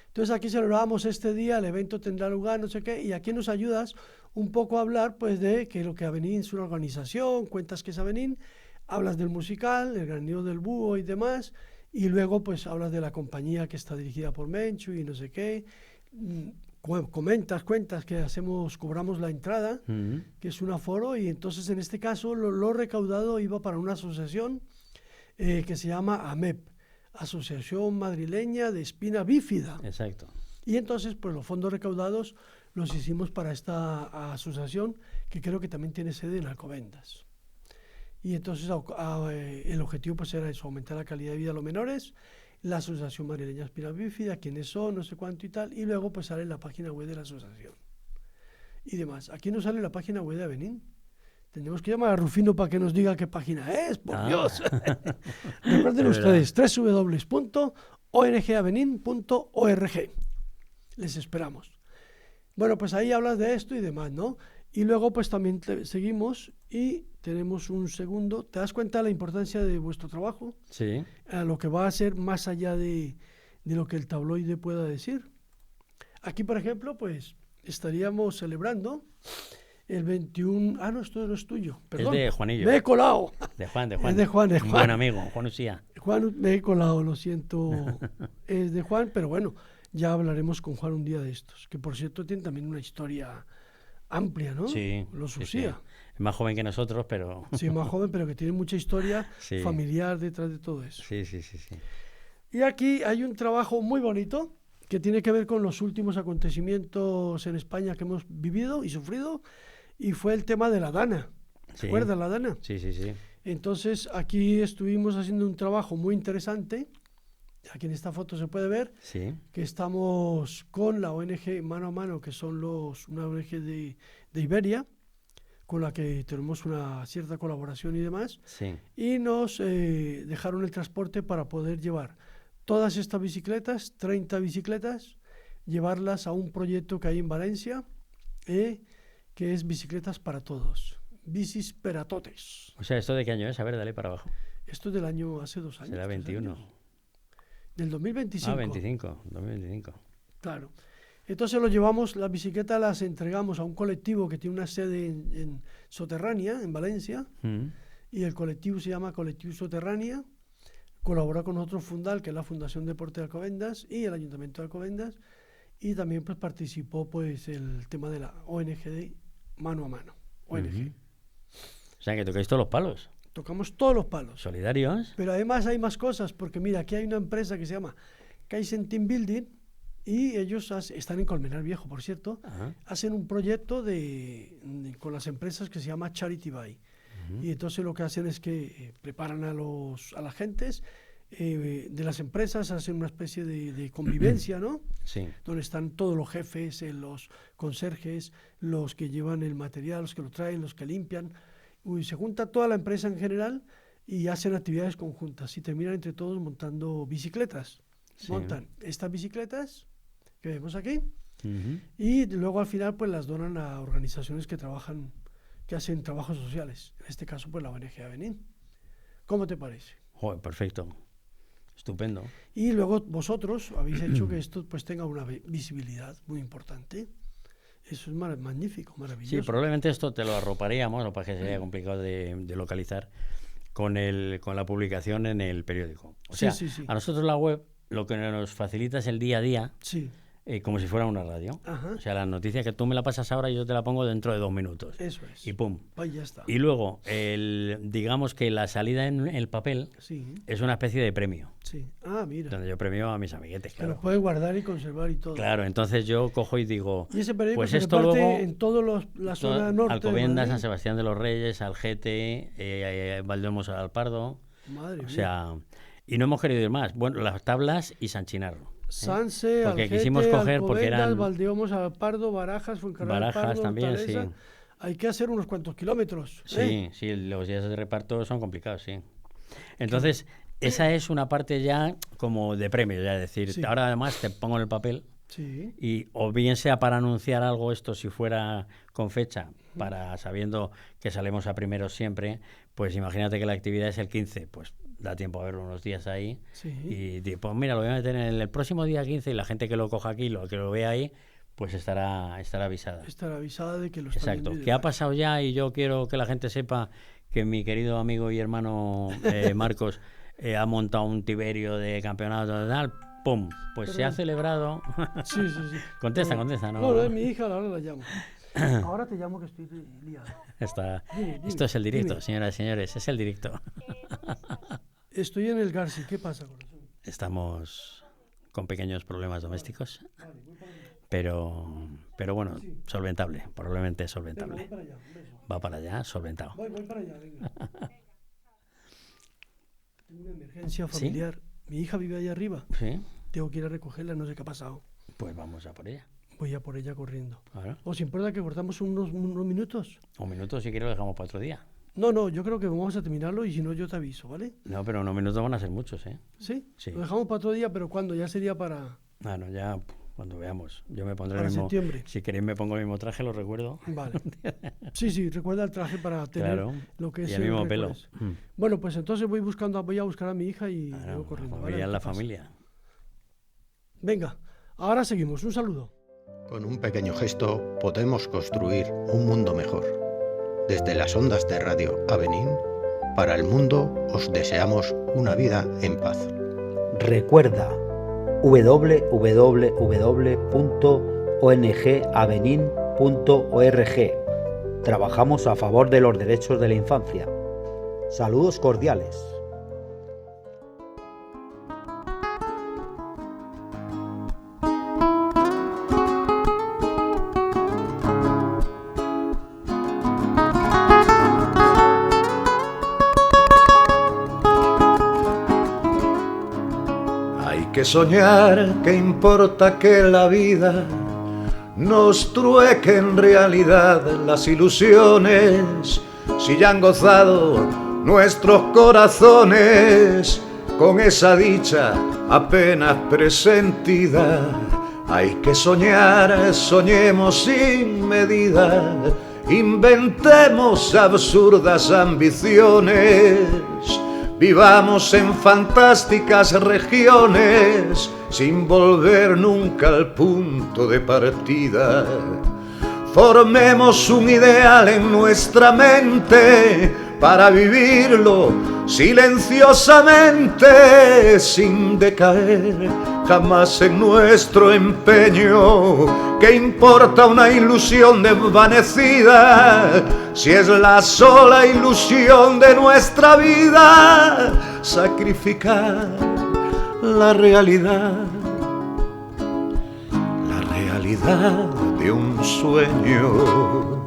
Entonces aquí celebramos este día, el evento tendrá lugar, no sé qué, y aquí nos ayudas un poco a hablar pues de que lo que Avenín es una organización, cuentas que es Avenín, hablas del musical, el Gran Nido del Búho y demás, y luego pues hablas de la compañía que está dirigida por Menchu y no sé qué, cuentas que cobramos la entrada, que es un aforo, y entonces en este caso lo recaudado iba para una asociación que se llama AMEP, Asociación Madrileña de Espina Bífida. Exacto. Y entonces pues los fondos recaudados los hicimos para esta asociación, que creo que también tiene sede en Alcobendas. Y entonces el objetivo pues era eso, aumentar la calidad de vida de los menores, la Asociación Madrileña de Espina Bífida, quiénes son, no sé cuánto y tal, y luego pues sale la página web de la asociación y demás. Aquí no sale la página web de Avenín. Tendremos que llamar a Rufino para que nos diga qué página es, por Dios. Recuerden ustedes, www.ongavenin.org. Les esperamos. Bueno, pues ahí hablas de esto y demás, ¿no? Y luego pues también seguimos y tenemos un segundo. ¿Te das cuenta de la importancia de vuestro trabajo? Sí. A lo que va a ser más allá de lo que el tabloide pueda decir. Aquí, por ejemplo, pues estaríamos celebrando el 21... Ah, no, esto no es tuyo, perdón. Es de Juanillo. Me he colado. De Juan. Es de Juan. Un buen amigo, Juan Usía. Juan, me he colado, lo siento. Es de Juan, pero bueno, ya hablaremos con Juan un día de estos. Que por cierto tiene también una historia amplia, ¿no? Sí. Los sí, Usía. sí. Es más joven que nosotros, pero... Sí, más joven, pero que tiene mucha historia Sí. familiar detrás de todo eso. Sí. Y aquí hay un trabajo muy bonito que tiene que ver con los últimos acontecimientos en España que hemos vivido y sufrido, y fue el tema de la Dana. ¿Se acuerdan la Dana? Sí. Entonces aquí estuvimos haciendo un trabajo muy interesante, aquí en esta foto se puede ver, Sí. que estamos con la ONG Mano a Mano, que son una ONG de Iberia, con la que tenemos una cierta colaboración y demás, Sí. y nos dejaron el transporte para poder llevar todas estas bicicletas, 30 bicicletas, llevarlas a un proyecto que hay en Valencia, que es Bicicletas para Todos, Bicis per a totes. O sea, ¿esto de qué año es? A ver, dale para abajo. Esto es del año, hace 2 años. Será 3 21. años. Del 2025. 2025. Claro. Entonces lo llevamos, las bicicletas las entregamos a un colectivo que tiene una sede en Soterránea, en Valencia, y el colectivo se llama Colectivo Soterránea, colabora con nosotros Fundal, que es la Fundación Deporte de Alcobendas, y el Ayuntamiento de Alcobendas, y también pues participó pues el tema de la ONG de Mano a Mano. ONG. O sea, que tocáis todos los palos. Tocamos todos los palos. ¿Solidarios? Pero además hay más cosas, porque mira, aquí hay una empresa que se llama Kaizen Team Building, y ellos están en Colmenar Viejo, por cierto, hacen un proyecto con las empresas que se llama Charity Buy. Y entonces lo que hacen es que preparan a las gentes de las empresas, hacen una especie de convivencia, ¿no? Sí. Donde están todos los jefes, los conserjes, los que llevan el material, los que lo traen, los que limpian. Se junta toda la empresa en general y hacen actividades conjuntas y terminan entre todos montando bicicletas. Sí. Montan estas bicicletas que vemos aquí y luego al final pues las donan a organizaciones que hacen trabajos sociales. En este caso pues la ONG Avenín. ¿Cómo te parece? Joder, perfecto. Estupendo. Y luego vosotros habéis hecho que esto pues tenga una visibilidad muy importante. Eso es magnífico, maravilloso. Sí, probablemente esto te lo arroparíamos, lo que pasa es que sería complicado de localizar, con la publicación en el periódico. O sea, sí. a nosotros la web lo que nos facilita es el día a día, Sí. como si fuera una radio. Ajá. O sea, la noticia que tú me la pasas ahora y yo te la pongo dentro de 2 minutos. Eso es. Y pum. Pues ya está. Y luego, digamos que la salida en el papel Sí, es una especie de premio, sí. Ah, mira. donde yo premio a mis amiguetes, Que claro. lo puedes guardar y conservar y todo. Claro, entonces yo cojo y digo, Y ese periódico pues se esto reparte luego... en toda la zona norte de Alcobendas, Madrid. San Sebastián de los Reyes, Algete, Valdemos al Pardo, Madre O mía. sea, y no hemos querido ir más. Bueno, las Tablas y San Chinarro. Sanse, Porque Algete, quisimos coger porque Alcobendas, eran- Valdeomos, Pardo, Barajas, Fuencarral, Barajas Pardo, también, Hortaleza. sí. Hay que hacer unos cuantos kilómetros. Sí, los días de reparto son complicados, sí. Entonces, esa es una parte ya como de premio, ya es decir, Sí. ahora además te pongo en el papel Sí. y o bien sea para anunciar algo esto si fuera con fecha, para sabiendo que salimos a primeros siempre, pues imagínate que la actividad es el 15, pues da tiempo a verlo unos días ahí Sí. y pues mira, lo voy a meter en el próximo día 15 y la gente que lo coja aquí, que lo vea ahí, pues estará avisada. Estar avisada de que lo está Exacto, viendo y que ha demás. pasado ya y yo quiero que la gente sepa que mi querido amigo y hermano Marcos ha montado un Tiberio de campeonato tal, ¡pum! Pues se ha Perdón. celebrado. Sí, sí, sí. Contesta, No, contesta, ¿no? No, es mi hija, ahora la llamo. Ahora te llamo que estoy liado. Dime, Esto es el directo, dime. señoras y señores, es el directo. Estoy en el Garci, ¿qué pasa, corazón? Estamos con pequeños problemas domésticos, pero bueno, solventable, probablemente Venga, solventable. voy para allá, un beso. Va para allá, solventado. Voy para allá, venga. Tengo una emergencia ¿Sí? familiar. Mi hija vive allá arriba. Sí, Tengo que ir a recogerla, no sé qué ha pasado. pues vamos a por ella. Voy a por ella corriendo. Claro. ¿Os importa que cortamos unos minutos? Un minuto si quieres lo dejamos para otro día. No, yo creo que vamos a terminarlo y si no yo te aviso, ¿vale? No, pero unos minutos van a ser muchos, ¿eh? ¿Sí? Sí. Lo dejamos para otro día, pero ¿cuándo? Ya sería para Bueno, ya cuando veamos. Yo me pondré Para el mismo. septiembre. Si queréis me pongo el mismo traje, lo recuerdo. Vale. Sí, recuerda el traje para tener Claro. lo que es Y el mismo pelo. récord. Mm. Bueno, pues entonces voy a buscar a mi hija y Claro, vengo corriendo. la ¿vale? familia es ¿Qué la pasa? familia. Venga, ahora seguimos. Un saludo. Con un pequeño gesto podemos construir un mundo mejor. Desde las ondas de Radio Abenín, para el mundo os deseamos una vida en paz. Recuerda www.ongabenin.org. Trabajamos a favor de los derechos de la infancia. Saludos cordiales. Hay que soñar, que importa que la vida nos trueque en realidad las ilusiones, si ya han gozado nuestros corazones con esa dicha apenas presentida. Hay que soñar, soñemos sin medida, inventemos absurdas ambiciones, vivamos en fantásticas regiones sin volver nunca al punto de partida. Formemos un ideal en nuestra mente para vivirlo silenciosamente, sin decaer jamás en nuestro empeño. ¿Qué importa una ilusión desvanecida si es la sola ilusión de nuestra vida? Sacrificar la realidad de un sueño.